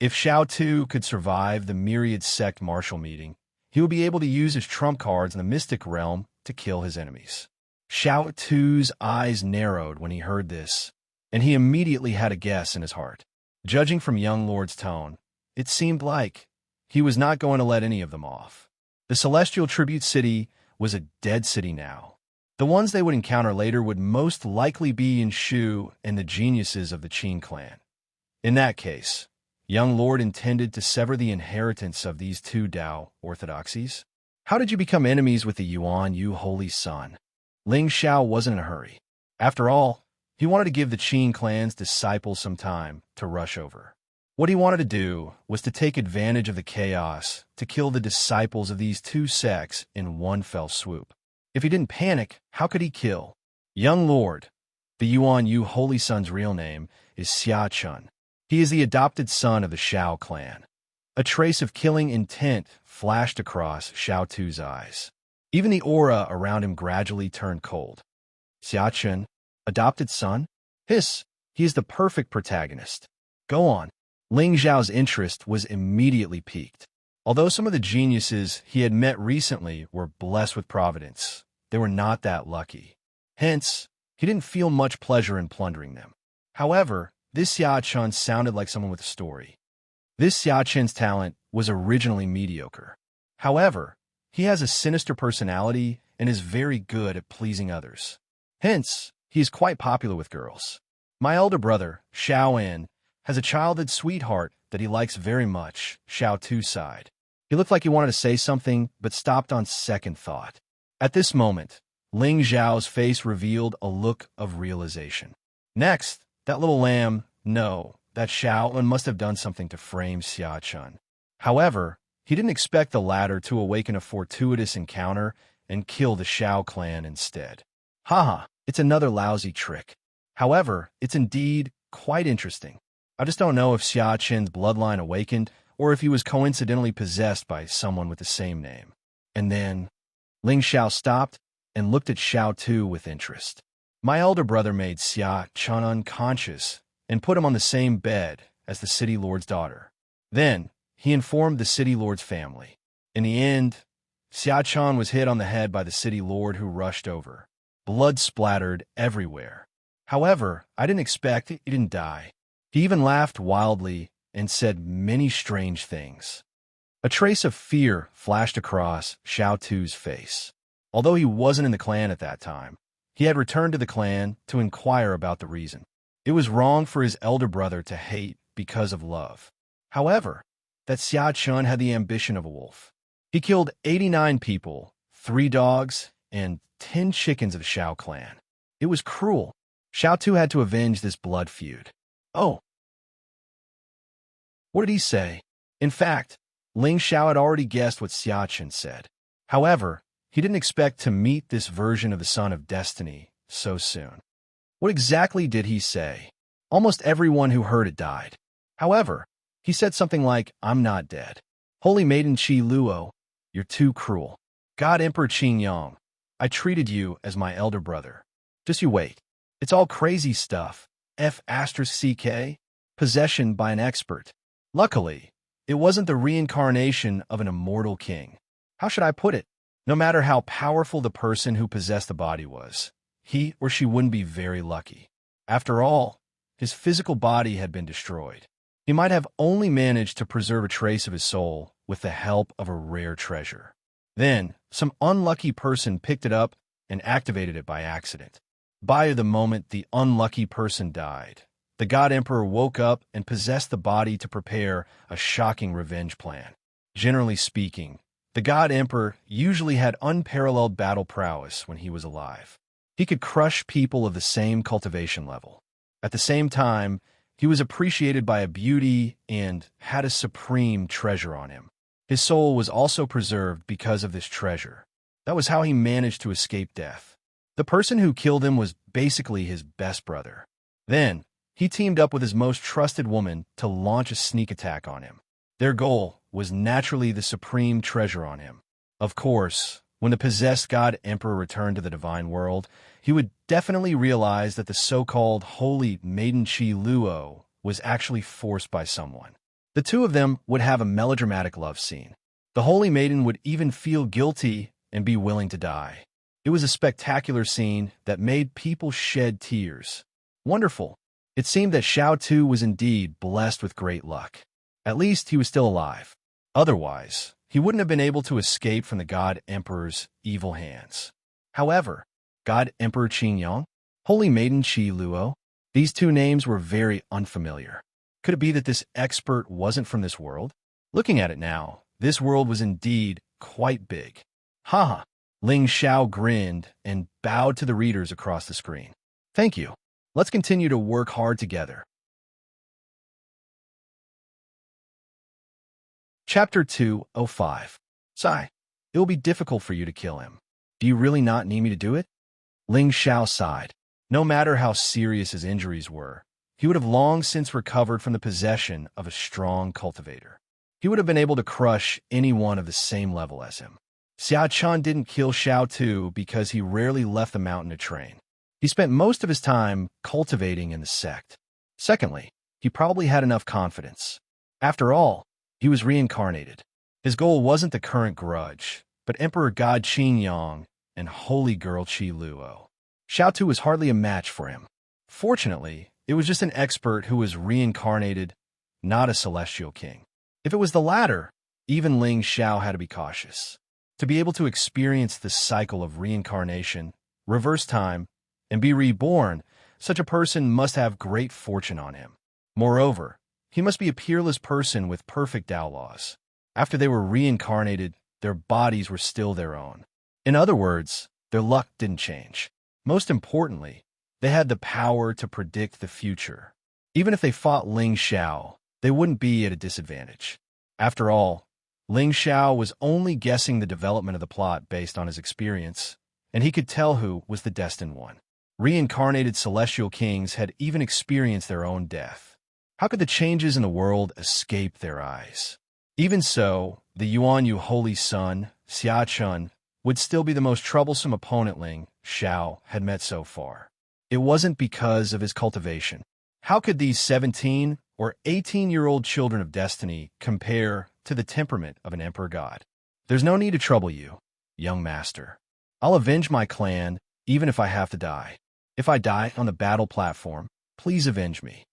If Shao Tu could survive the myriad sect martial meeting, he would be able to use his trump cards in the mystic realm to kill his enemies. Shao Tu's eyes narrowed when he heard this, and he immediately had a guess in his heart. Judging from young Lord's tone, it seemed like he was not going to let any of them off. The Celestial Tribute City was a dead city now. The ones they would encounter later would most likely be Shu and the geniuses of the Qin clan. In that case, young Lord intended to sever the inheritance of these two Tao orthodoxies. How did you become enemies with the Yuan Yu Holy Son? Ling Xiao wasn't in a hurry. After all, he wanted to give the Qin clan's disciples some time to rush over. What he wanted to do was to take advantage of the chaos to kill the disciples of these two sects in one fell swoop. If he didn't panic, how could he kill? Young Lord, the Yuan Yu Holy Son's real name is Xia Chun. He is the adopted son of the Shao clan. A trace of killing intent flashed across Shao Tu's eyes. Even the aura around him gradually turned cold. Xia Chun, adopted son? Hiss, he is the perfect protagonist. Go on. Ling Zhao's interest was immediately piqued. Although some of the geniuses he had met recently were blessed with providence, they were not that lucky. Hence, he didn't feel much pleasure in plundering them. However, this Xia Chun sounded like someone with a story. This Xia Chun's talent was originally mediocre. However, he has a sinister personality and is very good at pleasing others. Hence, he is quite popular with girls. My elder brother, Xiao En, has a childhood sweetheart that he likes very much, Shao Tu sighed. He looked like he wanted to say something, but stopped on second thought. At this moment, Ling Zhao's face revealed a look of realization. Next, that little lamb, no, that Xiao En must have done something to frame Xia Chun. However, he didn't expect the latter to awaken a fortuitous encounter and kill the Shao clan instead. Haha, it's another lousy trick. However, it's indeed quite interesting. I just don't know if Xia Chun's bloodline awakened or if he was coincidentally possessed by someone with the same name. And then, Ling Xiao stopped and looked at Shao Tu with interest. My elder brother made Xia Chun unconscious and put him on the same bed as the city lord's daughter. Then, he informed the city lord's family. In the end, Xia Chun was hit on the head by the city lord who rushed over. Blood splattered everywhere. However, I didn't expect he didn't die. He even laughed wildly and said many strange things. A trace of fear flashed across Shao Tu's face. Although he wasn't in the clan at that time, he had returned to the clan to inquire about the reason. It was wrong for his elder brother to hate because of love. However, that Xia Chun had the ambition of a wolf. He killed 89 people, 3 dogs, and 10 chickens of the Shao clan. It was cruel. Shao Tu had to avenge this blood feud. Oh. What did he say? In fact, Ling Xiao had already guessed what Xia Chun said. However, he didn't expect to meet this version of the Son of Destiny so soon. What exactly did he say? Almost everyone who heard it died. However, he said something like, I'm not dead. Holy Maiden Qi Luo, you're too cruel. God Emperor Qin Yang, I treated you as my elder brother. Just you wait. It's all crazy stuff. F***CK? Possession by an expert. Luckily, it wasn't the reincarnation of an immortal king. How should I put it? No matter how powerful the person who possessed the body was, he or she wouldn't be very lucky. After all, his physical body had been destroyed. He might have only managed to preserve a trace of his soul with the help of a rare treasure. Then, some unlucky person picked it up and activated it by accident. By the moment the unlucky person died, the God Emperor woke up and possessed the body to prepare a shocking revenge plan. Generally speaking, the God Emperor usually had unparalleled battle prowess when he was alive. He could crush people of the same cultivation level. At the same time, He was appreciated by a beauty and had a supreme treasure on him. His soul was also preserved because of this treasure. That was how he managed to escape death. The person who killed him was basically his best brother. Then, he teamed up with his most trusted woman to launch a sneak attack on him. Their goal was naturally the supreme treasure on him. Of course, when the possessed god emperor returned to the divine world, he would definitely realize that the so-called holy maiden Chi Luo was actually forced by someone. The two of them would have a melodramatic love scene. The holy maiden would even feel guilty and be willing to die. It was a spectacular scene that made people shed tears. Wonderful. It seemed that Xiao Tu was indeed blessed with great luck. At least he was still alive. Otherwise, he wouldn't have been able to escape from the God Emperor's evil hands. However, God Emperor Qingyang, Holy Maiden Qi Luo, these two names were very unfamiliar. Could it be that this expert wasn't from this world? Looking at it now, this world was indeed quite big. Haha. Ling Xiao grinned and bowed to the readers across the screen. Thank you. Let's continue to work hard together. Chapter 205. Sigh. It will be difficult for you to kill him. Do you really not need me to do it? Ling Xiao sighed. No matter how serious his injuries were, he would have long since recovered from the possession of a strong cultivator. He would have been able to crush anyone of the same level as him. Xia Chun didn't kill Xiao Tu because he rarely left the mountain to train. He spent most of his time cultivating in the sect. Secondly, he probably had enough confidence. After all, he was reincarnated. His goal wasn't the current grudge, but Emperor God Qingyang and Holy Girl Qi Luo. Xiao Tu was hardly a match for him. Fortunately, it was just an expert who was reincarnated, not a celestial king. If it was the latter, even Ling Xiao had to be cautious. To be able to experience the cycle of reincarnation, reverse time, and be reborn, such a person must have great fortune on him. Moreover, he must be a peerless person with perfect Tao laws. After they were reincarnated, their bodies were still their own. In other words, their luck didn't change. Most importantly, they had the power to predict the future. Even if they fought Ling Xiao, they wouldn't be at a disadvantage. After all, Ling Xiao was only guessing the development of the plot based on his experience, and he could tell who was the destined one. Reincarnated celestial kings had even experienced their own death. How could the changes in the world escape their eyes? Even so, the Yuan Yu Holy Son, Xia Chun, would still be the most troublesome opponent Ling Xiao had met so far. It wasn't because of his cultivation. How could these 17 or 18-year-old children of destiny compare to the temperament of an emperor god? There's no need to trouble you, young master. I'll avenge my clan, even if I have to die. If I die on the battle platform, please avenge me.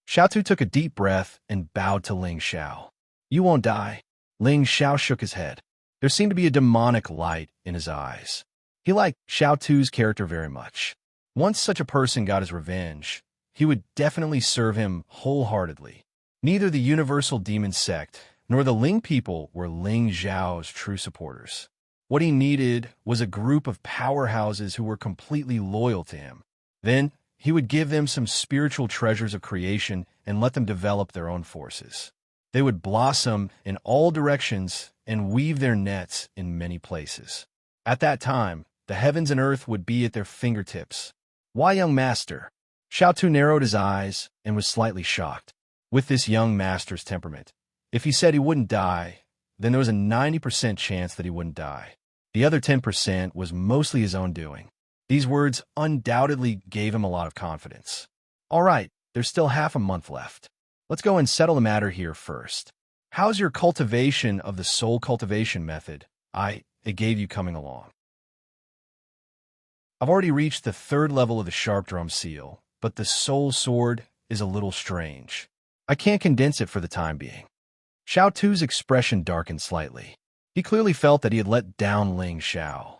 Xiao Tu took a deep breath and bowed to Ling Xiao. You won't die. Ling Xiao shook his head. There seemed to be a demonic light in his eyes. He liked Xiao Tu's character very much. Once such a person got his revenge, he would definitely serve him wholeheartedly. Neither the Universal Demon Sect nor the Ling people were Ling Xiao's true supporters. What he needed was a group of powerhouses who were completely loyal to him. Then, he would give them some spiritual treasures of creation and let them develop their own forces. They would blossom in all directions and weave their nets in many places. At that time, the heavens and earth would be at their fingertips. Why, young master? Xiao Tu narrowed his eyes and was slightly shocked. With this young master's temperament, if he said he wouldn't die, then there was a 90% chance that he wouldn't die. The other 10% was mostly his own doing. These words undoubtedly gave him a lot of confidence. All right, there's still half a month left. Let's go and settle the matter here first. How's your cultivation of the soul cultivation method it gave you coming along? I've already reached the 3rd level of the sharp drum seal, but the soul sword is a little strange. I can't condense it for the time being. Xiao Tu's expression darkened slightly. He clearly felt that he had let down Ling Xiao.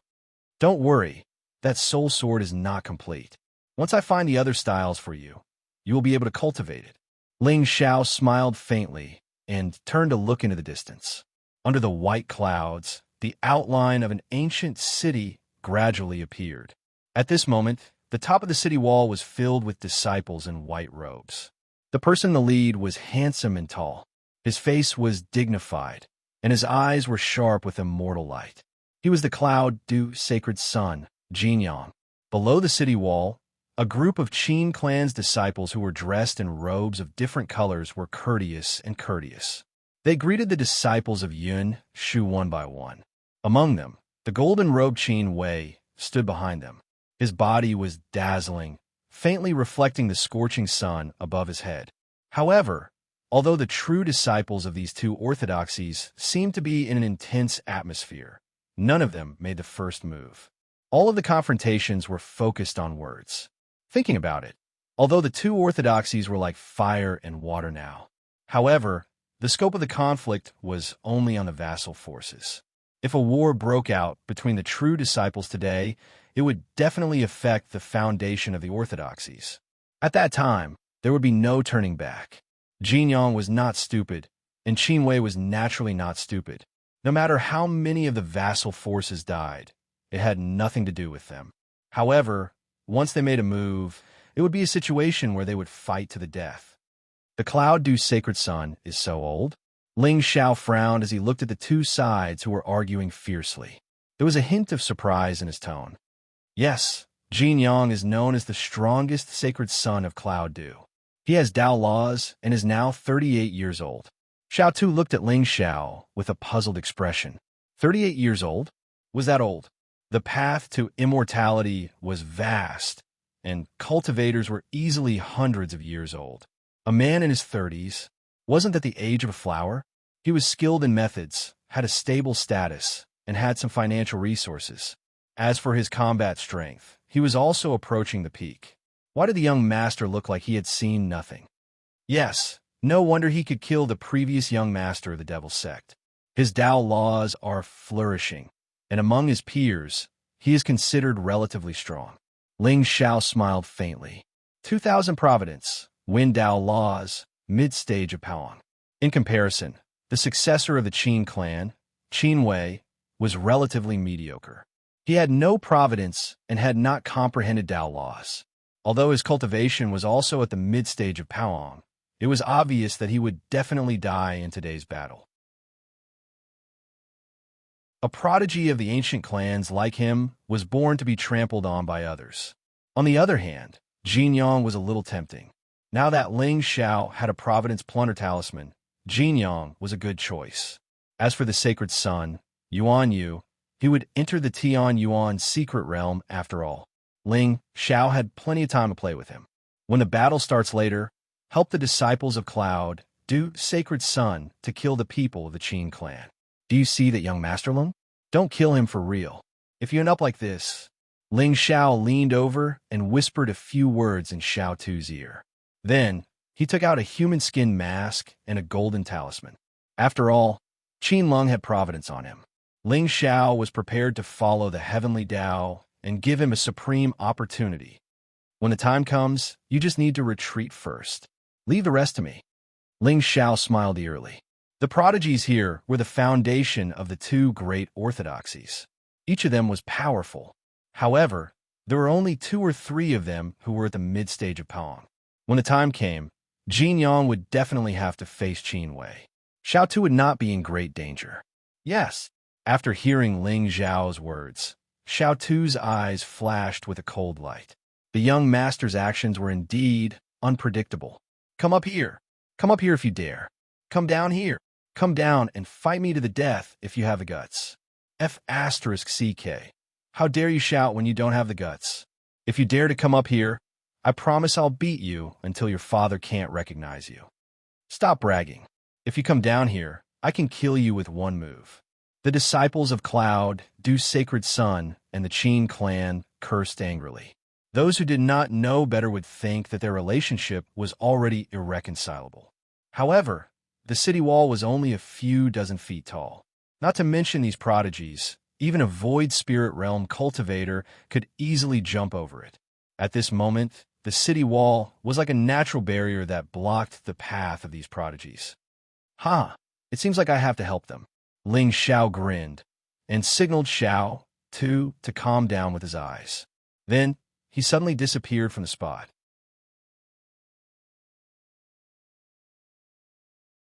Don't worry, that soul sword is not complete. Once I find the other styles for you, you will be able to cultivate it. Ling Xiao smiled faintly and turned to look into the distance. Under the white clouds, the outline of an ancient city gradually appeared. At this moment, the top of the city wall was filled with disciples in white robes. The person in the lead was handsome and tall. His face was dignified, and his eyes were sharp with immortal light. He was the cloud dew sacred son, Jinyang. Below the city wall, a group of Qin clan's disciples who were dressed in robes of different colors were courteous and courteous. They greeted the disciples of Yun Shu one by one. Among them, the golden-robed Qin Wei stood behind them. His body was dazzling, faintly reflecting the scorching sun above his head. However, although the true disciples of these two orthodoxies seemed to be in an intense atmosphere, none of them made the first move. All of the confrontations were focused on words. Thinking about it, although the two orthodoxies were like fire and water now. However, the scope of the conflict was only on the vassal forces. If a war broke out between the true disciples today, it would definitely affect the foundation of the orthodoxies. At that time, there would be no turning back. Jinyang was not stupid, and Qin Wei was naturally not stupid. No matter how many of the vassal forces died, it had nothing to do with them. However, once they made a move, it would be a situation where they would fight to the death. The cloud dew sacred son is so old? Ling Xiao frowned as he looked at the two sides who were arguing fiercely. There was a hint of surprise in his tone. Yes, Jinyang is known as the strongest sacred son of Cloud Dew. He has Dao laws and is now 38 years old. Xiao Tu looked at Ling Xiao with a puzzled expression. 38 years old? Was that old? The path to immortality was vast, and cultivators were easily hundreds of years old. A man in his 30s, wasn't that the age of a flower? He was skilled in methods, had a stable status, and had some financial resources. As for his combat strength, he was also approaching the peak. Why did the young master look like he had seen nothing? Yes, no wonder he could kill the previous young master of the Devil's Sect. His Dao laws are flourishing, and among his peers, he is considered relatively strong. Ling Xiao smiled faintly. 2,000 Providence, Win Dao laws, mid-stage of Paoang. In comparison, the successor of the Qin clan, Qin Wei, was relatively mediocre. He had no providence and had not comprehended Dao laws. Although his cultivation was also at the mid-stage of Paoang, it was obvious that he would definitely die in today's battle. A prodigy of the ancient clans like him was born to be trampled on by others. On the other hand, Jinyang was a little tempting. Now that Ling Xiao had a Providence Plunder Talisman, Jinyang was a good choice. As for the sacred son, Yuan Yu, he would enter the Tian Yuan secret realm after all. Ling Xiao had plenty of time to play with him. When the battle starts later, help the disciples of Cloud Dew sacred son to kill the people of the Qin clan. Do you see that young Master Lung? Don't kill him for real. If you end up like this. Ling Xiao leaned over and whispered a few words in Xiao Tu's ear. Then, he took out a human skin mask and a golden talisman. After all, Qin Lung had providence on him. Ling Xiao was prepared to follow the heavenly Dao and give him a supreme opportunity. When the time comes, you just need to retreat first. Leave the rest to me. Ling Xiao smiled eerily. The prodigies here were the foundation of the two great orthodoxies. Each of them was powerful. However, there were only 2 or 3 of them who were at the mid-stage of Paoang. When the time came, Jinyang would definitely have to face Qin Wei. Xiao Tu would not be in great danger. Yes, after hearing Ling Xiao's words, Xiao Tu's eyes flashed with a cold light. The young master's actions were indeed unpredictable. Come up here. Come up here if you dare. Come down here. Come down and fight me to the death if you have the guts. F***CK. How dare you shout when you don't have the guts? If you dare to come up here, I promise I'll beat you until your father can't recognize you. Stop bragging. If you come down here, I can kill you with one move. The disciples of Cloud Dew sacred son and the Qin clan cursed angrily. Those who did not know better would think that their relationship was already irreconcilable. However, the city wall was only a few dozen feet tall. Not to mention these prodigies, even a void spirit realm cultivator could easily jump over it. At this moment, the city wall was like a natural barrier that blocked the path of these prodigies. It seems like I have to help them. Ling Xiao grinned and signaled Xiao Tu to calm down with his eyes. Then, he suddenly disappeared from the spot.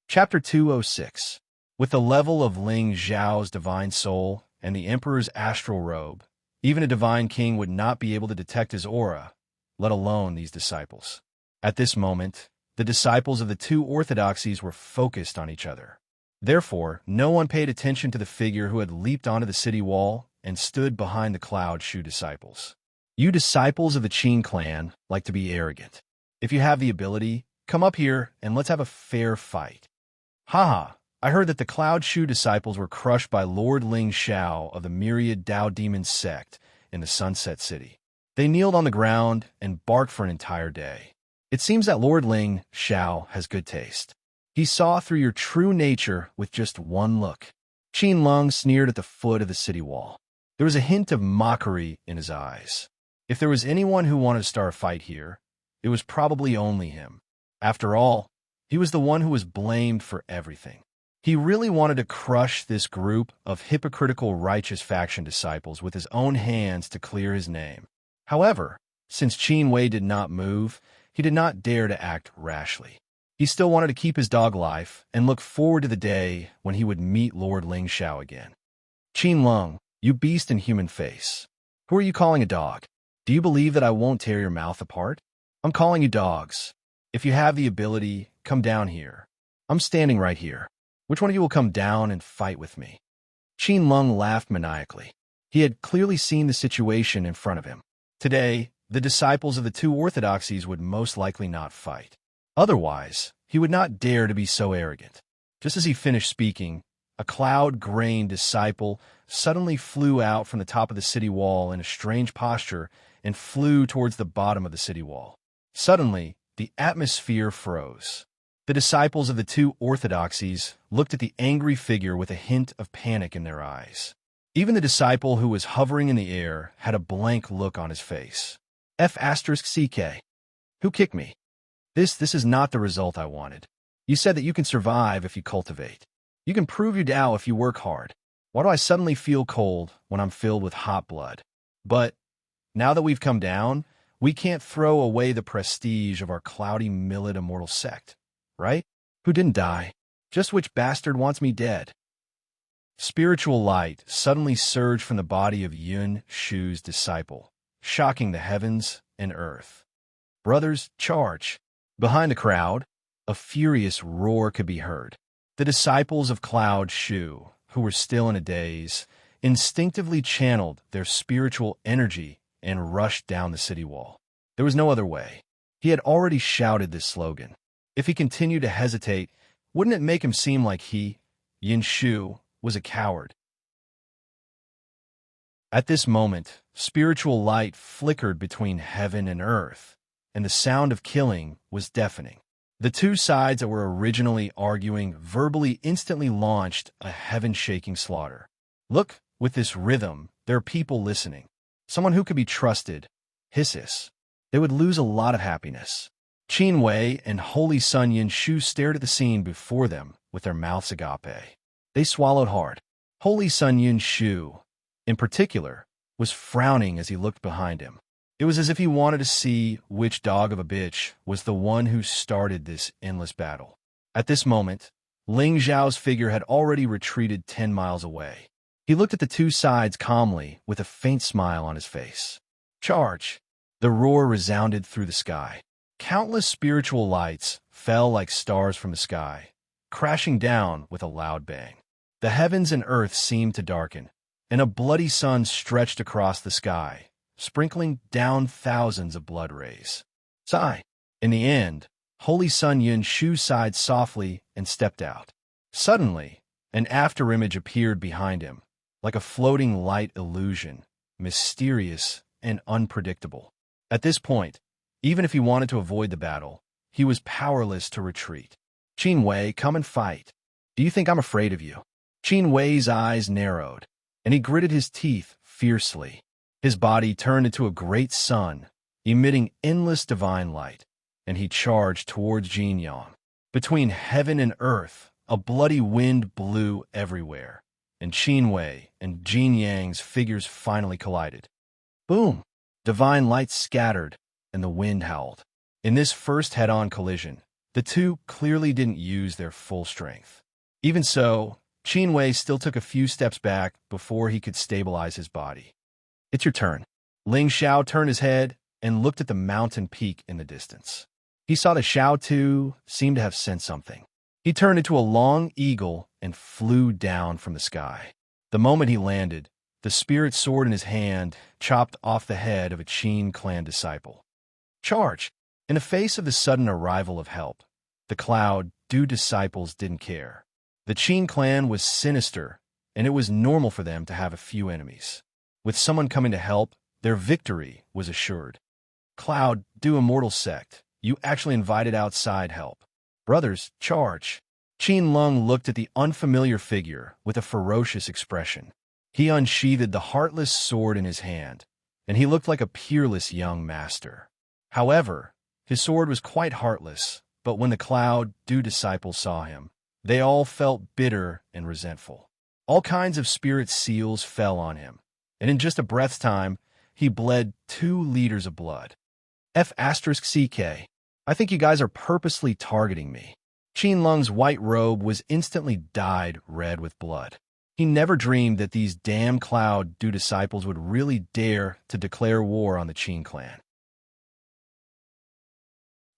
Chapter 206. With the level of Ling Zhao's divine soul and the Emperor's astral robe, even a divine king would not be able to detect his aura, let alone these disciples. At this moment, the disciples of the two orthodoxies were focused on each other. Therefore, no one paid attention to the figure who had leaped onto the city wall and stood behind the Cloud Shu disciples. You disciples of the Qin clan like to be arrogant. If you have the ability, come up here and let's have a fair fight. Haha, I heard that the Cloud Shu disciples were crushed by Lord Ling Xiao of the myriad Dao Demon sect in the Sunset City. They kneeled on the ground and barked for an entire day. It seems that Lord Ling Xiao has good taste. He saw through your true nature with just one look. Qin Lung sneered at the foot of the city wall. There was a hint of mockery in his eyes. If there was anyone who wanted to start a fight here, it was probably only him. After all, he was the one who was blamed for everything. He really wanted to crush this group of hypocritical righteous faction disciples with his own hands to clear his name. However, since Qin Wei did not move, he did not dare to act rashly. He still wanted to keep his dog life and look forward to the day when he would meet Lord Ling Xiao again. Qin Lung, you beast in human face. Who are you calling a dog? Do you believe that I won't tear your mouth apart? I'm calling you dogs. If you have the ability, come down here. I'm standing right here. Which one of you will come down and fight with me? Qin Lung laughed maniacally. He had clearly seen the situation in front of him. Today, the disciples of the two orthodoxies would most likely not fight. Otherwise, he would not dare to be so arrogant. Just as he finished speaking, a cloud-grained disciple suddenly flew out from the top of the city wall in a strange posture and flew towards the bottom of the city wall. Suddenly, the atmosphere froze. The disciples of the two orthodoxies looked at the angry figure with a hint of panic in their eyes. Even the disciple who was hovering in the air had a blank look on his face. F***CK. Who kicked me? This is not the result I wanted. You said that you can survive if you cultivate. You can prove your Tao if you work hard. Why do I suddenly feel cold when I'm filled with hot blood? But now that we've come down, we can't throw away the prestige of our cloudy millet immortal sect. Right? Who didn't die? Just which bastard wants me dead? Spiritual light suddenly surged from the body of Yun Shu's disciple, shocking the heavens and earth. Brothers, charge! Behind the crowd, a furious roar could be heard. The disciples of Cloud Shu, who were still in a daze, instinctively channeled their spiritual energy and rushed down the city wall. There was no other way. He had already shouted this slogan. If he continued to hesitate, wouldn't it make him seem like he, Yin Shu, was a coward? At this moment, spiritual light flickered between heaven and earth, and the sound of killing was deafening. The two sides that were originally arguing verbally instantly launched a heaven-shaking slaughter. Look, with this rhythm, there are people listening. Someone who could be trusted. Hisses. They would lose a lot of happiness. Qin Wei and Holy Sun Yin Shu stared at the scene before them with their mouths agape. They swallowed hard. Holy Sun Yin Shu, in particular, was frowning as he looked behind him. It was as if he wanted to see which dog of a bitch was the one who started this endless battle. At this moment, Ling Zhao's figure had already retreated 10 miles away. He looked at the two sides calmly with a faint smile on his face. Charge! The roar resounded through the sky. Countless spiritual lights fell like stars from the sky, crashing down with a loud bang. The heavens and earth seemed to darken, and a bloody sun stretched across the sky, sprinkling down thousands of blood rays. Sigh. In the end, Holy Sun Yin Shu sighed softly and stepped out. Suddenly, an afterimage appeared behind him, like a floating light illusion, mysterious and unpredictable. At this point, even if he wanted to avoid the battle, he was powerless to retreat. Qin Wei, come and fight. Do you think I'm afraid of you? Qin Wei's eyes narrowed, and he gritted his teeth fiercely. His body turned into a great sun, emitting endless divine light, and he charged towards Jin Yang. Between heaven and earth, a bloody wind blew everywhere, and Qin Wei and Jin Yang's figures finally collided. Boom! Divine light scattered, and the wind howled. In this first head-on collision, The two clearly didn't use their full strength. Even so, Qin Wei still took a few steps back before he could stabilize his body. It's your turn. Ling Xiao turned his head and looked at the mountain peak in the distance. He saw that Xiao Tu seemed to have sensed something. He turned into a long eagle and flew down from the sky. The moment he landed, the spirit sword in his hand chopped off the head of a Qin clan disciple. Charge! In the face of the sudden arrival of help, the Cloud Du disciples didn't care. The Qin clan was sinister, and it was normal for them to have a few enemies. With someone coming to help, their victory was assured. Cloud Du immortal sect, you actually invited outside help. Brothers, charge! Qin Lung looked at the unfamiliar figure with a ferocious expression. He unsheathed the heartless sword in his hand, and he looked like a peerless young master. However, his sword was quite heartless, but when the Cloud Du disciples saw him, they all felt bitter and resentful. All kinds of spirit seals fell on him, and in just a breath's time, he bled 2 liters of blood. F*CK. I think you guys are purposely targeting me. Qin Lung's white robe was instantly dyed red with blood. He never dreamed that these damn Cloud Du disciples would really dare to declare war on the Qin clan.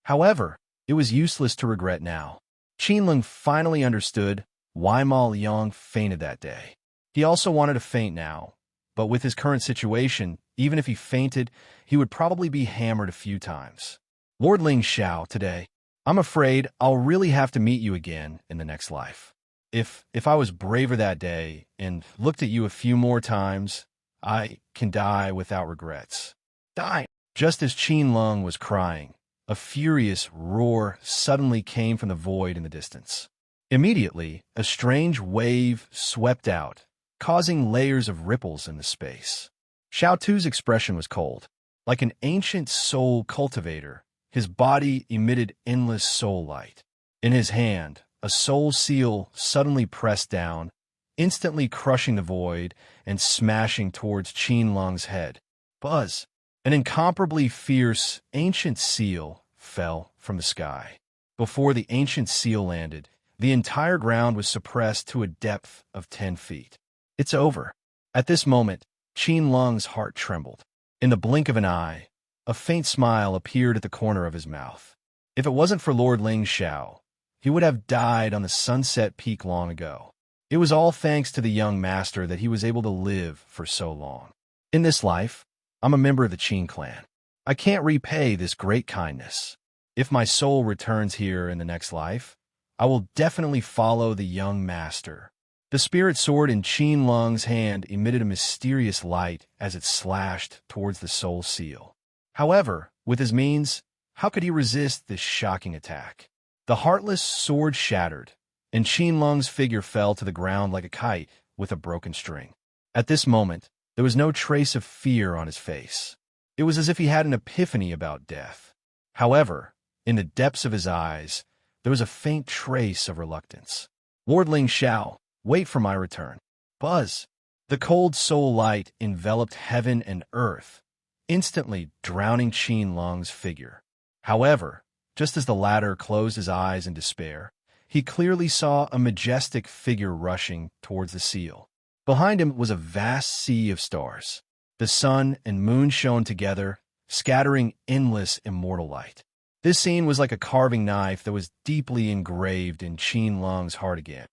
However, it was useless to regret now. Qin Lung finally understood why Ma Liang fainted that day. He also wanted to faint now, but with his current situation, even if he fainted, he would probably be hammered a few times. Lord Ling Xiao, today, I'm afraid I'll really have to meet you again in the next life. If I was braver that day and looked at you a few more times, I can die without regrets. Die! Just as Qin Lung was crying, a furious roar suddenly came from the void in the distance. Immediately, a strange wave swept out, causing layers of ripples in the space. Xiao Tu's expression was cold. Like an ancient soul cultivator, his body emitted endless soul light. In his hand, a soul seal suddenly pressed down, instantly crushing the void and smashing towards Qin Lung's head. Buzz! An incomparably fierce, ancient seal fell from the sky. Before the ancient seal landed, the entire ground was suppressed to a depth of 10 feet. It's over. At this moment, Qin Lung's heart trembled. In the blink of an eye, a faint smile appeared at the corner of his mouth. If it wasn't for Lord Ling Xiao, he would have died on the Sunset Peak long ago. It was all thanks to the young master that he was able to live for so long. In this life, I'm a member of the Qin clan. I can't repay this great kindness. If my soul returns here in the next life, I will definitely follow the young master. The spirit sword in Qin Lung's hand emitted a mysterious light as it slashed towards the soul seal. However, with his means, how could he resist this shocking attack? The heartless sword shattered, and Qin Lung's figure fell to the ground like a kite with a broken string. At this moment, there was no trace of fear on his face. It was as if he had an epiphany about death. However, in the depths of his eyes, there was a faint trace of reluctance. Lord Ling Xiao, wait for my return. Buzz! The cold soul light enveloped heaven and earth, instantly drowning Qin Lung's figure. However, just as the latter closed his eyes in despair, he clearly saw a majestic figure rushing towards the seal. Behind him was a vast sea of stars. The sun and moon shone together, scattering endless immortal light. This scene was like a carving knife that was deeply engraved in Qin Lung's heart again.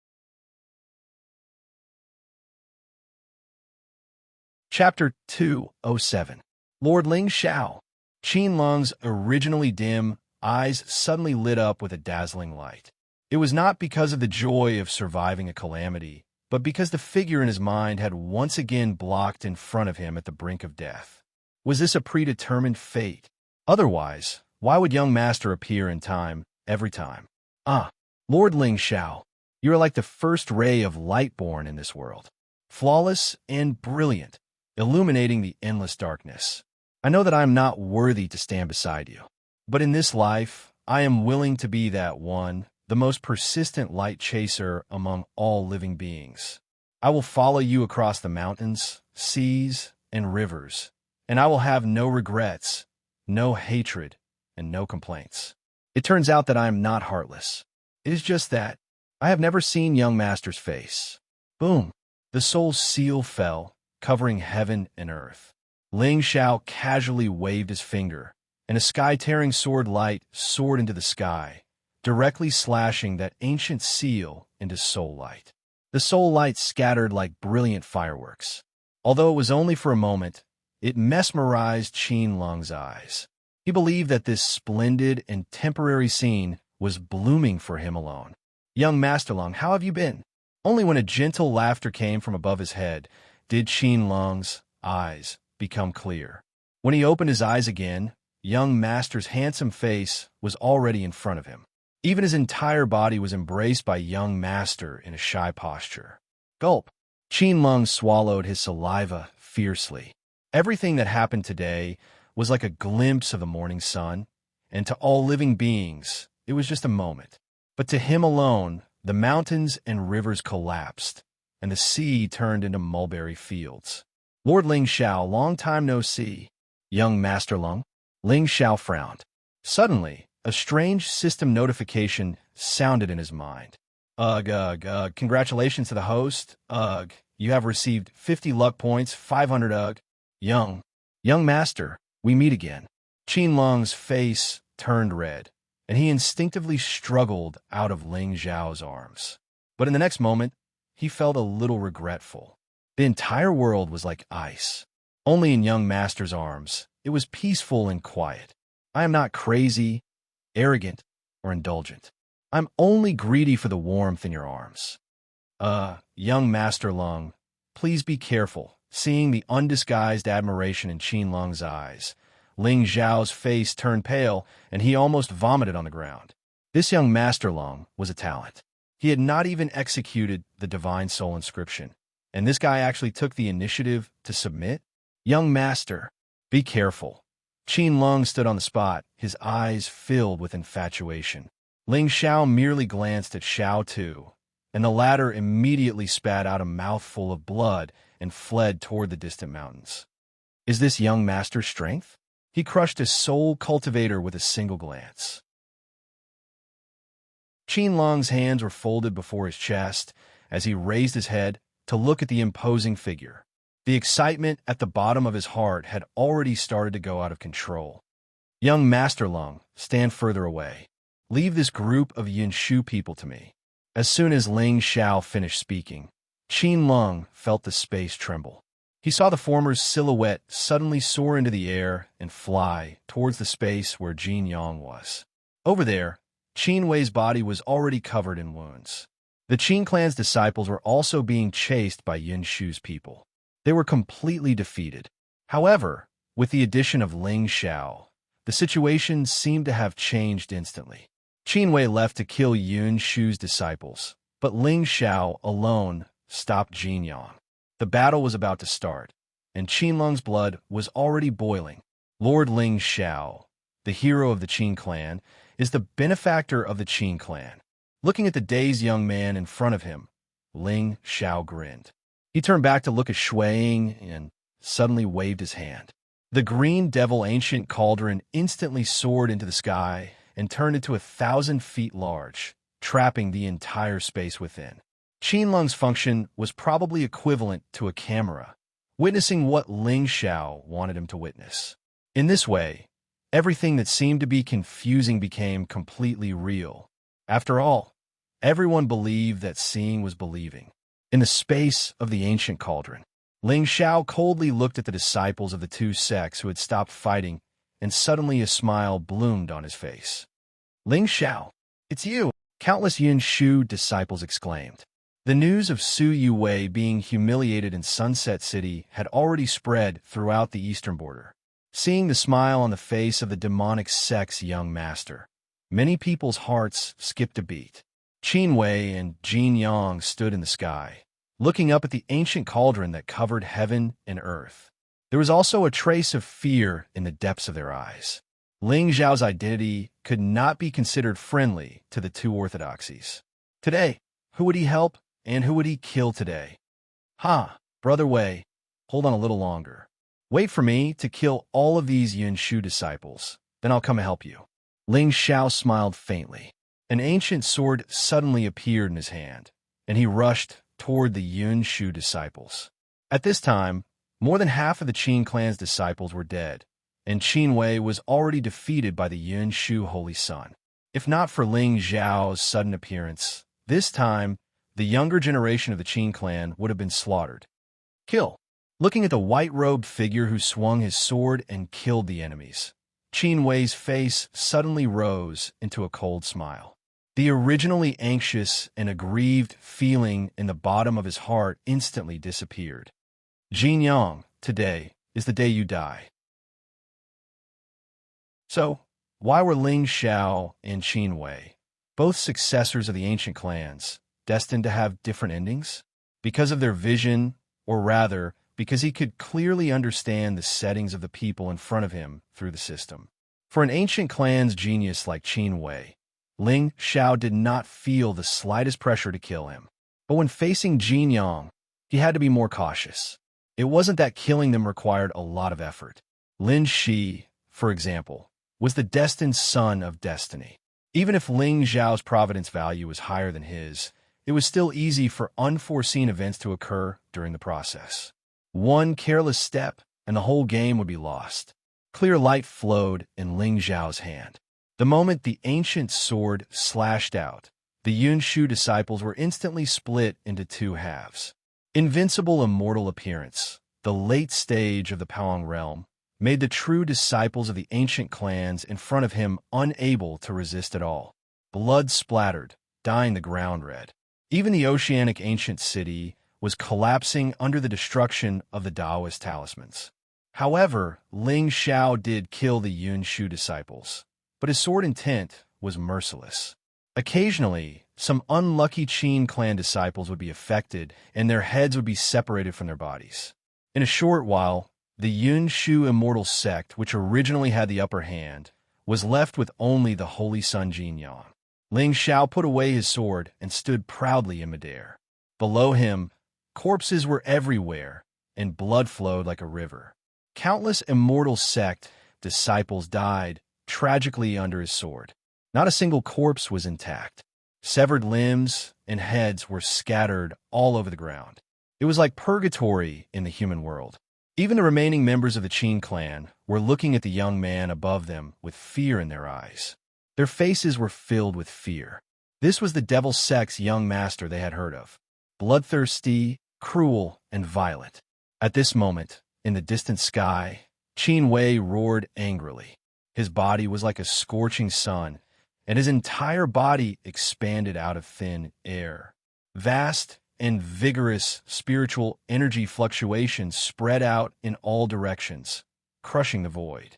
Chapter 207. Lord Ling Xiao. Qin Lung's originally dim eyes suddenly lit up with a dazzling light. It was not because of the joy of surviving a calamity, but because the figure in his mind had once again blocked in front of him at the brink of death. Was this a predetermined fate? Otherwise, why would young master appear in time, every time? Ah, Lord Ling Xiao, you are like the first ray of light born in this world. Flawless and brilliant, illuminating the endless darkness. I know that I am not worthy to stand beside you. But in this life, I am willing to be that one, the most persistent light chaser among all living beings. I will follow you across the mountains, seas, and rivers, and I will have no regrets, no hatred, and no complaints. It turns out that I am not heartless. It is just that I have never seen young master's face. Boom! The soul's seal fell, covering heaven and earth. Ling Xiao casually waved his finger, and a sky-tearing sword light soared into the sky, directly slashing that ancient seal into soul light. The soul light scattered like brilliant fireworks. Although it was only for a moment, it mesmerized Qin Long's eyes. He believed that this splendid and temporary scene was blooming for him alone. "Young Master Long, how have you been?" Only when a gentle laughter came from above his head did Qin Long's eyes become clear. When he opened his eyes again, young master's handsome face was already in front of him. Even his entire body was embraced by young master in a shy posture. Gulp! Qin Long swallowed his saliva fiercely. Everything that happened today was like a glimpse of the morning sun, and to all living beings, it was just a moment. But to him alone, the mountains and rivers collapsed, and the sea turned into mulberry fields. "Lord Ling Xiao, long time no see." "Young Master Lung?" Ling Xiao frowned. Suddenly, a strange system notification sounded in his mind. Congratulations to the host. You have received 50 luck points, 500 Young Master, we meet again." Qin Long's face turned red, and he instinctively struggled out of Ling Xiao's arms. But in the next moment, he felt a little regretful. The entire world was like ice. Only in young master's arms, it was peaceful and quiet. "I am not crazy, arrogant, or indulgent. I'm only greedy for the warmth in your arms." Young Master Lung, please be careful." Seeing the undisguised admiration in Qin Long's eyes, Ling Xiao's face turned pale, and he almost vomited on the ground. This young Master Lung was a talent. He had not even executed the Divine Soul inscription, and this guy actually took the initiative to submit? "Young Master, be careful." Qin Lung stood on the spot, his eyes filled with infatuation. Ling Xiao merely glanced at Xiao Tu, and the latter immediately spat out a mouthful of blood and fled toward the distant mountains. Is this young master's strength? He crushed his soul cultivator with a single glance. Qin Long's hands were folded before his chest as he raised his head to look at the imposing figure. The excitement at the bottom of his heart had already started to go out of control. "Young Master Lung, stand further away. Leave this group of Yinshu people to me." As soon as Ling Xiao finished speaking, Qin Lung felt the space tremble. He saw the former's silhouette suddenly soar into the air and fly towards the space where Jin Yang was. Over there, Qin Wei's body was already covered in wounds. The Qin clan's disciples were also being chased by Yin Shu's people. They were completely defeated. However, with the addition of Ling Xiao, the situation seemed to have changed instantly. Qin Wei left to kill Yin Shu's disciples, but Ling Xiao alone stopped Jin Yang. The battle was about to start, and Qin Lung's blood was already boiling. Lord Ling Xiao, the hero of the Qin clan, is the benefactor of the Qin clan. Looking at the dazed young man in front of him, Ling Xiao grinned. He turned back to look at Shui Ying and suddenly waved his hand. The green devil ancient cauldron instantly soared into the sky and turned into 1,000 feet large, trapping the entire space within. Qin Lung's function was probably equivalent to a camera, witnessing what Ling Xiao wanted him to witness. In this way, everything that seemed to be confusing became completely real. After all, everyone believed that seeing was believing. In the space of the ancient cauldron, Ling Xiao coldly looked at the disciples of the two sects who had stopped fighting, and suddenly a smile bloomed on his face. "Ling Xiao, it's you!" countless Yin Shu disciples exclaimed. The news of Su Yuwei being humiliated in Sunset City had already spread throughout the eastern border. Seeing the smile on the face of the demonic sect's young master, many people's hearts skipped a beat. Qin Wei and Jin Yang stood in the sky, looking up at the ancient cauldron that covered heaven and earth. There was also a trace of fear in the depths of their eyes. Ling Xiao's identity could not be considered friendly to the two orthodoxies. Today, who would he help and who would he kill today? Brother Wei, hold on a little longer. Wait for me to kill all of these Yin Shu disciples, then I'll come and help you. Ling Xiao smiled faintly. An ancient sword suddenly appeared in his hand, and he rushed toward the Yun Shu disciples. At this time, more than half of the Qin clan's disciples were dead, and Qin Wei was already defeated by the Yun Shu Holy Sun. If not for Ling Xiao's sudden appearance, this time, the younger generation of the Qin clan would have been slaughtered. Kill. Looking at the white-robed figure who swung his sword and killed the enemies, Qin Wei's face suddenly rose into a cold smile. The originally anxious and aggrieved feeling in the bottom of his heart instantly disappeared. Jin Yang, today is the day you die. So, why were Ling Xiao and Qin Wei, both successors of the ancient clans, destined to have different endings? Because of their vision, or rather, because he could clearly understand the settings of the people in front of him through the system. For an ancient clan's genius like Qin Wei, Ling Xiao did not feel the slightest pressure to kill him. But when facing Jin Yang, he had to be more cautious. It wasn't that killing them required a lot of effort. Lin Shi, for example, was the destined son of destiny. Even if Ling Xiao's providence value was higher than his, it was still easy for unforeseen events to occur during the process. One careless step, and the whole game would be lost. Clear light flowed in Ling Xiao's hand. The moment the ancient sword slashed out, the Yun Shu disciples were instantly split into two halves. Invincible immortal appearance, the late stage of the Paong realm, made the true disciples of the ancient clans in front of him unable to resist at all. Blood splattered, dyeing the ground red. Even the oceanic ancient city was collapsing under the destruction of the Taoist talismans. However, Ling Xiao did kill the Yun Shu disciples, but his sword intent was merciless. Occasionally, some unlucky Qin clan disciples would be affected, and their heads would be separated from their bodies. In a short while, the Yun Shu immortal sect, which originally had the upper hand, was left with only the Holy Sun Jin Yang. Ling Xiao put away his sword and stood proudly in midair. Below him, corpses were everywhere, and blood flowed like a river. Countless immortal sect disciples died tragically under his sword. Not a single corpse was intact. Severed limbs and heads were scattered all over the ground. It was like purgatory in the human world. Even the remaining members of the Qin clan were looking at the young man above them with fear in their eyes. Their faces were filled with fear. This was the devil sect's young master they had heard of. Bloodthirsty, cruel, and violent. At this moment, in the distant sky, Qin Wei roared angrily. His body was like a scorching sun, and his entire body expanded out of thin air. Vast and vigorous spiritual energy fluctuations spread out in all directions, crushing the void.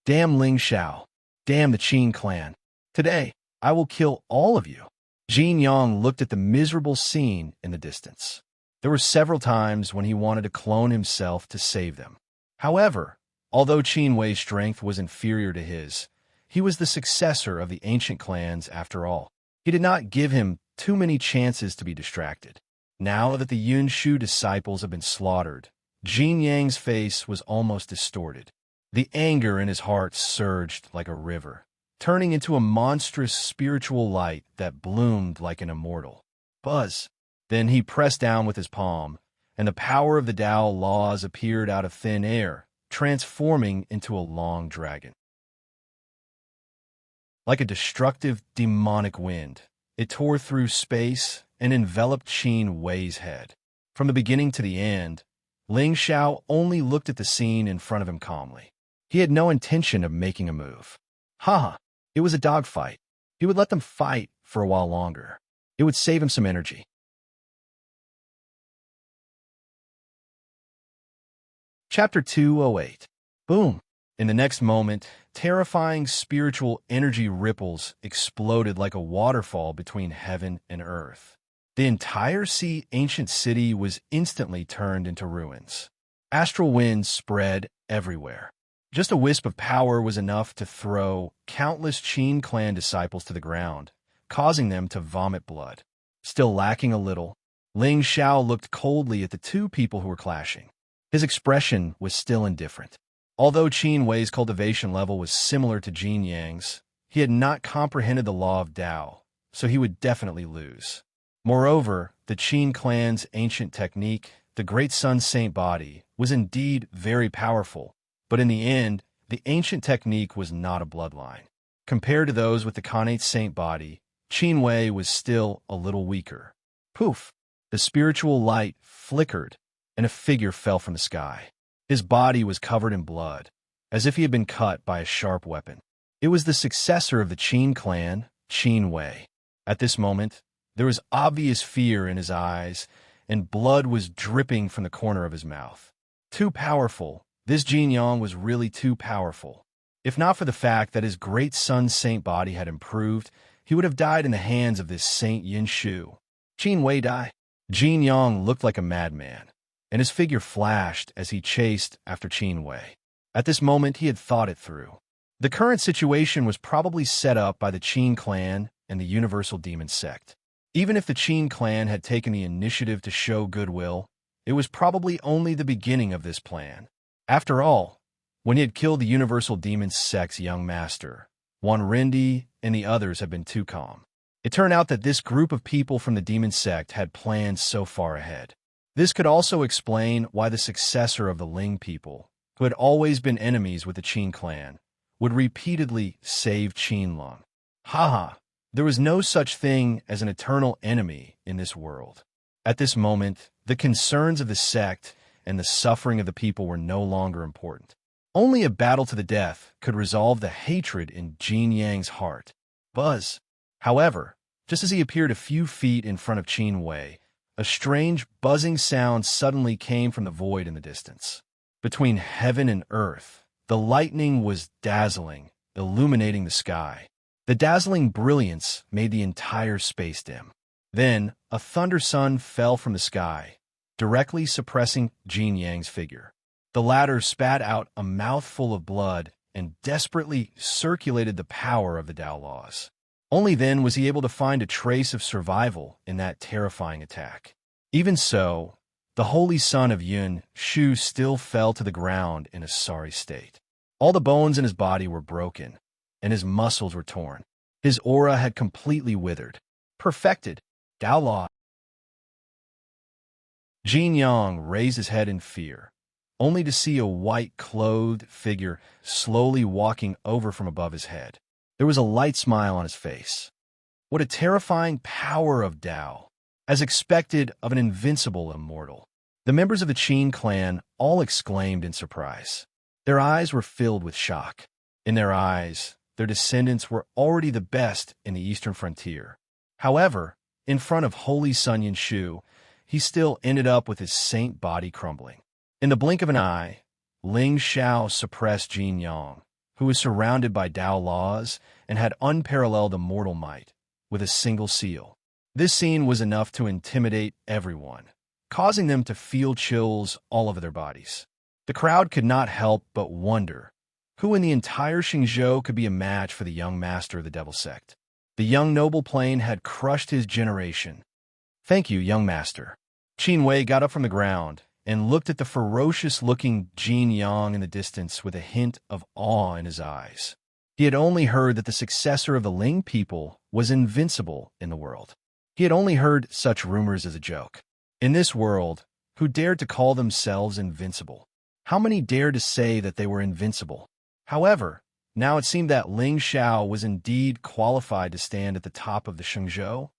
Damn Ling Xiao! Damn the Qin clan! Today, I will kill all of you. Jin Yang looked at the miserable scene in the distance. There were several times when he wanted to clone himself to save them. However, although Qin Wei's strength was inferior to his, he was the successor of the ancient clans after all. He did not give him too many chances to be distracted. Now that the Yun Shu disciples had been slaughtered, Jin Yang's face was almost distorted. The anger in his heart surged like a river, turning into a monstrous spiritual light that bloomed like an immortal. Buzz! Then he pressed down with his palm, and the power of the Tao laws appeared out of thin air, transforming into a long dragon. Like a destructive, demonic wind, it tore through space and enveloped Qin Wei's head. From the beginning to the end, Ling Xiao only looked at the scene in front of him calmly. He had no intention of making a move. Haha, it was a dogfight. He would let them fight for a while longer. It would save him some energy. Chapter 208. Boom! In the next moment, terrifying spiritual energy ripples exploded like a waterfall between heaven and earth. The entire ancient city was instantly turned into ruins. Astral winds spread everywhere. Just a wisp of power was enough to throw countless Qin clan disciples to the ground, causing them to vomit blood. Still lacking a little, Ling Xiao looked coldly at the two people who were clashing. His expression was still indifferent. Although Qin Wei's cultivation level was similar to Jin Yang's, he had not comprehended the law of Tao, so he would definitely lose. Moreover, the Qin clan's ancient technique, the Great Sun Saint Body, was indeed very powerful, but in the end, the ancient technique was not a bloodline. Compared to those with the Khanate Saint Body, Qin Wei was still a little weaker. Poof! The spiritual light flickered, and a figure fell from the sky. His body was covered in blood, as if he had been cut by a sharp weapon. It was the successor of the Qin clan, Qin Wei. At this moment, there was obvious fear in his eyes, and blood was dripping from the corner of his mouth. Too powerful. This Jin Yang was really too powerful. If not for the fact that his Great Sun Saint Body had improved, he would have died in the hands of this Saint Yin Shu. Qin Wei die. Jin Yang looked like a madman, and his figure flashed as he chased after Qin Wei. At this moment, he had thought it through. The current situation was probably set up by the Qin clan and the Universal Demon Sect. Even if the Qin clan had taken the initiative to show goodwill, it was probably only the beginning of this plan. After all, when he had killed the Universal Demon Sect's young master, Wan Rendi and the others had been too calm. It turned out that this group of people from the Demon Sect had plans so far ahead. This could also explain why the successor of the Ling people, who had always been enemies with the Qin clan, would repeatedly save Qinlong. Haha, there was no such thing as an eternal enemy in this world. At this moment, the concerns of the sect and the suffering of the people were no longer important. Only a battle to the death could resolve the hatred in Jin Yang's heart. Buzz. However, just as he appeared a few feet in front of Qin Wei, a strange buzzing sound suddenly came from the void in the distance. Between heaven and earth, the lightning was dazzling, illuminating the sky. The dazzling brilliance made the entire space dim. Then, a thunder sun fell from the sky, directly suppressing Jin Yang's figure. The latter spat out a mouthful of blood and desperately circulated the power of the Tao laws. Only then was he able to find a trace of survival in that terrifying attack. Even so, the holy son of Yun Shu still fell to the ground in a sorry state. All the bones in his body were broken, and his muscles were torn. His aura had completely withered. Perfected. Tao law. Jin Yang raised his head in fear, only to see a white-clothed figure slowly walking over from above his head. There was a light smile on his face. What a terrifying power of Tao, as expected of an invincible immortal. The members of the Qin clan all exclaimed in surprise. Their eyes were filled with shock. In their eyes, their descendants were already the best in the eastern frontier. However, in front of Holy Sun Yin Shu, he still ended up with his saint body crumbling. In the blink of an eye, Ling Xiao suppressed Jin Yang, who was surrounded by Tao laws and had unparalleled immortal might, with a single seal. This scene was enough to intimidate everyone, causing them to feel chills all over their bodies. The crowd could not help but wonder who in the entire Xingzhou could be a match for the young master of the Devil Sect. The young noble plane had crushed his generation. Thank you, young master. Qin Wei got up from the ground and looked at the ferocious-looking Jin Yang in the distance with a hint of awe in his eyes. He had only heard that the successor of the Ling people was invincible in the world. He had only heard such rumors as a joke. In this world, who dared to call themselves invincible? How many dared to say that they were invincible? However, now it seemed that Ling Xiao was indeed qualified to stand at the top of the Xingzhou.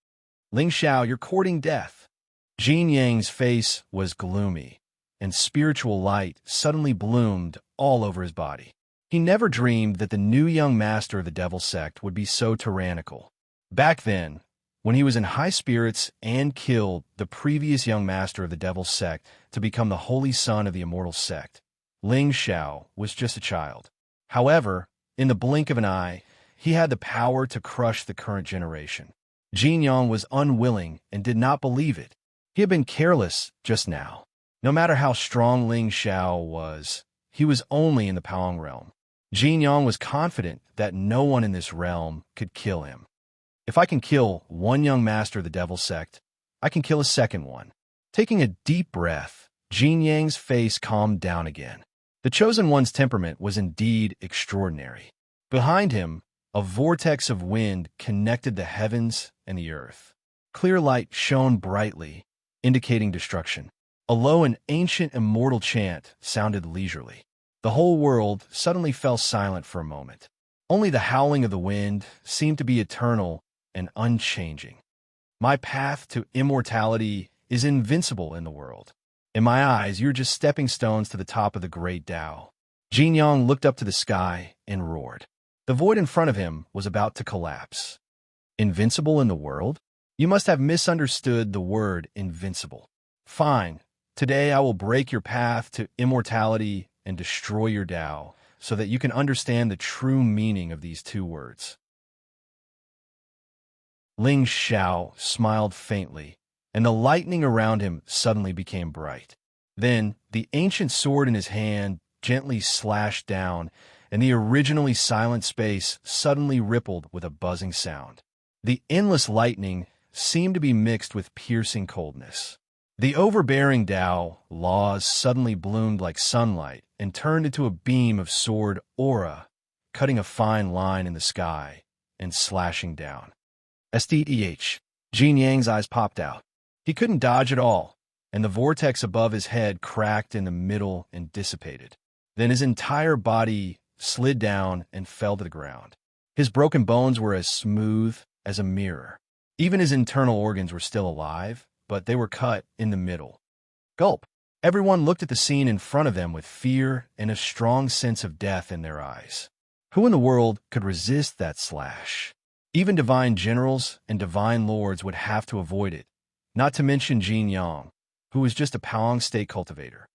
Ling Xiao, you're courting death. Jin Yang's face was gloomy, and spiritual light suddenly bloomed all over his body. He never dreamed that the new young master of the Devil Sect would be so tyrannical. Back then, when he was in high spirits and killed the previous young master of the Devil Sect to become the holy son of the immortal sect, Ling Xiao was just a child. However, in the blink of an eye, he had the power to crush the current generation. Jin Yang was unwilling and did not believe it. He had been careless just now. No matter how strong Ling Xiao was, he was only in the Paong realm. Jin Yang was confident that no one in this realm could kill him. If I can kill one young master of the Devil Sect, I can kill a second one. Taking a deep breath, Jin Yang's face calmed down again. The Chosen One's temperament was indeed extraordinary. Behind him, A vortex of wind connected the heavens and the earth. Clear light shone brightly, indicating destruction. A low and ancient immortal chant sounded leisurely. The whole world suddenly fell silent for a moment. Only the howling of the wind seemed to be eternal and unchanging. My path to immortality is invincible in the world. In my eyes, you're just stepping stones to the top of the great Tao. Jin Yang looked up to the sky and roared. The void in front of him was about to collapse. Invincible in the world? You must have misunderstood the word invincible. Fine. Today I will break your path to immortality and destroy your Tao, so that you can understand the true meaning of these two words. Ling Xiao smiled faintly, and the lightning around him suddenly became bright. Then, the ancient sword in his hand gently slashed down, and the originally silent space suddenly rippled with a buzzing sound. The endless lightning seemed to be mixed with piercing coldness. The overbearing Tao laws suddenly bloomed like sunlight and turned into a beam of sword aura, cutting a fine line in the sky and slashing down. STEH. Jin Yang's eyes popped out. He couldn't dodge at all, and the vortex above his head cracked in the middle and dissipated. Then his entire body slid down and fell to the ground. His broken bones were as smooth as a mirror. Even his internal organs were still alive, but they were cut in the middle. Gulp. Everyone looked at the scene in front of them with fear and a strong sense of death in their eyes. Who in the world could resist that slash? Even divine generals and divine lords would have to avoid it, not to mention Jin Yang, who was just a Paong state cultivator.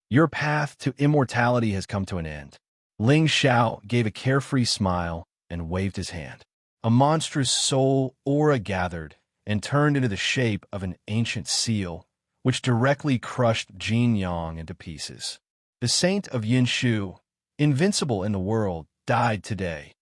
Your path to immortality has come to an end. Ling Xiao gave a carefree smile and waved his hand. A monstrous soul aura gathered and turned into the shape of an ancient seal, which directly crushed Jin Yang into pieces. The saint of Yinshu, invincible in the world, died today.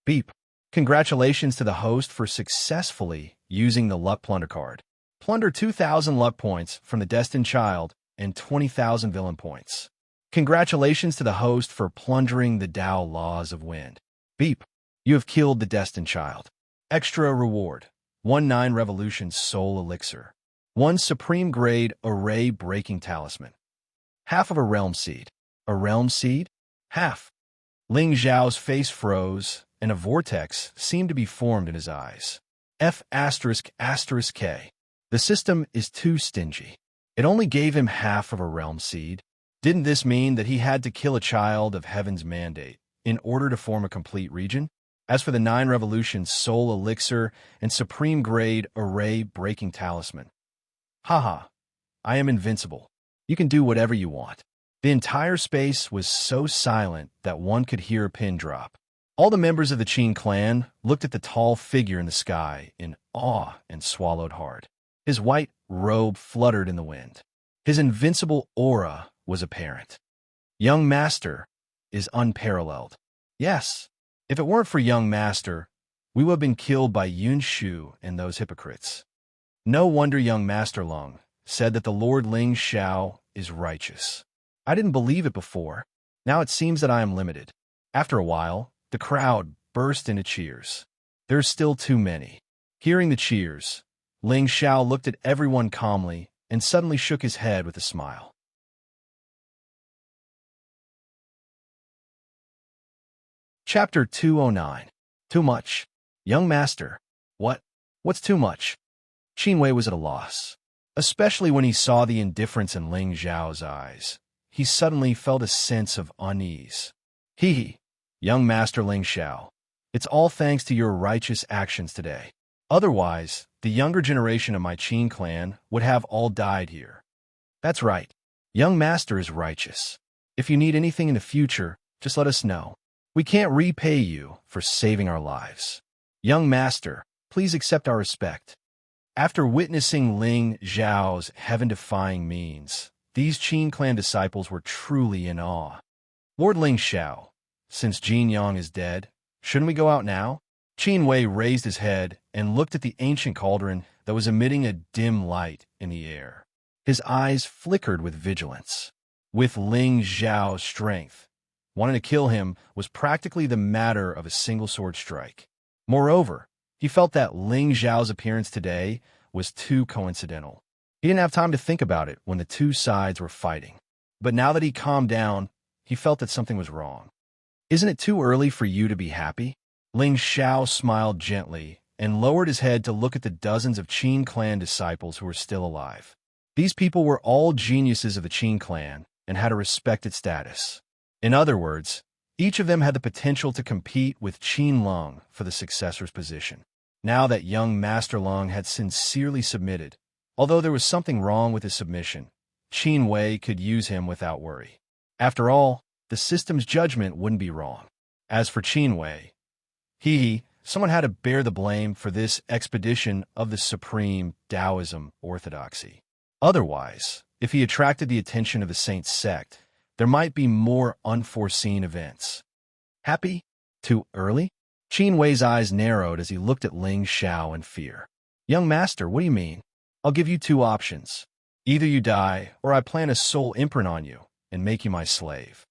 Beep. Congratulations to the host for successfully using the Luck Plunder card. Plunder 2,000 luck points from the Destined Child and 20,000 villain points. Congratulations to the host for plundering the Tao laws of wind. Beep. You have killed the Destined Child. Extra reward. 1/9 Revolution Soul Elixir. 1 Supreme Grade Array Breaking Talisman. Half of a Realm Seed. A Realm Seed? Half. Ling Zhao's face froze, and a vortex seemed to be formed in his eyes. F***K. The system is too stingy. It only gave him half of a Realm Seed. Didn't this mean that he had to kill a child of Heaven's mandate in order to form a complete region? As for the 9 Revolution Soul Elixir and Supreme Grade Array Breaking Talisman. Haha, I am invincible. You can do whatever you want. The entire space was so silent that one could hear a pin drop. All the members of the Qin clan looked at the tall figure in the sky in awe and swallowed hard. His white robe fluttered in the wind. His invincible aura was apparent. Young Master is unparalleled. Yes, if it weren't for Young Master, we would have been killed by Yun Shu and those hypocrites. No wonder Young Master Lung said that the Lord Ling Xiao is righteous. I didn't believe it before. Now it seems that I am limited. After a while, the crowd burst into cheers. There's still too many. Hearing the cheers, Ling Xiao looked at everyone calmly and suddenly shook his head with a smile. Chapter 209. Too much. Young Master. What? What's too much? Qin Wei was at a loss, especially when he saw the indifference in Ling Zhao's eyes. He suddenly felt a sense of unease. Hee, Young Master Ling Xiao. It's all thanks to your righteous actions today. Otherwise, the younger generation of my Qin clan would have all died here. That's right. Young Master is righteous. If you need anything in the future, just let us know. We can't repay you for saving our lives. Young Master, please accept our respect. After witnessing Ling Zhao's heaven-defying means, these Qin clan disciples were truly in awe. Lord Ling Xiao, since Jin Yang is dead, shouldn't we go out now? Qin Wei raised his head and looked at the ancient cauldron that was emitting a dim light in the air. His eyes flickered with vigilance. With Ling Zhao's strength, wanting to kill him was practically the matter of a single sword strike. Moreover, he felt that Ling Xiao's appearance today was too coincidental. He didn't have time to think about it when the two sides were fighting. But now that he calmed down, he felt that something was wrong. "Isn't it too early for you to be happy?" Ling Xiao smiled gently and lowered his head to look at the dozens of Qin clan disciples who were still alive. These people were all geniuses of the Qin clan and had a respected status. In other words, each of them had the potential to compete with Qin Lung for the successor's position. Now that young Master Lung had sincerely submitted, although there was something wrong with his submission, Qin Wei could use him without worry. After all, the system's judgment wouldn't be wrong. As for Qin Wei, someone had to bear the blame for this expedition of the supreme Taoism orthodoxy. Otherwise, if he attracted the attention of the Saint sect, there might be more unforeseen events. Happy? Too early? Qin Wei's eyes narrowed as he looked at Ling Xiao in fear. "Young master, what do you mean? I'll give you two options. Either you die, or I plant a soul imprint on you and make you my slave."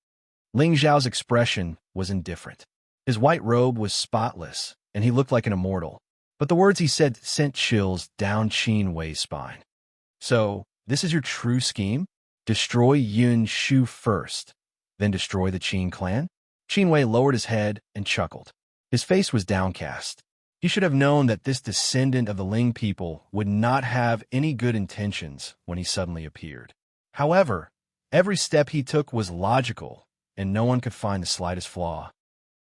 Ling Xiao's expression was indifferent. His white robe was spotless, and he looked like an immortal. But the words he said sent chills down Qin Wei's spine. "So, this is your true scheme? Destroy Yun Shu first, then destroy the Qin clan?" Qin Wei lowered his head and chuckled. His face was downcast. He should have known that this descendant of the Ling people would not have any good intentions when he suddenly appeared. However, every step he took was logical, and no one could find the slightest flaw.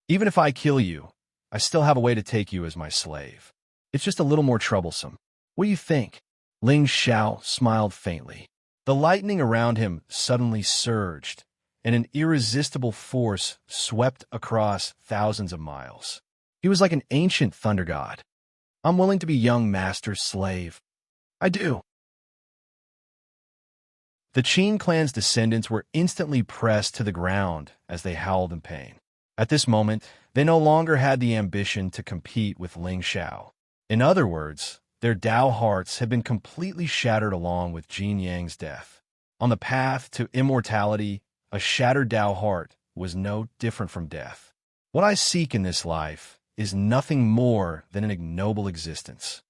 "Even if I kill you, I still have a way to take you as my slave. It's just a little more troublesome. What do you think?" Ling Xiao smiled faintly. The lightning around him suddenly surged, and an irresistible force swept across thousands of miles. He was like an ancient thunder god. "I'm willing to be young master's slave." "I do." The Qin clan's descendants were instantly pressed to the ground as they howled in pain. At this moment, they no longer had the ambition to compete with Ling Xiao. In other words, their Tao hearts had been completely shattered along with Jin Yang's death. On the path to immortality, a shattered Tao heart was no different from death. "What I seek in this life is nothing more than an ignoble existence.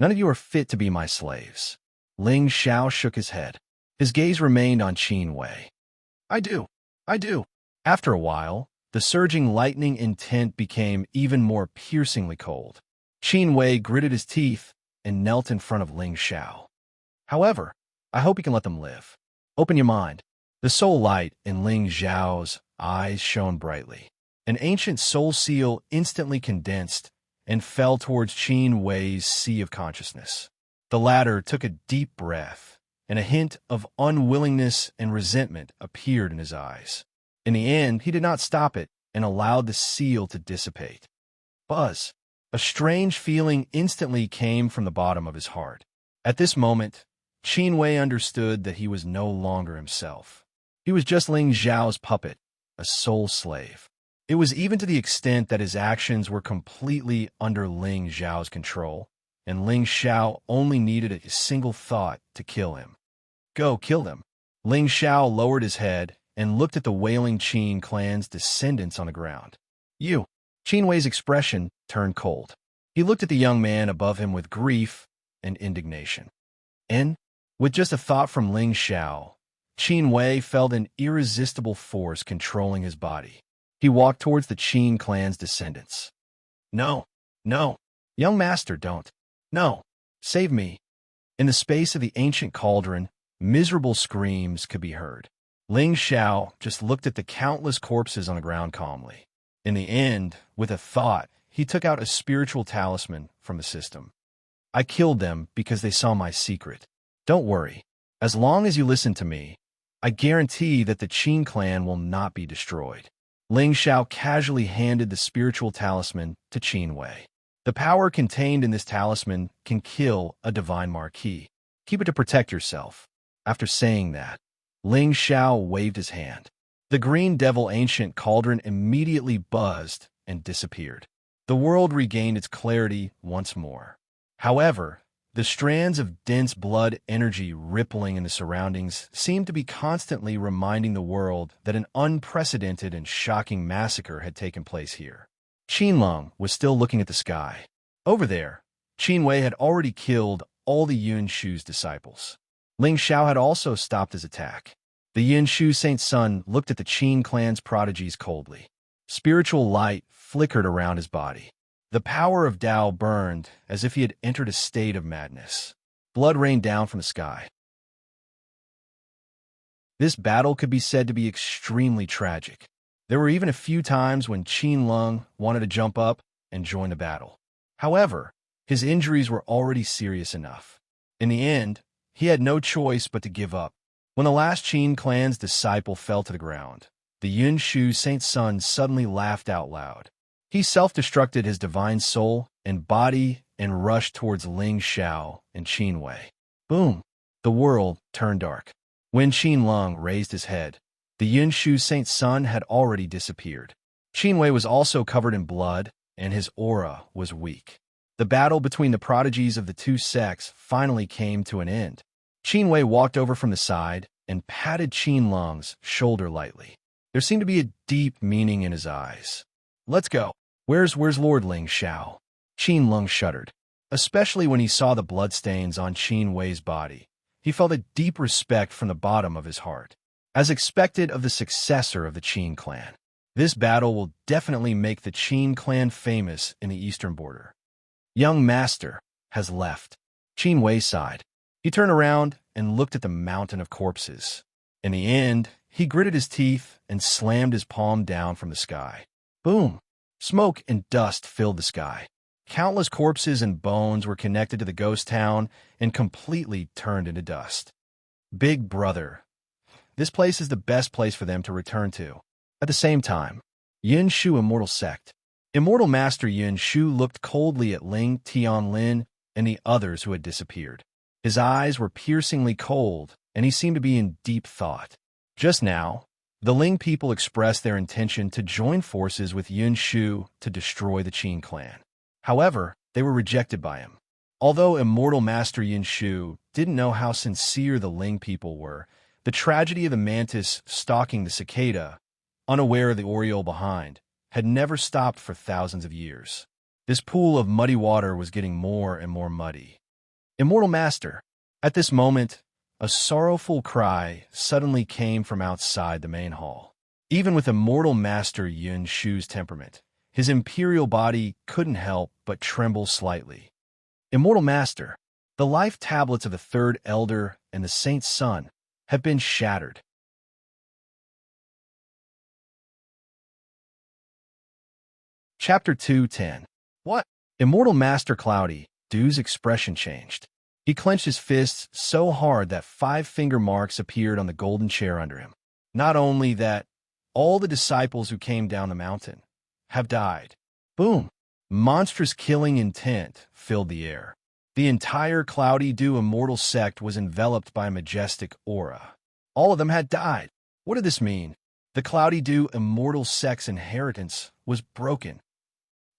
None of you are fit to be my slaves." Ling Xiao shook his head. His gaze remained on Qin Wei. I do. After a while, the surging lightning intent became even more piercingly cold. Qin Wei gritted his teeth and knelt in front of Ling Xiao. "However, I hope you can let them live. Open your mind." The soul light in Ling Xiao's eyes shone brightly. An ancient soul seal instantly condensed and fell towards Qin Wei's sea of consciousness. The latter took a deep breath, and a hint of unwillingness and resentment appeared in his eyes. In the end, he did not stop it and allowed the seal to dissipate. Buzz! A strange feeling instantly came from the bottom of his heart. At this moment, Qin Wei understood that he was no longer himself. He was just Ling Xiao's puppet, a soul slave. It was even to the extent that his actions were completely under Ling Xiao's control, and Ling Xiao only needed a single thought to kill him. "Go, kill them." Ling Xiao lowered his head and looked at the wailing Qin clan's descendants on the ground. "You." Qin Wei's expression turned cold. He looked at the young man above him with grief and indignation. And, with just a thought from Ling Xiao, Qin Wei felt an irresistible force controlling his body. He walked towards the Qin clan's descendants. No. Young master, don't. No. Save me." In the space of the ancient cauldron, miserable screams could be heard. Ling Xiao just looked at the countless corpses on the ground calmly. In the end, with a thought, he took out a spiritual talisman from the system. "I killed them because they saw my secret. Don't worry. As long as you listen to me, I guarantee that the Qin clan will not be destroyed." Ling Xiao casually handed the spiritual talisman to Qin Wei. "The power contained in this talisman can kill a divine marquis. Keep it to protect yourself." After saying that, Ling Xiao waved his hand. The green devil ancient cauldron immediately buzzed and disappeared. The world regained its clarity once more. However, The strands of dense blood energy rippling in the surroundings seemed to be constantly reminding the world that an unprecedented and shocking massacre had taken place here. Qinlong was still looking at the sky. Over there, Qin Wei had already killed all the Yun Shu's disciples. Ling Xiao had also stopped his attack. The Yun Shu Saint Sun looked at the Qin clan's prodigies coldly. Spiritual light flickered around his body. The power of Tao burned as if he had entered a state of madness. Blood rained down from the sky. This battle could be said to be extremely tragic. There were even a few times when Qin Lung wanted to jump up and join the battle. However, his injuries were already serious enough. In the end, he had no choice but to give up. When the last Qin clan's disciple fell to the ground, the Yun Shu Saint Sun suddenly laughed out loud. He self-destructed his divine soul and body and rushed towards Ling Xiao and Qin Wei. Boom! The world turned dark. When Qin Lung raised his head, the Yun Shu Saint Sun had already disappeared. Qin Wei was also covered in blood, and his aura was weak. The battle between the prodigies of the two sects finally came to an end. Qin Wei walked over from the side and patted Qin Lung's shoulder lightly. There seemed to be a deep meaning in his eyes. Let's go. Where's Lord Ling Xiao? Qin Lung shuddered, especially when he saw the bloodstains on Qin Wei's body. He felt a deep respect from the bottom of his heart. As expected of the successor of the Qin clan, this battle will definitely make the Qin clan famous in the eastern border. Young master has left. Qin Wei sighed. He turned around and looked at the mountain of corpses. In the end, he gritted his teeth and slammed his palm down from the sky. Boom! Smoke and dust filled the sky. Countless corpses and bones were connected to the ghost town and completely turned into dust. Big brother. This place is the best place for them to return to. At the same time, Yun Shu Immortal Sect. Immortal Master Yun Shu looked coldly at Ling Tianlin and the others who had disappeared. His eyes were piercingly cold, and he seemed to be in deep thought. Just now, the Ling people expressed their intention to join forces with Yun Shu to destroy the Qin clan. However, they were rejected by him. Although Immortal Master Yun Shu didn't know how sincere the Ling people were, the tragedy of the mantis stalking the cicada, unaware of the oriole behind, had never stopped for thousands of years. This pool of muddy water was getting more and more muddy. Immortal Master. At this moment, a sorrowful cry suddenly came from outside the main hall. Even with Immortal Master Yun Shu's temperament, his imperial body couldn't help but tremble slightly. Immortal Master, the life tablets of the Third Elder and the Saint's Son have been shattered. Chapter 2:10. What? Immortal Master Cloudy, Du's expression changed. He clenched his fists so hard that 5 finger marks appeared on the golden chair under him. Not only that, all the disciples who came down the mountain have died. Boom! Monstrous killing intent filled the air. The entire Cloudy Du Immortal Sect was enveloped by a majestic aura. All of them had died. What did this mean? The Cloudy Du Immortal Sect's inheritance was broken.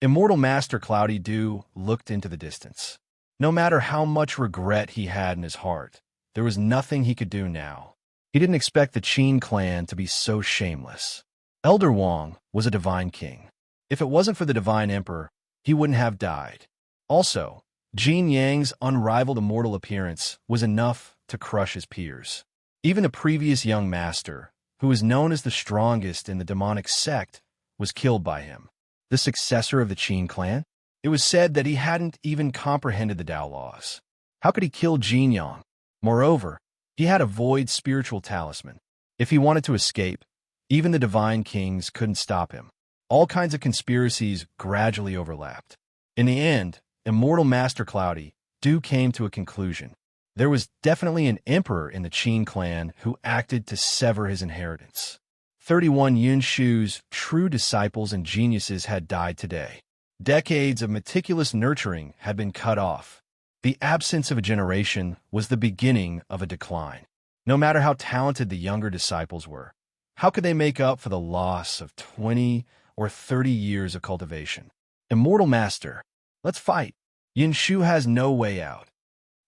Immortal Master Cloudy Du looked into the distance. No matter how much regret he had in his heart, there was nothing he could do now. He didn't expect the Qin clan to be so shameless. Elder Wang was a divine king. If it wasn't for the divine emperor, he wouldn't have died. Also, Jin Yang's unrivaled immortal appearance was enough to crush his peers. Even the previous young master, who was known as the strongest in the demonic sect, was killed by him. The successor of the Qin clan? It was said that he hadn't even comprehended the Tao laws. How could he kill Jin Yang? Moreover, he had a void spiritual talisman. If he wanted to escape, even the divine kings couldn't stop him. All kinds of conspiracies gradually overlapped. In the end, Immortal Master Cloudy Du came to a conclusion. There was definitely an emperor in the Qin clan who acted to sever his inheritance. 31 Yun Shu's true disciples and geniuses had died today. Decades of meticulous nurturing had been cut off. The absence of a generation was the beginning of a decline. No matter how talented the younger disciples were, how could they make up for the loss of 20 or 30 years of cultivation? Immortal Master, let's fight. Yin Shu has no way out.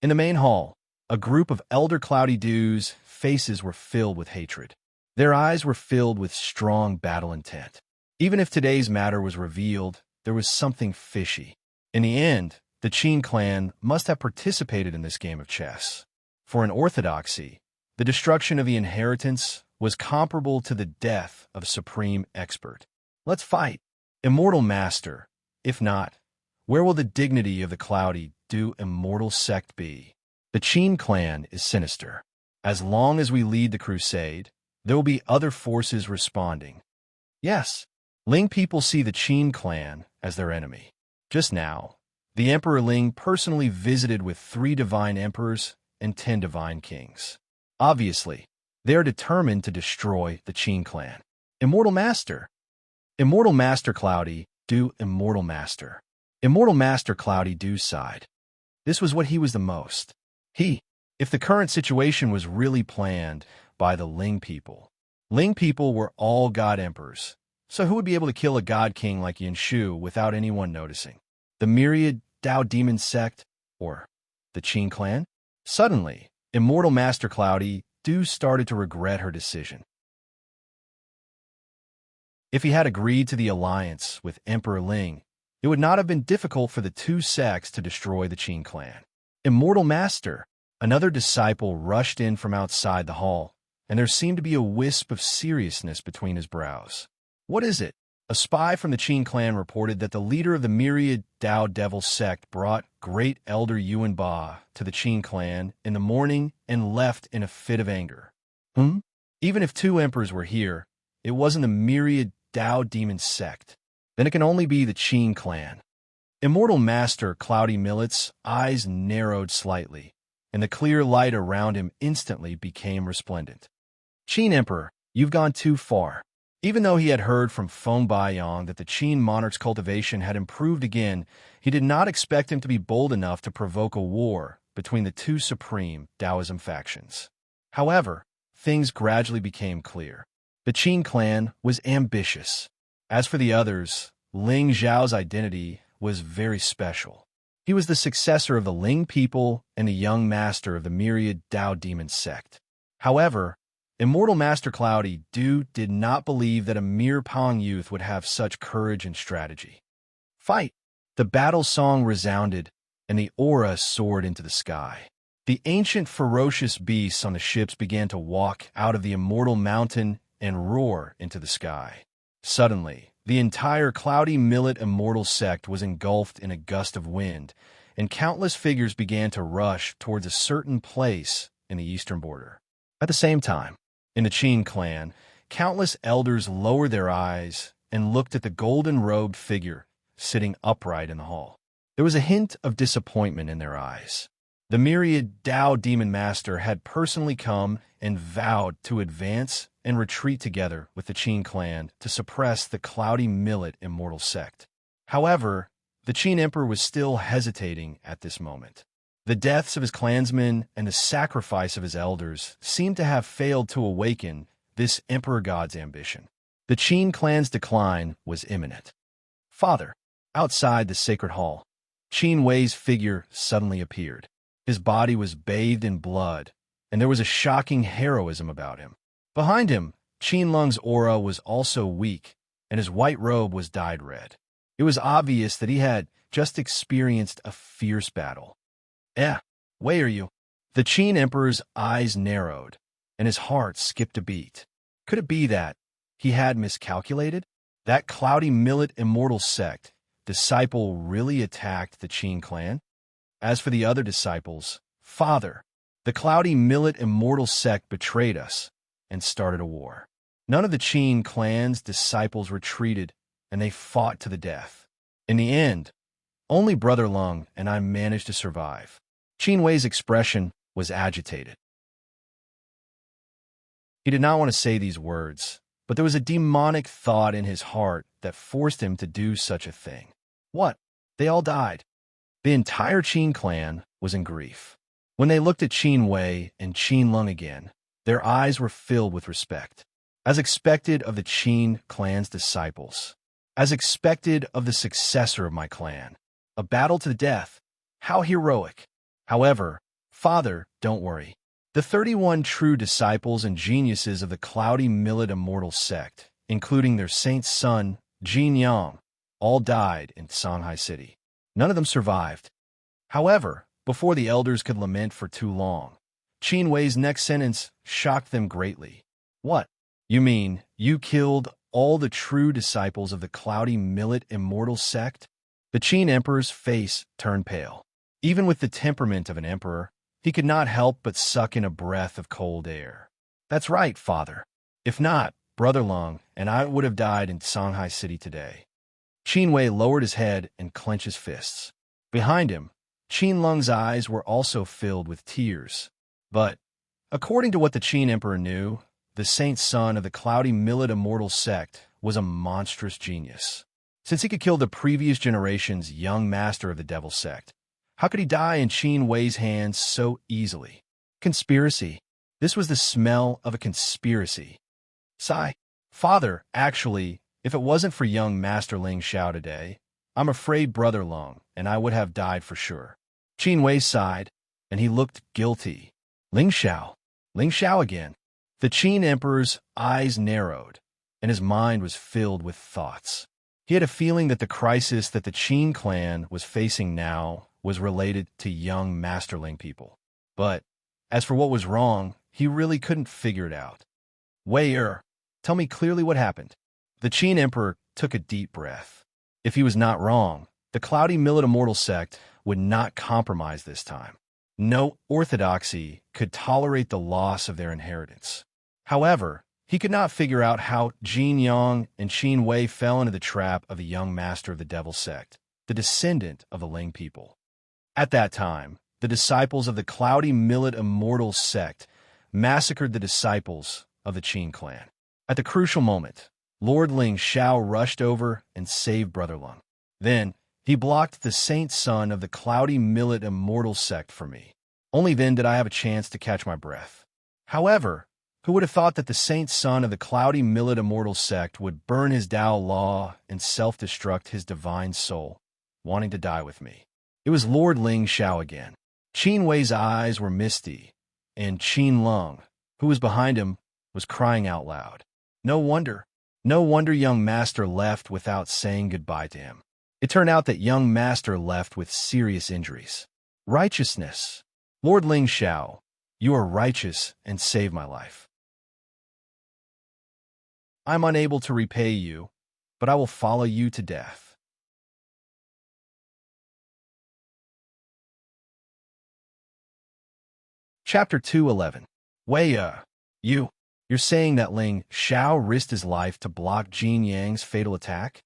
In the main hall, a group of elder Cloudy Dew's faces were filled with hatred. Their eyes were filled with strong battle intent. Even if today's matter was revealed, there was something fishy. In the end, the Qin clan must have participated in this game of chess. For in orthodoxy, the destruction of the inheritance was comparable to the death of a supreme expert. Let's fight. Immortal master. If not, where will the dignity of the Cloudy Dew immortal sect be? The Qin clan is sinister. As long as we lead the crusade, there will be other forces responding. Yes, Ling people see the Qin clan as their enemy. Just now, the Emperor Ling personally visited with 3 divine emperors and 10 divine kings. Obviously, they are determined to destroy the Qin clan. Immortal Master. Immortal Master Cloudy Dew Immortal Master. Immortal Master Cloudy Dew sighed. This was what he was the most. If the current situation was really planned by the Ling people were all god emperors, so who would be able to kill a god king like Yin Shu without anyone noticing? The myriad Tao demon sect, or the Qin clan? Suddenly, Immortal Master Cloudy Dew started to regret her decision. If he had agreed to the alliance with Emperor Ling, it would not have been difficult for the 2 sects to destroy the Qin clan. Immortal Master. Another disciple rushed in from outside the hall, and there seemed to be a wisp of seriousness between his brows. What is it? A spy from the Qin clan reported that the leader of the myriad Tao Devil sect brought Great Elder Yuan Ba to the Qin clan in the morning and left in a fit of anger. Even if 2 emperors were here, it wasn't the myriad Tao demon sect. Then it can only be the Qin clan. Immortal Master Cloudy Millet's eyes narrowed slightly, and the clear light around him instantly became resplendent. Qin Emperor, you've gone too far. Even though he had heard from Feng Baiyang that the Qin monarch's cultivation had improved again, he did not expect him to be bold enough to provoke a war between the 2 supreme Taoism factions. However, things gradually became clear. The Qin clan was ambitious. As for the others, Ling Zhao's identity was very special. He was the successor of the Ling people and the young master of the myriad Tao demon sect. However, Immortal Master Cloudy Dew did not believe that a mere Pong youth would have such courage and strategy. Fight! The battle song resounded, and the aura soared into the sky. The ancient ferocious beasts on the ships began to walk out of the immortal mountain and roar into the sky. Suddenly, the entire Cloudy Millet immortal sect was engulfed in a gust of wind, and countless figures began to rush towards a certain place in the eastern border. At the same time, in the Qin clan, countless elders lowered their eyes and looked at the golden-robed figure sitting upright in the hall. There was a hint of disappointment in their eyes. The myriad Tao demon master had personally come and vowed to advance and retreat together with the Qin clan to suppress the Cloudy Millet immortal sect. However, the Qin emperor was still hesitating at this moment. The deaths of his clansmen and the sacrifice of his elders seemed to have failed to awaken this emperor god's ambition. The Qin clan's decline was imminent. Father, outside the sacred hall, Qin Wei's figure suddenly appeared. His body was bathed in blood, and there was a shocking heroism about him. Behind him, Qin Lung's aura was also weak, and his white robe was dyed red. It was obvious that he had just experienced a fierce battle. Where are you? The Qin emperor's eyes narrowed, and his heart skipped a beat. Could it be that he had miscalculated? That Cloudy Millet immortal sect disciple really attacked the Qin clan? As for the other disciples, Father, the Cloudy Millet immortal sect betrayed us and started a war. None of the Qin clan's disciples retreated, and they fought to the death. In the end, only Brother Lung and I managed to survive. Qin Wei's expression was agitated. He did not want to say these words, but there was a demonic thought in his heart that forced him to do such a thing. What? They all died. The entire Qin clan was in grief. When they looked at Qin Wei and Qin Lung again, their eyes were filled with respect. As expected of the Qin clan's disciples. As expected of the successor of my clan. A battle to the death. How heroic. However, Father, don't worry. The 31 true disciples and geniuses of the cloudy millet immortal sect, including their saint's son, Jin Yang, all died in Shanghai City. None of them survived. However, before the elders could lament for too long, Qin Wei's next sentence shocked them greatly. What? You mean you killed all the true disciples of the cloudy millet immortal sect? The Qin emperor's face turned pale. Even with the temperament of an emperor, he could not help but suck in a breath of cold air. That's right, father. If not, Brother Lung and I would have died in Shanghai City today. Qin Wei lowered his head and clenched his fists. Behind him, Qin Lung's eyes were also filled with tears. But, according to what the Qin emperor knew, the saint's son of the cloudy millet immortal sect was a monstrous genius. Since he could kill the previous generation's young master of the devil sect, how could he die in Qin Wei's hands so easily? Conspiracy. This was the smell of a conspiracy. Sigh. Father, actually, if it wasn't for young Master Ling Xiao today, I'm afraid Brother Lung and I would have died for sure. Qin Wei sighed, and he looked guilty. Ling Xiao. Ling Xiao again. The Qin emperor's eyes narrowed, and his mind was filled with thoughts. He had a feeling that the crisis that the Qin clan was facing now was related to young Master Ling people. But, as for what was wrong, he really couldn't figure it out. Wei tell me clearly what happened. The Qin emperor took a deep breath. If he was not wrong, the cloudy millet immortal sect would not compromise this time. No orthodoxy could tolerate the loss of their inheritance. However, he could not figure out how Jin Yang and Qin Wei fell into the trap of the young master of the devil sect, the descendant of the Ling people. At that time, the disciples of the cloudy millet immortal sect massacred the disciples of the Qin clan. At the crucial moment, Lord Ling Xiao rushed over and saved Brother Lung. Then, he blocked the saint's son of the cloudy millet immortal sect for me. Only then did I have a chance to catch my breath. However, who would have thought that the saint's son of the cloudy millet immortal sect would burn his Tao law and self-destruct his divine soul, wanting to die with me? It was Lord Ling Xiao again. Qin Wei's eyes were misty, and Qin Lung, who was behind him, was crying out loud. No wonder young master left without saying goodbye to him. It turned out that young master left with serious injuries. Righteousness. Lord Ling Xiao, you are righteous and saved my life. I'm unable to repay you, but I will follow you to death. Chapter 211. Wei you're saying that Ling Xiao risked his life to block Jin Yang's fatal attack?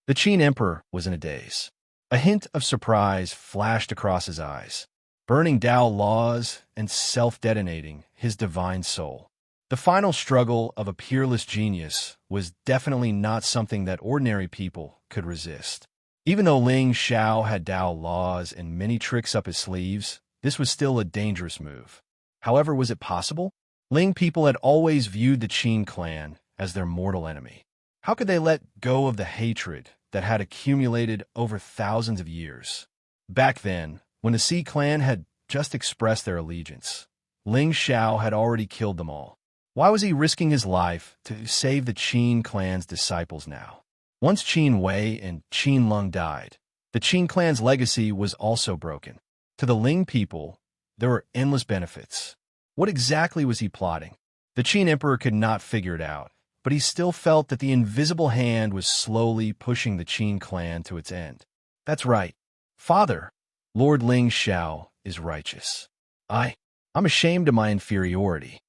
The Qin emperor was in a daze. A hint of surprise flashed across his eyes, burning Tao laws and self-detonating his divine soul. The final struggle of a peerless genius was definitely not something that ordinary people could resist. Even though Ling Xiao had Tao laws and many tricks up his sleeves, this was still a dangerous move. However, was it possible? Ling people had always viewed the Qin clan as their mortal enemy. How could they let go of the hatred that had accumulated over thousands of years? Back then, when the Xi clan had just expressed their allegiance, Ling Xiao had already killed them all. Why was he risking his life to save the Qin clan's disciples now? Once Qin Wei and Qin Lung died, the Qin clan's legacy was also broken. To the Ling people, there were endless benefits. What exactly was he plotting? The Qin emperor could not figure it out, but he still felt that the invisible hand was slowly pushing the Qin clan to its end. That's right. Father, Lord Ling Xiao is righteous. I'm ashamed of my inferiority.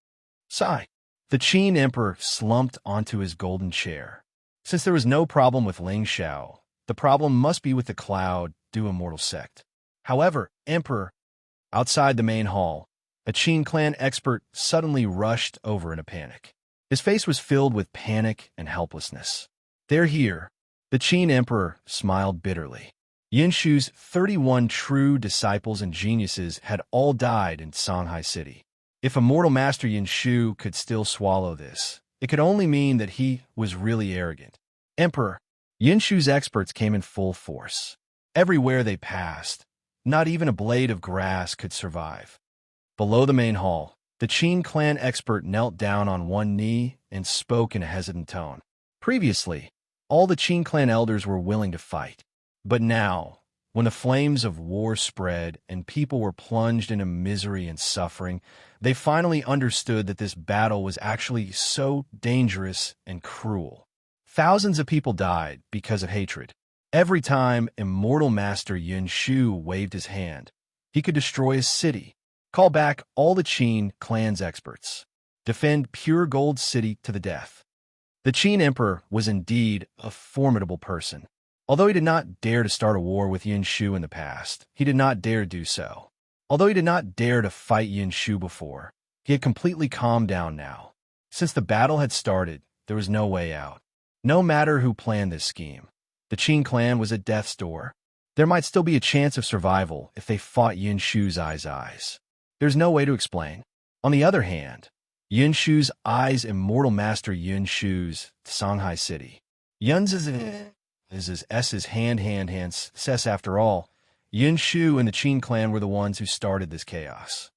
Sigh. The Qin emperor slumped onto his golden chair. Since there was no problem with Ling Xiao, the problem must be with the Cloud Dew Immortal sect. However, Emperor, outside the main hall, a Qin clan expert suddenly rushed over in a panic. His face was filled with panic and helplessness. They're here. The Qin emperor smiled bitterly. Yinshu's 31 true disciples and geniuses had all died in Shanghai City. If Immortal Master Yinshu could still swallow this, it could only mean that he was really arrogant. Emperor, Yinshu's experts came in full force. Everywhere they passed, not even a blade of grass could survive. Below the main hall, the Qin clan expert knelt down on one knee and spoke in a hesitant tone. Previously, all the Qin clan elders were willing to fight. But now, when the flames of war spread and people were plunged into misery and suffering, they finally understood that this battle was actually so dangerous and cruel. Thousands of people died because of hatred. Every time immortal master Yun Shu waved his hand, he could destroy a city, call back all the Qin clan's experts, defend pure gold city to the death. The Qin emperor was indeed a formidable person. Although he did not dare to start a war with Yun Shu in the past, he did not dare do so. Although he did not dare to fight Yun Shu before, he had completely calmed down now. Since the battle had started, there was no way out. No matter who planned this scheme, the Qin clan was at death's door. There might still be a chance of survival if they fought Yun Shu's eyes. There's no way to explain. On the other hand, Yun Shu's eyes immortal master Yun Shu's Shanghai city. Yun's is S's hand says after all, Yun Shu and the Qin clan were the ones who started this chaos.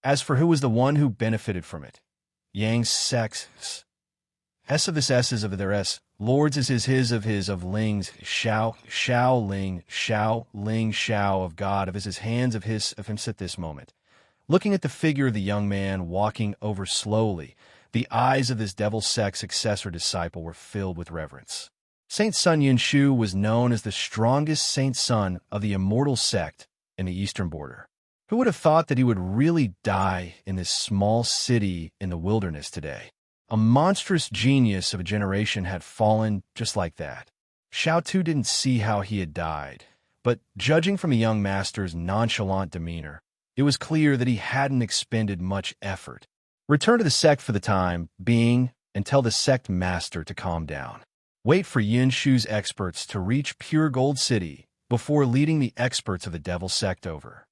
As for who was the one who benefited from it, Yang's sex, S of this S is of their S, Lord's is his of Ling's, Shao Ling, Shao of God of his hands of him at this moment. Looking at the figure of the young man walking over slowly, the eyes of this devil sex successor disciple were filled with reverence. Saint Sun Yun Shu was known as the strongest saint son of the immortal sect in the eastern border. Who would have thought that he would really die in this small city in the wilderness today? A monstrous genius of a generation had fallen just like that. Xiao Tu didn't see how he had died, but judging from the young master's nonchalant demeanor, it was clear that he hadn't expended much effort. Return to the sect for the time being and tell the sect master to calm down. Wait for Yun Shu's experts to reach Pure Gold City before leading the experts of the devil sect over.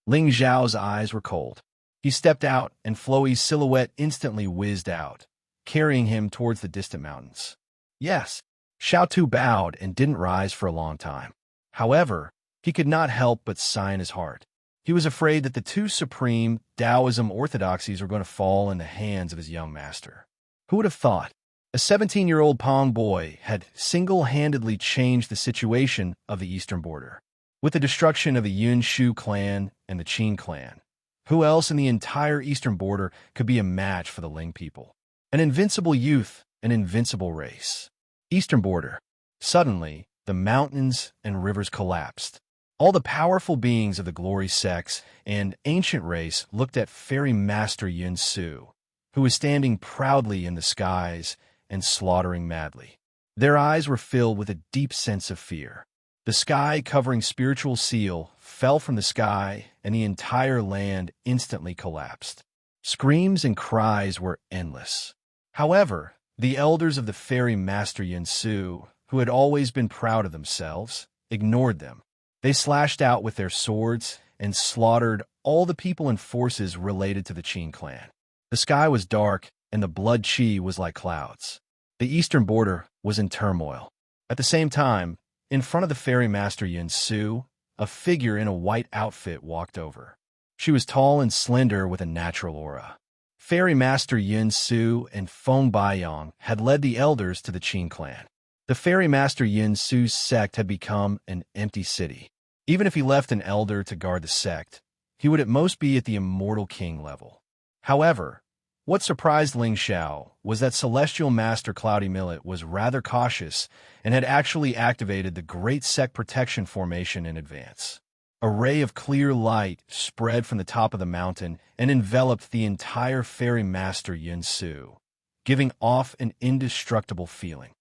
Ling Zhao's eyes were cold. He stepped out, and Floey's silhouette instantly whizzed out, carrying him towards the distant mountains. Yes, Xiao Tu bowed and didn't rise for a long time. However, he could not help but sigh in his heart. He was afraid that the two supreme Taoism orthodoxies were going to fall in the hands of his young master. Who would have thought? A 17-year-old Pong boy had single-handedly changed the situation of the eastern border. With the destruction of the Yun Shu clan and the Qin clan, who else in the entire eastern border could be a match for the Ling people? An invincible youth, an invincible race. Eastern border. Suddenly, the mountains and rivers collapsed. All the powerful beings of the glory sects and ancient race looked at fairy master Yun Su, who was standing proudly in the skies and slaughtering madly. Their eyes were filled with a deep sense of fear. The sky covering spiritual seal fell from the sky, and the entire land instantly collapsed. Screams and cries were endless. However, the elders of the fairy master Yun Su, who had always been proud of themselves, ignored them. They slashed out with their swords and slaughtered all the people and forces related to the Qin clan. The sky was dark, and the blood qi was like clouds. The eastern border was in turmoil. At the same time, in front of the fairy master Yun Su, a figure in a white outfit walked over. She was tall and slender with a natural aura. Fairy master Yun Su and Feng Baiyang had led the elders to the Qin clan. The fairy master Yun Su's sect had become an empty city. Even if he left an elder to guard the sect, he would at most be at the immortal king level. However, what surprised Ling Xiao was that Celestial Master Cloudy Millet was rather cautious and had actually activated the Great Sect Protection Formation in advance. A ray of clear light spread from the top of the mountain and enveloped the entire fairy master Yun Su, giving off an indestructible feeling.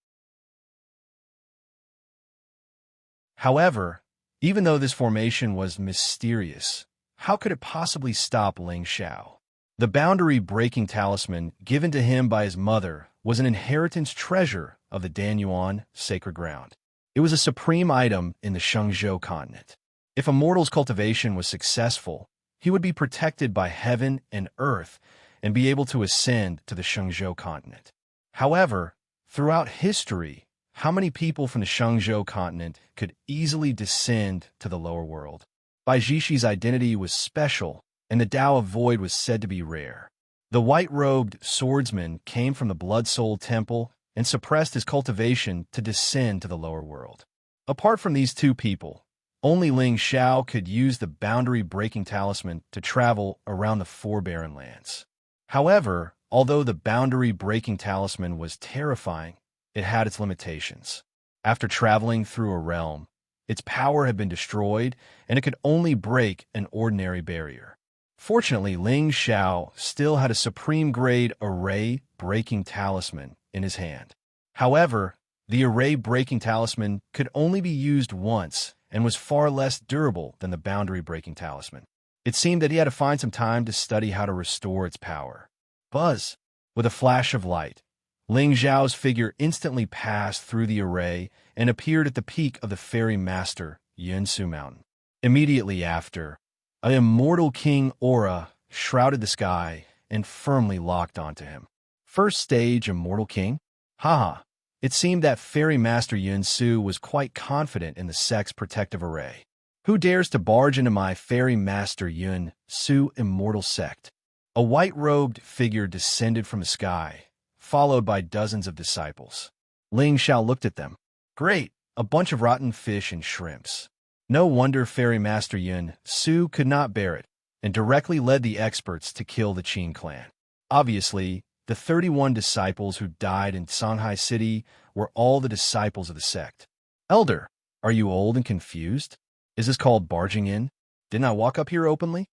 However, even though this formation was mysterious, how could it possibly stop Ling Xiao? The boundary-breaking talisman given to him by his mother was an inheritance treasure of the Danyuan sacred ground. It was a supreme item in the Shengzhou continent. If a mortal's cultivation was successful, he would be protected by heaven and earth and be able to ascend to the Shengzhou continent. However, throughout history, how many people from the Shengzhou continent could easily descend to the lower world? Baijishi's identity was special, and the Tao of Void was said to be rare. The white-robed swordsman came from the Blood Soul Temple and suppressed his cultivation to descend to the lower world. Apart from these two people, only Ling Xiao could use the boundary-breaking talisman to travel around the Four Barren Lands. However, although the boundary-breaking talisman was terrifying, it had its limitations. After traveling through a realm, its power had been destroyed, and it could only break an ordinary barrier. Fortunately, Ling Xiao still had a supreme-grade array-breaking talisman in his hand. However, the array-breaking talisman could only be used once and was far less durable than the boundary-breaking talisman. It seemed that he had to find some time to study how to restore its power. Buzz! With a flash of light, Ling Xiao's figure instantly passed through the array and appeared at the peak of the Fairy Master Yunsu Mountain. Immediately after, an immortal king aura shrouded the sky and firmly locked onto him. First stage Immortal King? Haha. It seemed that Fairy Master Yunsu was quite confident in the sect's protective array. Who dares to barge into my Fairy Master Yunsu immortal sect? A white-robed figure descended from the sky, followed by dozens of disciples. Ling Xiao looked at them. Great, a bunch of rotten fish and shrimps. No wonder Fairy Master Yunsu could not bear it, and directly led the experts to kill the Qin clan. Obviously, the 31 disciples who died in Shanghai City were all the disciples of the sect. Elder, are you old and confused? Is this called barging in? Didn't I walk up here openly?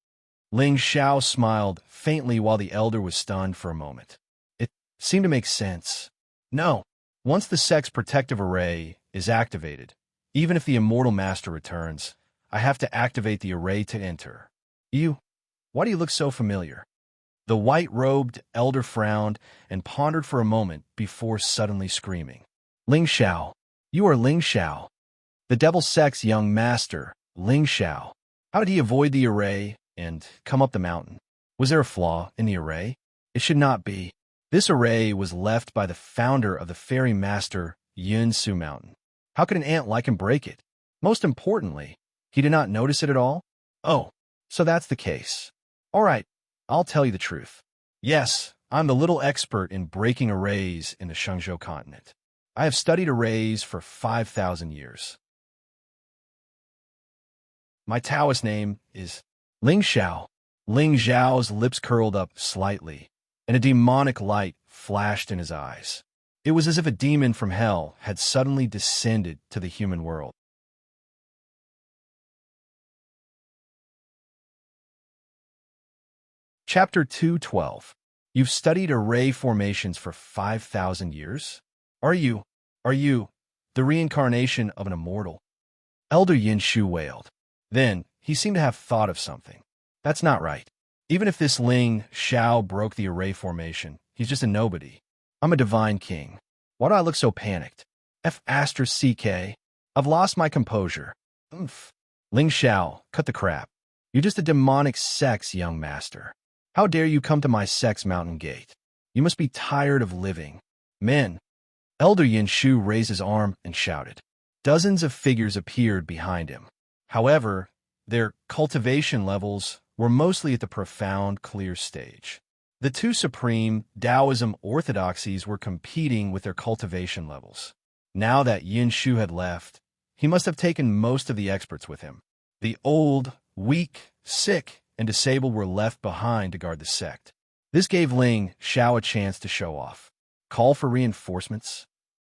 Ling Xiao smiled faintly while the elder was stunned for a moment. It seemed to make sense. No, once the sect's protective array is activated, even if the Immortal Master returns, I have to activate the array to enter. Why do you look so familiar? The white-robed elder frowned and pondered for a moment before suddenly screaming. Ling Xiao, you are Ling Xiao. The Devil Sect's young master, Ling Xiao. How did he avoid the array and come up the mountain? Was there a flaw in the array? It should not be. This array was left by the founder of the Fairy Master Yunsu Mountain. How could an ant like him break it? Most importantly, he did not notice it at all? Oh, so that's the case. All right, I'll tell you the truth. Yes, I'm the little expert in breaking arrays in the Shenzhou continent. I have studied arrays for 5,000 years. My Taoist name is Ling Xiao. Ling Xiao's lips curled up slightly, and a demonic light flashed in his eyes. It was as if a demon from hell had suddenly descended to the human world. Chapter 212. You've studied array formations for 5,000 years? Are you the reincarnation of an immortal? Elder Yinshu wailed. Then, he seemed to have thought of something. That's not right. Even if this Ling Xiao broke the array formation, he's just a nobody. I'm a divine king. Why do I look so panicked? F***CK. I've lost my composure. Oomph. Ling Xiao, cut the crap. You're just a demonic sex, young master. How dare you come to my sex mountain gate? You must be tired of living. Men. Elder Yinshu raised his arm and shouted. Dozens of figures appeared behind him. However, their cultivation levels were mostly at the profound, clear stage. The two supreme Taoism orthodoxies were competing with their cultivation levels. Now that Yinshu had left, he must have taken most of the experts with him. The old, weak, sick, and disabled were left behind to guard the sect. This gave Ling Xiao a chance to show off. Call for reinforcements?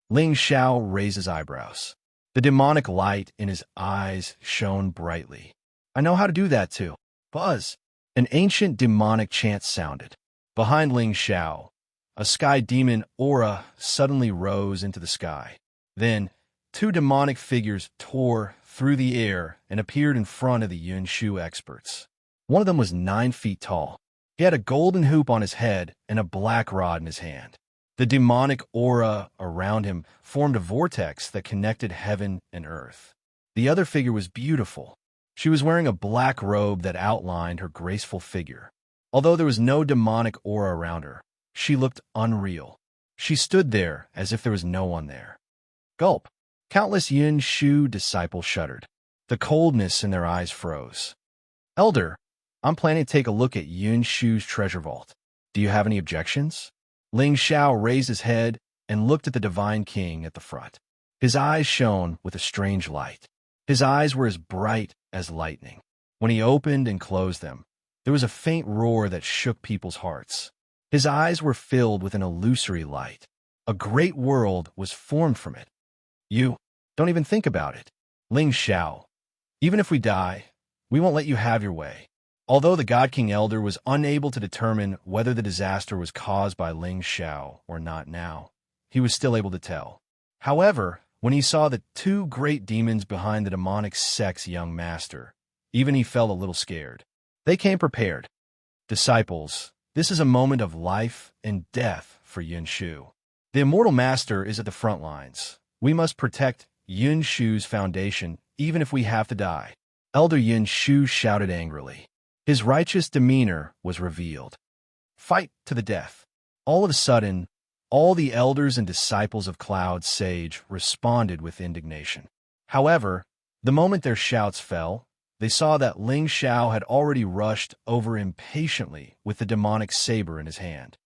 Ling Xiao raised his eyebrows. The demonic light in his eyes shone brightly. I know how to do that too. Buzz! An ancient demonic chant sounded. Behind Ling Xiao, a sky demon aura suddenly rose into the sky. Then, two demonic figures tore through the air and appeared in front of the Yunshu experts. One of them was 9 feet tall. He had a golden hoop on his head and a black rod in his hand. The demonic aura around him formed a vortex that connected heaven and earth. The other figure was beautiful. She was wearing a black robe that outlined her graceful figure. Although there was no demonic aura around her, she looked unreal. She stood there as if there was no one there. Gulp. Countless Yin Shu disciples shuddered. The coldness in their eyes froze. Elder, I'm planning to take a look at Yun Shu's treasure vault. Do you have any objections? Ling Xiao raised his head and looked at the divine king at the front. His eyes shone with a strange light. His eyes were as bright as lightning. When he opened and closed them, there was a faint roar that shook people's hearts. His eyes were filled with an illusory light. A great world was formed from it. You don't even think about it. Ling Xiao, even if we die, we won't let you have your way. Although the God King Elder was unable to determine whether the disaster was caused by Ling Xiao or not now, he was still able to tell. However, when he saw the two great demons behind the demonic sect's young master, even he felt a little scared. They came prepared. Disciples, this is a moment of life and death for Yun Shu. The immortal master is at the front lines. We must protect Yun Shu's foundation, even if we have to die. Elder Yun Shu shouted angrily. His righteous demeanor was revealed. Fight to the death. All of a sudden, all the elders and disciples of Cloud Sage responded with indignation. However, the moment their shouts fell, they saw that Ling Xiao had already rushed over impatiently with the demonic saber in his hand.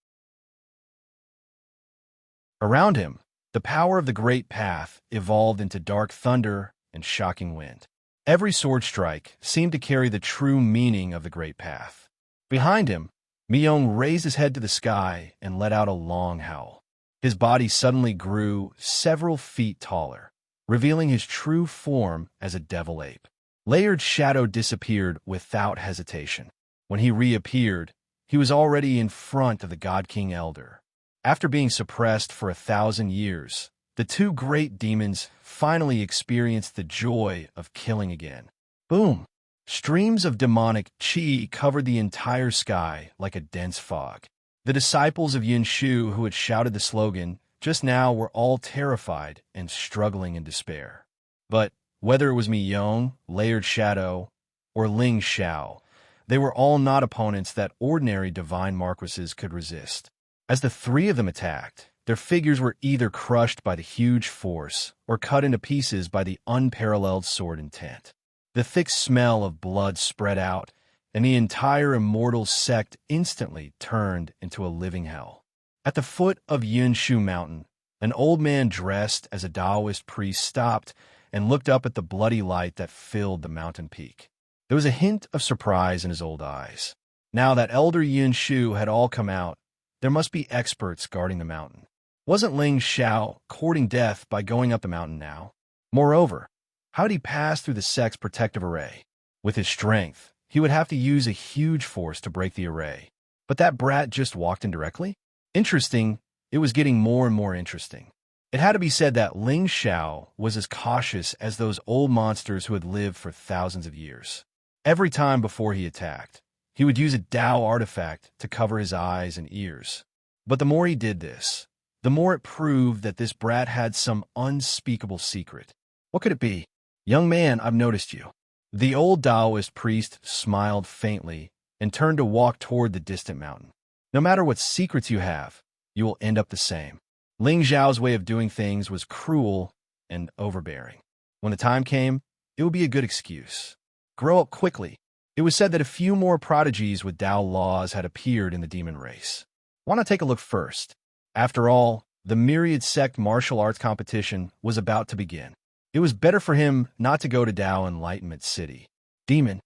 Around him, the power of the great path evolved into dark thunder and shocking wind. Every sword strike seemed to carry the true meaning of the great path. Behind him, Myung raised his head to the sky and let out a long howl. His body suddenly grew several feet taller, revealing his true form as a devil ape. Layered shadow disappeared without hesitation. When he reappeared, he was already in front of the God King Elder. After being suppressed for 1,000 years, the two great demons finally experienced the joy of killing again. Boom! Streams of demonic chi covered the entire sky like a dense fog. The disciples of Yun Shu who had shouted the slogan just now were all terrified and struggling in despair. But whether it was Mi Yong, Layered Shadow, or Ling Xiao, they were all not opponents that ordinary divine marquises could resist. As the three of them attacked, their figures were either crushed by the huge force or cut into pieces by the unparalleled sword intent. The thick smell of blood spread out, and the entire immortal sect instantly turned into a living hell. At the foot of Yun Shu Mountain, an old man dressed as a Taoist priest stopped and looked up at the bloody light that filled the mountain peak. There was a hint of surprise in his old eyes. Now that Elder Yun Shu had all come out, there must be experts guarding the mountain. Wasn't Ling Xiao courting death by going up the mountain now? Moreover, how did he pass through the sect's protective array? With his strength, he would have to use a huge force to break the array. But that brat just walked in directly? Interesting, it was getting more and more interesting. It had to be said that Ling Xiao was as cautious as those old monsters who had lived for thousands of years. Every time before he attacked, he would use a Dao artifact to cover his eyes and ears. But the more he did this, the more it proved that this brat had some unspeakable secret. What could it be? Young man, I've noticed you. The old Taoist priest smiled faintly and turned to walk toward the distant mountain. No matter what secrets you have, you will end up the same. Ling Xiao's way of doing things was cruel and overbearing. When the time came, it would be a good excuse. Grow up quickly. It was said that a few more prodigies with Dao laws had appeared in the demon race. Why not take a look first? After all, the myriad sect martial arts competition was about to begin. It was better for him not to go to Dao Enlightenment City. Demon,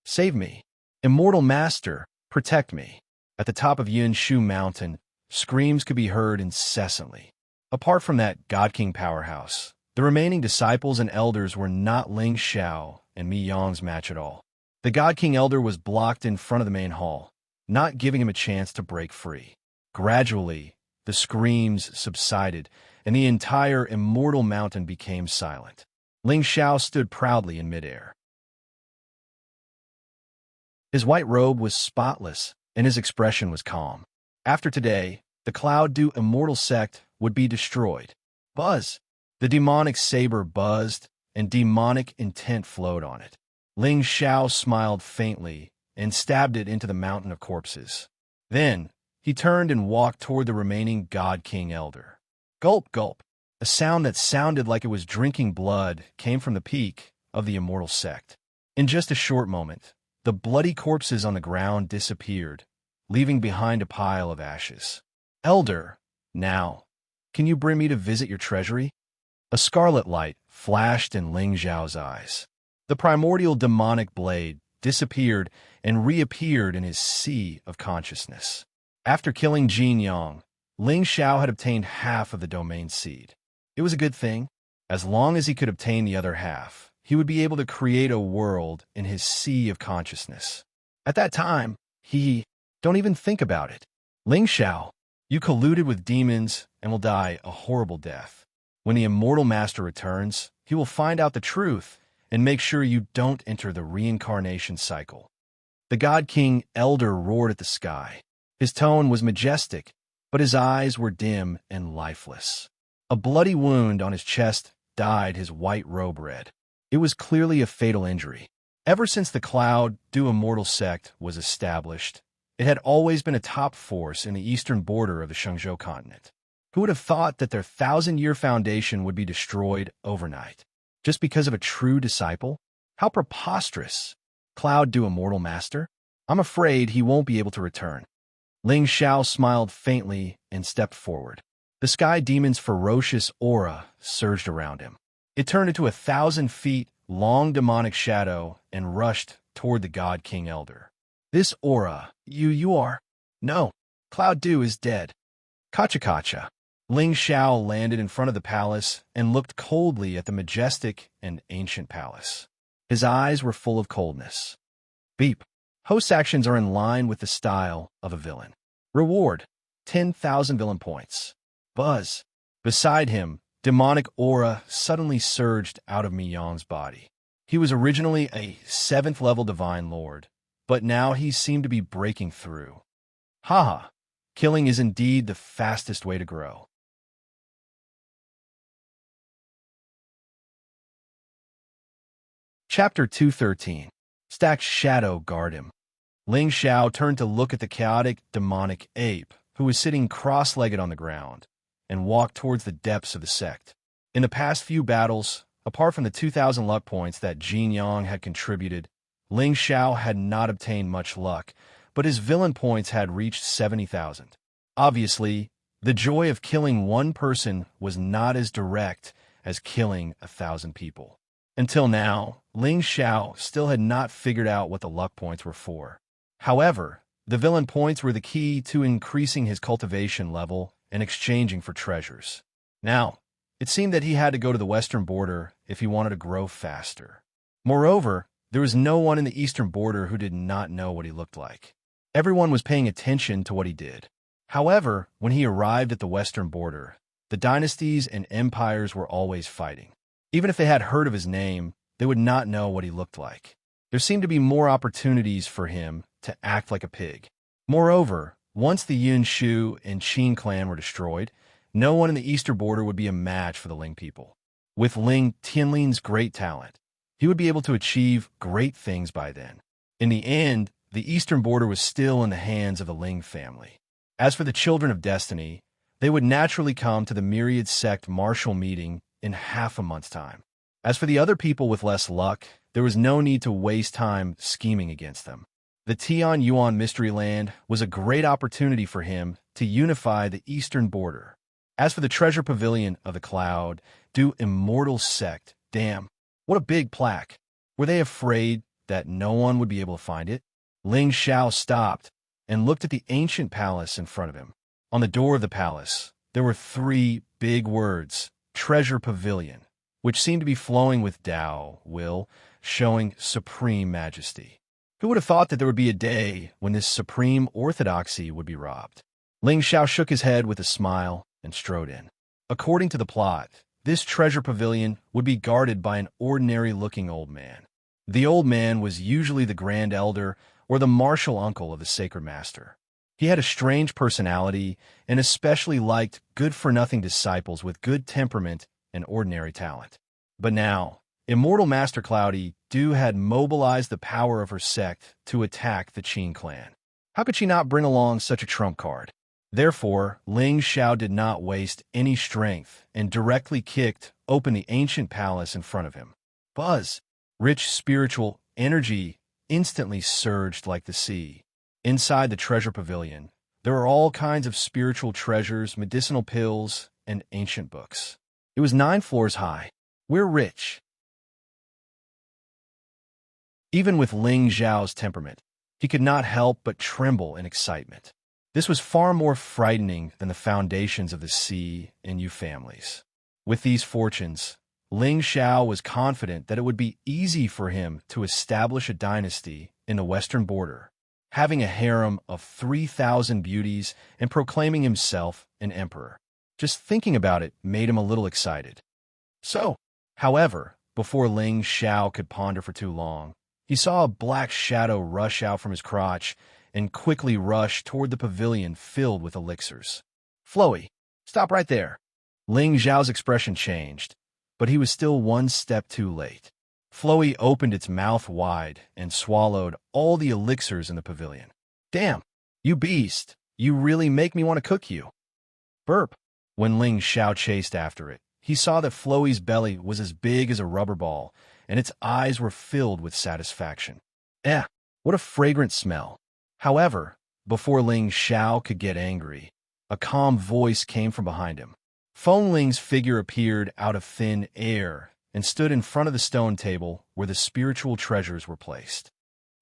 save me. Immortal Master, protect me. At the top of Yun Shu Mountain, screams could be heard incessantly. Apart from that God King powerhouse, the remaining disciples and elders were not Ling Xiao and Mi Yong's match at all. The God King Elder was blocked in front of the main hall, not giving him a chance to break free. Gradually, the screams subsided, and the entire immortal mountain became silent. Ling Xiao stood proudly in midair. His white robe was spotless, and his expression was calm. After today, the Cloud Dew Immortal Sect would be destroyed. Buzz! The demonic saber buzzed, and demonic intent flowed on it. Ling Xiao smiled faintly and stabbed it into the mountain of corpses. Then, he turned and walked toward the remaining God King Elder. Gulp, gulp. A sound that sounded like it was drinking blood came from the peak, of the immortal sect. In just a short moment, the bloody corpses on the ground disappeared, leaving behind a pile of ashes. Elder, now, can you bring me to visit your treasury? A scarlet light flashed in Ling Xiao's eyes. The primordial demonic blade disappeared and reappeared in his sea of consciousness. After killing Jin Yang, Ling Xiao had obtained half of the domain seed. It was a good thing. As long as he could obtain the other half, he would be able to create a world in his sea of consciousness. At that time, don't even think about it. Ling Xiao, you colluded with demons and will die a horrible death. When the immortal master returns, he will find out the truth and make sure you don't enter the reincarnation cycle. The God King Elder roared at the sky. His tone was majestic, but his eyes were dim and lifeless. A bloody wound on his chest dyed his white robe red. It was clearly a fatal injury. Ever since the Cloud Dew Immortal Sect was established, it had always been a top force in the eastern border of the Shenzhou continent. Who would have thought that their 1,000-year foundation would be destroyed overnight? Just because of a true disciple? How preposterous! Cloud Dew Immortal Master? I'm afraid he won't be able to return. Ling Xiao smiled faintly and stepped forward. The sky demon's ferocious aura surged around him. It turned into 1,000 feet long demonic shadow and rushed toward the God King Elder. This aura, you are... No, Cloud Dew is dead. Kacha. Ling Xiao landed in front of the palace and looked coldly at the majestic and ancient palace. His eyes were full of coldness. Beep. Host's actions are in line with the style of a villain. Reward, 10,000 villain points. Buzz. Beside him, demonic aura suddenly surged out of Mi Yang's body. He was originally a 7th-level divine lord, but now he seemed to be breaking through. Haha, killing is indeed the fastest way to grow. Chapter 213. Stacked Shadow Guard Him. Ling Xiao turned to look at the chaotic, demonic ape, who was sitting cross-legged on the ground, and walked towards the depths of the sect. In the past few battles, apart from the 2,000 luck points that Jin Yang had contributed, Ling Xiao had not obtained much luck, but his villain points had reached 70,000. Obviously, the joy of killing one person was not as direct as killing 1,000 people. Until now, Ling Xiao still had not figured out what the luck points were for. However, the villain points were the key to increasing his cultivation level and exchanging for treasures. Now, it seemed that he had to go to the western border if he wanted to grow faster. Moreover, there was no one in the eastern border who did not know what he looked like. Everyone was paying attention to what he did. However, when he arrived at the western border, the dynasties and empires were always fighting. Even if they had heard of his name, they would not know what he looked like. There seemed to be more opportunities for him to act like a pig. Moreover, once the Yun Shu and Qin clan were destroyed, no one in the eastern border would be a match for the Ling people. With Ling Tianlin's great talent, he would be able to achieve great things by then. In the end, the eastern border was still in the hands of the Ling family. As for the Children of Destiny, they would naturally come to the Myriad Sect Martial meeting in half a month's time. As for the other people with less luck, there was no need to waste time scheming against them. The Tian Yuan Mystery Land was a great opportunity for him to unify the eastern border. As for the treasure pavilion of the Cloud Dew Immortal Sect, damn, what a big plaque. Were they afraid that no one would be able to find it? Ling Xiao stopped and looked at the ancient palace in front of him. On the door of the palace, there were 3 big words, Treasure Pavilion, which seemed to be flowing with Tao, will, showing supreme majesty. Who would have thought that there would be a day when this supreme orthodoxy would be robbed? Ling Xiao shook his head with a smile and strode in. According to the plot, this treasure pavilion would be guarded by an ordinary-looking old man. The old man was usually the Grand Elder or the martial uncle of the Sacred Master. He had a strange personality and especially liked good-for-nothing disciples with good temperament and ordinary talent. But now, Immortal Master Cloudy Dew had mobilized the power of her sect to attack the Qin clan. How could she not bring along such a trump card? Therefore, Ling Xiao did not waste any strength and directly kicked open the ancient palace in front of him. Buzz! Rich spiritual energy instantly surged like the sea. Inside the treasure pavilion, there were all kinds of spiritual treasures, medicinal pills, and ancient books. It was 9 floors high. We're rich. Even with Ling Zhao's temperament, he could not help but tremble in excitement. This was far more frightening than the foundations of the sea and Yu families. With these fortunes, Ling Xiao was confident that it would be easy for him to establish a dynasty in the western border, having a harem of 3,000 beauties and proclaiming himself an emperor. Just thinking about it made him a little excited. However, before Ling Xiao could ponder for too long, he saw a black shadow rush out from his crotch and quickly rush toward the pavilion filled with elixirs. Floey, stop right there. Ling Xiao's expression changed, but he was still one step too late. Floey opened its mouth wide and swallowed all the elixirs in the pavilion. Damn, you beast, you really make me want to cook you. Burp. When Ling Xiao chased after it, he saw that Floey's belly was as big as a rubber ball, and its eyes were filled with satisfaction. What a fragrant smell. However, before Ling Xiao could get angry, a calm voice came from behind him. Feng Ling's figure appeared out of thin air and stood in front of the stone table where the spiritual treasures were placed.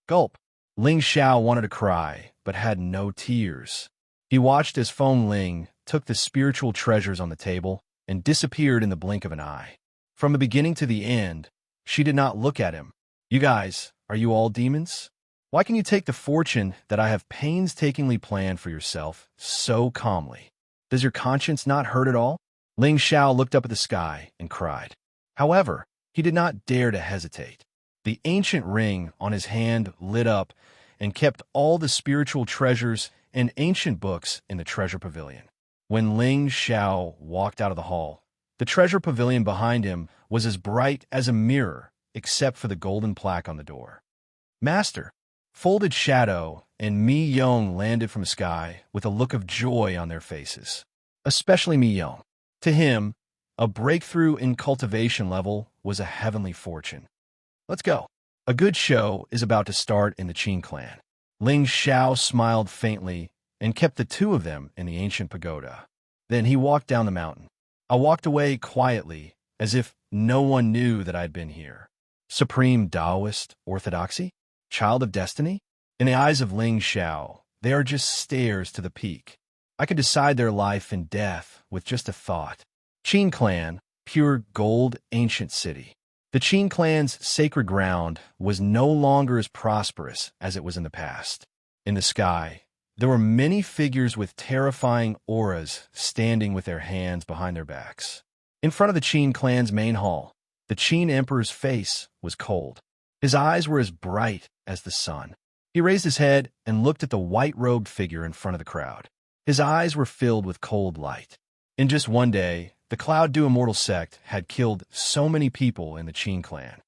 Gulp. Ling Xiao wanted to cry, but had no tears. He watched as Feng Ling took the spiritual treasures on the table and disappeared in the blink of an eye. From the beginning to the end, she did not look at him. You guys, are you all demons? Why can you take the fortune that I have painstakingly planned for yourself so calmly? Does your conscience not hurt at all? Ling Xiao looked up at the sky and cried. However, he did not dare to hesitate. The ancient ring on his hand lit up and kept all the spiritual treasures and ancient books in the treasure pavilion. When Ling Xiao walked out of the hall, the treasure pavilion behind him was as bright as a mirror, except for the golden plaque on the door. Master, Folded Shadow and Mi Yong landed from the sky with a look of joy on their faces, especially Mi Yong. To him, a breakthrough in cultivation level was a heavenly fortune. Let's go. A good show is about to start in the Qin clan. Ling Xiao smiled faintly and kept the two of them in the ancient pagoda. Then he walked down the mountain. I walked away quietly, as if no one knew that I'd been here. Supreme Taoist orthodoxy? Child of destiny? In the eyes of Ling Xiao, they are just stairs to the peak. I could decide their life and death with just a thought. Qin clan, pure gold ancient city. The Qin clan's sacred ground was no longer as prosperous as it was in the past. In the sky, there were many figures with terrifying auras standing with their hands behind their backs. In front of the Qin clan's main hall, the Qin emperor's face was cold. His eyes were as bright as the sun. He raised his head and looked at the white-robed figure in front of the crowd. His eyes were filled with cold light. In just one day, the Cloud Dew Immortal sect had killed so many people in the Qin clan.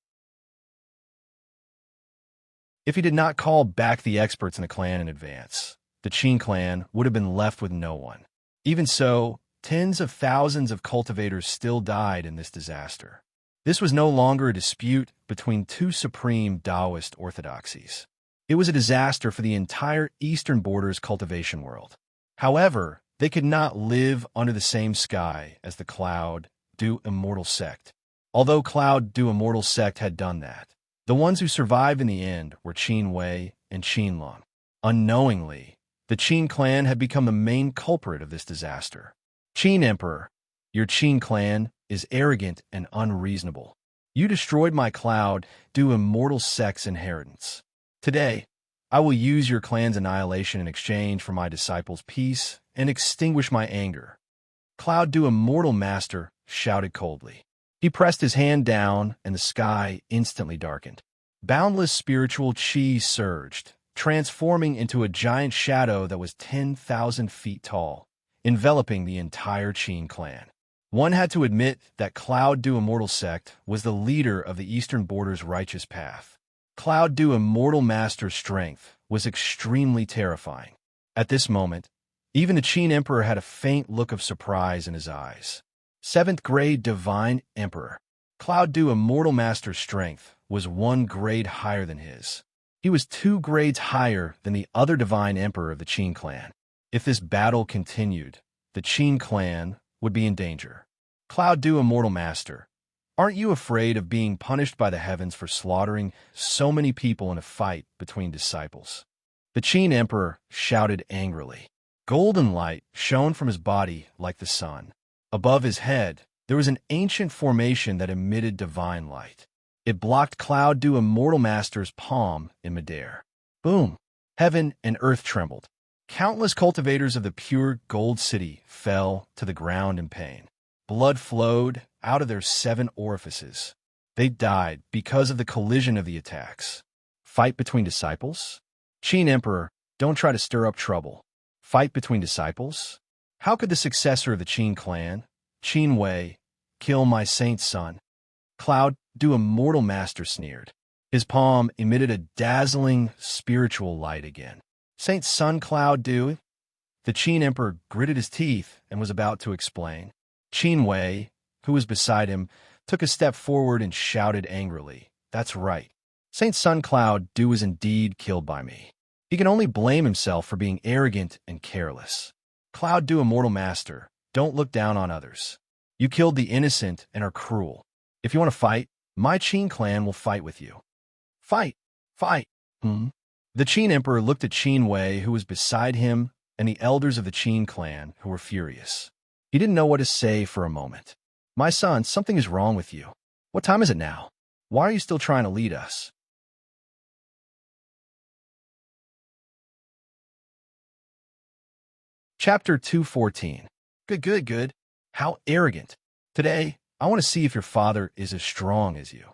If he did not call back the experts in the clan in advance, the Qin clan would have been left with no one. Even so, tens of thousands of cultivators still died in this disaster. This was no longer a dispute between two supreme Taoist orthodoxies. It was a disaster for the entire eastern border's cultivation world. However, they could not live under the same sky as the Cloud Dew Immortal sect. Although Cloud Dew Immortal sect had done that, the ones who survived in the end were Qin Wei and Qin Lung. Unknowingly, the Qin clan had become the main culprit of this disaster. Qin Emperor, your Qin clan is arrogant and unreasonable. You destroyed my Cloud Dew Immortal sect's inheritance. Today, I will use your clan's annihilation in exchange for my disciples' peace and extinguish my anger. Cloud Dew Immortal Master shouted coldly. He pressed his hand down, and the sky instantly darkened. Boundless spiritual chi surged, transforming into a giant shadow that was 10,000 feet tall, enveloping the entire Qin clan. One had to admit that Cloud Dew Immortal sect was the leader of the eastern border's righteous path. Cloud Dew Immortal Master's strength was extremely terrifying. At this moment, even the Qin Emperor had a faint look of surprise in his eyes. 7th grade Divine Emperor. Cloud Dew Immortal Master's strength was 1 grade higher than his. He was 2 grades higher than the other divine emperor of the Qin clan. If this battle continued, the Qin clan would be in danger. Cloud Dew Immortal Master, aren't you afraid of being punished by the heavens for slaughtering so many people in a fight between disciples? The Qin emperor shouted angrily. Golden light shone from his body like the sun. Above his head, there was an ancient formation that emitted divine light. It blocked Cloud Dew Immortal Master's palm in midair. Boom! Heaven and earth trembled. Countless cultivators of the pure gold city fell to the ground in pain. Blood flowed out of their 7 orifices. They died because of the collision of the attacks. Fight between disciples? Qin Emperor, don't try to stir up trouble. Fight between disciples? How could the successor of the Qin clan, Qin Wei, kill my saint's son? Cloud Dew Immortal Master sneered. His palm emitted a dazzling spiritual light again. Saint Sun Cloud Dew? The Qin Emperor gritted his teeth and was about to explain. Qin Wei, who was beside him, took a step forward and shouted angrily, "That's right. Saint Sun Cloud Dew is indeed killed by me. He can only blame himself for being arrogant and careless. Cloud Dew Immortal Master, don't look down on others. You killed the innocent and are cruel. If you want to fight, my Qin clan will fight with you." Fight! Fight! The Qin Emperor looked at Qin Wei, who was beside him, and the elders of the Qin clan, who were furious. He didn't know what to say for a moment. "My son, something is wrong with you. What time is it now? Why are you still trying to lead us?" Chapter 214. Good. How arrogant. Today, I want to see if your father is as strong as you.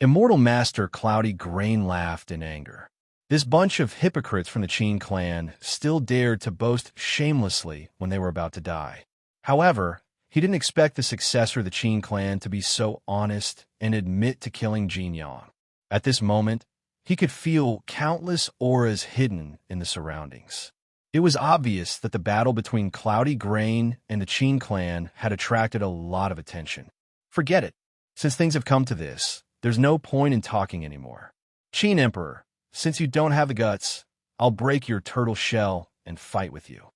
Immortal Master Cloudy Grain laughed in anger. This bunch of hypocrites from the Qin clan still dared to boast shamelessly when they were about to die. However, he didn't expect the successor of the Qin clan to be so honest and admit to killing Jin Yang. At this moment, he could feel countless auras hidden in the surroundings. It was obvious that the battle between Cloudy Grain and the Qin clan had attracted a lot of attention. Forget it. Since things have come to this, there's no point in talking anymore. Qin Emperor, since you don't have the guts, I'll break your turtle shell and fight with you.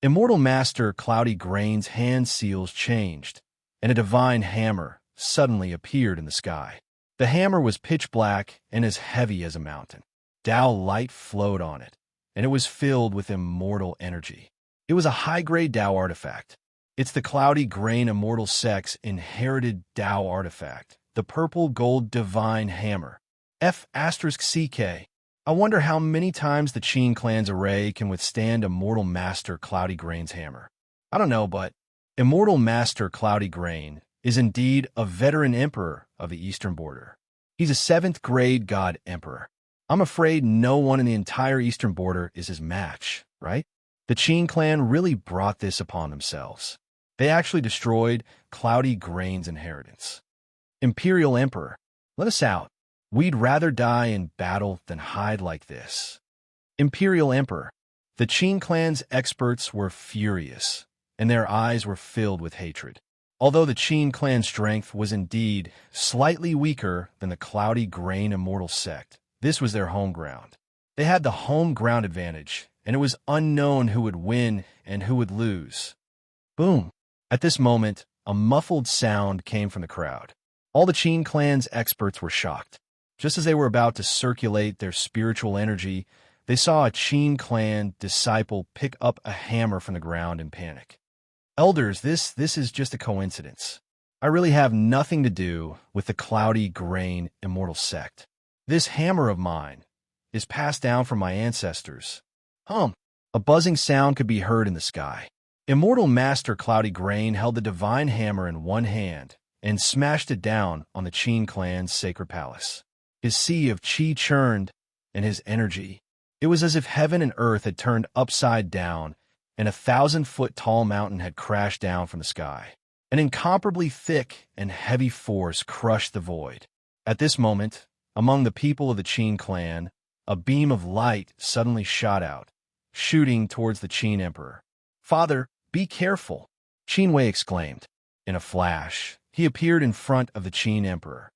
Immortal Master Cloudy Grain's hand seals changed, and a divine hammer suddenly appeared in the sky. The hammer was pitch black and as heavy as a mountain. Tao light flowed on it, and it was filled with immortal energy. It was a high-grade Tao artifact. It's the Cloudy Grain Immortal Sect's inherited Tao artifact, the purple gold divine hammer. F***CK. I wonder how many times the Qin clan's array can withstand Immortal Master Cloudy Grain's hammer. I don't know, but Immortal Master Cloudy Grain is indeed a veteran emperor of the eastern border. He's a 7th-grade god emperor. I'm afraid no one in the entire eastern border is his match, right? The Qin clan really brought this upon themselves. They actually destroyed Cloudy Grain's inheritance. Imperial Emperor, let us out. We'd rather die in battle than hide like this. Imperial Emperor, the Qin clan's experts were furious, and their eyes were filled with hatred. Although the Qin clan's strength was indeed slightly weaker than the Cloudy Grain Immortal Sect, this was their home ground. They had the home ground advantage, and it was unknown who would win and who would lose. Boom! At this moment, a muffled sound came from the crowd. All the Qin clan's experts were shocked. Just as they were about to circulate their spiritual energy, they saw a Qin clan disciple pick up a hammer from the ground in panic. Elders, this is just a coincidence. I really have nothing to do with the Cloudy Grain Immortal Sect. This hammer of mine is passed down from my ancestors. A buzzing sound could be heard in the sky. Immortal Master Cloudy Grain held the divine hammer in one hand and smashed it down on the Qin clan's sacred palace. His sea of qi churned, and his energy. It was as if heaven and earth had turned upside down, and a 1,000-foot-tall mountain had crashed down from the sky. An incomparably thick and heavy force crushed the void. At this moment, among the people of the Qin clan, a beam of light suddenly shot out, shooting towards the Qin Emperor. "Father, be careful!" Qin Wei exclaimed. In a flash, he appeared in front of the Qin Emperor.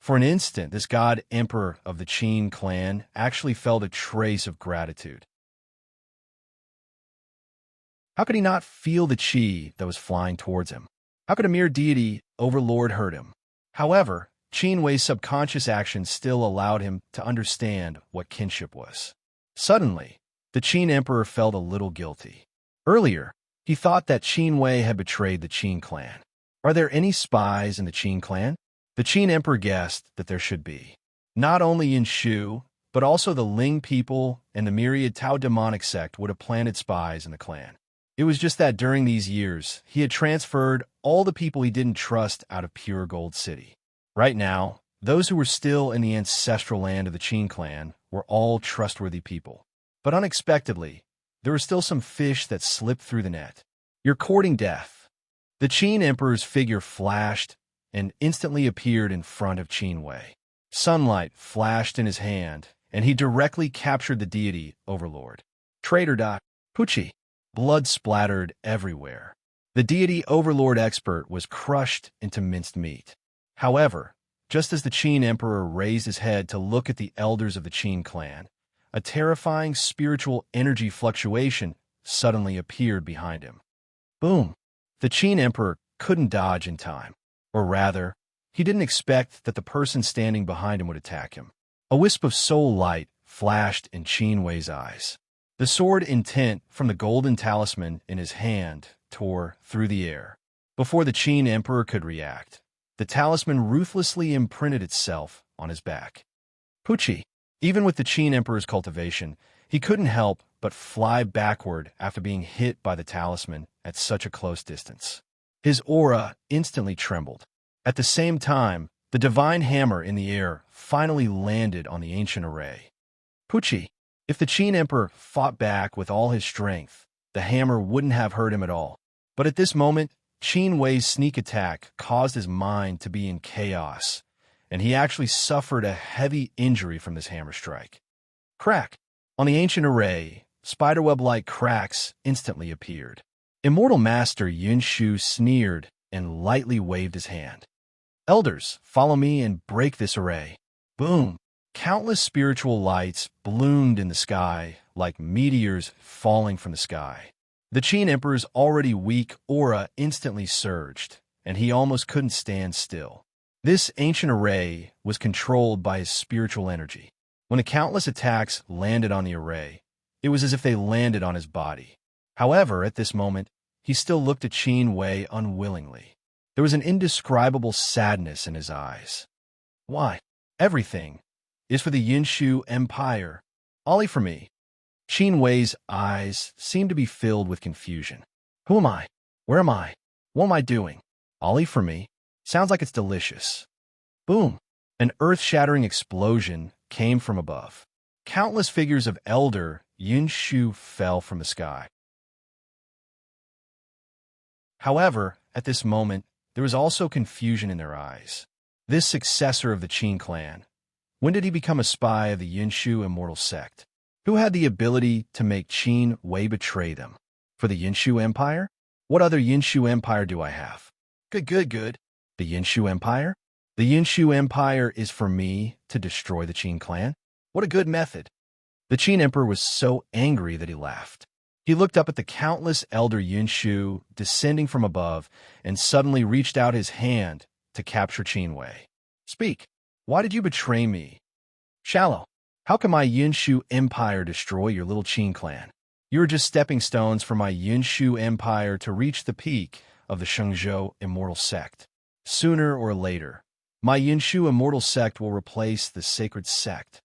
For an instant, this god emperor of the Qin clan actually felt a trace of gratitude. How could he not feel the qi that was flying towards him? How could a mere deity overlord hurt him? However, Qin Wei's subconscious actions still allowed him to understand what kinship was. Suddenly, the Qin Emperor felt a little guilty. Earlier, he thought that Qin Wei had betrayed the Qin clan. Are there any spies in the Qin clan? The Qin Emperor guessed that there should be. Not only Yin Shu, but also the Ling people and the myriad Tao demonic sect would have planted spies in the clan. It was just that during these years, he had transferred all the people he didn't trust out of pure Gold City. Right now, those who were still in the ancestral land of the Qin clan were all trustworthy people. But unexpectedly, there were still some fish that slipped through the net. You're courting death. The Qin Emperor's figure flashed and instantly appeared in front of Qin Wei. Sunlight flashed in his hand, and he directly captured the deity overlord. Traitor. Pucci. Blood splattered everywhere. The deity overlord expert was crushed into minced meat. However, just as the Qin Emperor raised his head to look at the elders of the Qin clan, a terrifying spiritual energy fluctuation suddenly appeared behind him. Boom! The Qin Emperor couldn't dodge in time. Or rather, he didn't expect that the person standing behind him would attack him. A wisp of soul light flashed in Qin Wei's eyes. The sword intent from the golden talisman in his hand tore through the air. Before the Qin Emperor could react, the talisman ruthlessly imprinted itself on his back. Pucci. Even with the Qin Emperor's cultivation, he couldn't help but fly backward after being hit by the talisman at such a close distance. His aura instantly trembled. At the same time, the divine hammer in the air finally landed on the ancient array. Pucci. If the Qin Emperor fought back with all his strength, the hammer wouldn't have hurt him at all. But at this moment, Qin Wei's sneak attack caused his mind to be in chaos, and he actually suffered a heavy injury from this hammer strike. Crack! On the ancient array, spiderweb-like cracks instantly appeared. Immortal Master Yin Shu sneered and lightly waved his hand. Elders, follow me and break this array. Boom! Countless spiritual lights bloomed in the sky like meteors falling from the sky. The Qin Emperor's already weak aura instantly surged, and he almost couldn't stand still. This ancient array was controlled by his spiritual energy. When the countless attacks landed on the array, it was as if they landed on his body. However, at this moment, he still looked at Qin Wei unwillingly. There was an indescribable sadness in his eyes. Why? Everything is for the Yin Shu Empire. Ollie for me. Qin Wei's eyes seemed to be filled with confusion. Who am I? Where am I? What am I doing? Ollie for me. Sounds like it's delicious. Boom! An earth-shattering explosion came from above. Countless figures of elder Yin Shu fell from the sky. However, at this moment, there was also confusion in their eyes. This successor of the Qin clan, when did he become a spy of the Yin Shu immortal sect? Who had the ability to make Qin Wei betray them? For the Yin Shu Empire? What other Yin Shu Empire do I have? Good. The Yin Shu Empire? The Yin Shu Empire is for me to destroy the Qin clan? What a good method. The Qin Emperor was so angry that he laughed. He looked up at the countless elder Yin Shu descending from above and suddenly reached out his hand to capture Qin Wei. Speak. Why did you betray me? Shallow. How can my Yin Shu Empire destroy your little Qin clan? You are just stepping stones for my Yin Shu Empire to reach the peak of the Shengzhou immortal sect. Sooner or later, my Yin Shu immortal sect will replace the sacred sect.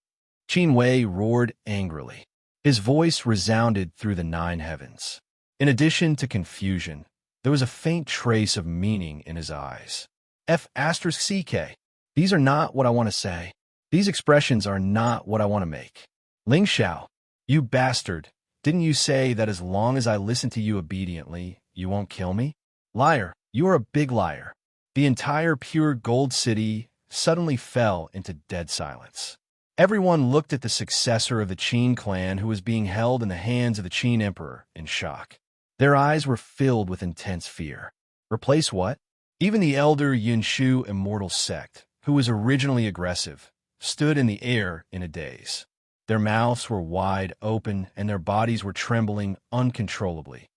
Qin Wei roared angrily. His voice resounded through the 9 heavens. In addition to confusion, there was a faint trace of meaning in his eyes. F***CK. These are not what I want to say. These expressions are not what I want to make. Ling Xiao, you bastard, didn't you say that as long as I listen to you obediently, you won't kill me? Liar, you are a big liar. The entire pure gold city suddenly fell into dead silence. Everyone looked at the successor of the Qin clan who was being held in the hands of the Qin Emperor in shock. Their eyes were filled with intense fear. Replace what? Even the elder Yunshu immortal sect, who was originally aggressive, stood in the air in a daze. Their mouths were wide open and their bodies were trembling uncontrollably.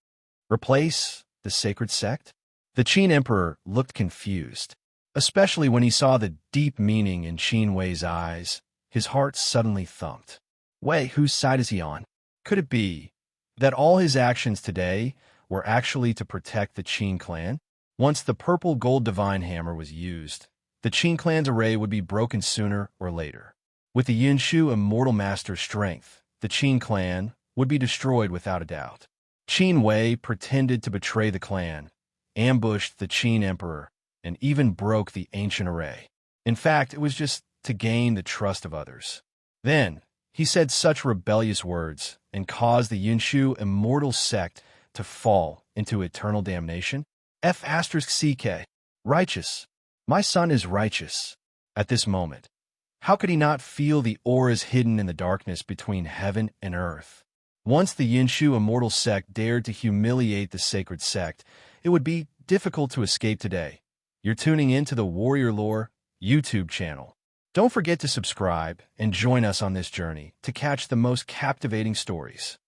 Replace the sacred sect? The Qin emperor looked confused, especially when he saw the deep meaning in Qin Wei's eyes. His heart suddenly thumped. Wei, whose side is he on? Could it be that all his actions today were actually to protect the Qin clan? Once the purple gold divine hammer was used, the Qin clan's array would be broken sooner or later. With the Yunshu immortal master's strength, the Qin clan would be destroyed without a doubt. Qin Wei pretended to betray the clan, ambushed the Qin emperor, and even broke the ancient array. In fact, it was just to gain the trust of others. Then, he said such rebellious words and caused the Yunshu immortal sect to fall into eternal damnation. F***CK. Righteous. My son is righteous. At this moment, how could he not feel the auras hidden in the darkness between heaven and earth? Once the Yunshu immortal sect dared to humiliate the sacred sect, it would be difficult to escape today. You're tuning in to the Warrior Lore YouTube channel. Don't forget to subscribe and join us on this journey to catch the most captivating stories.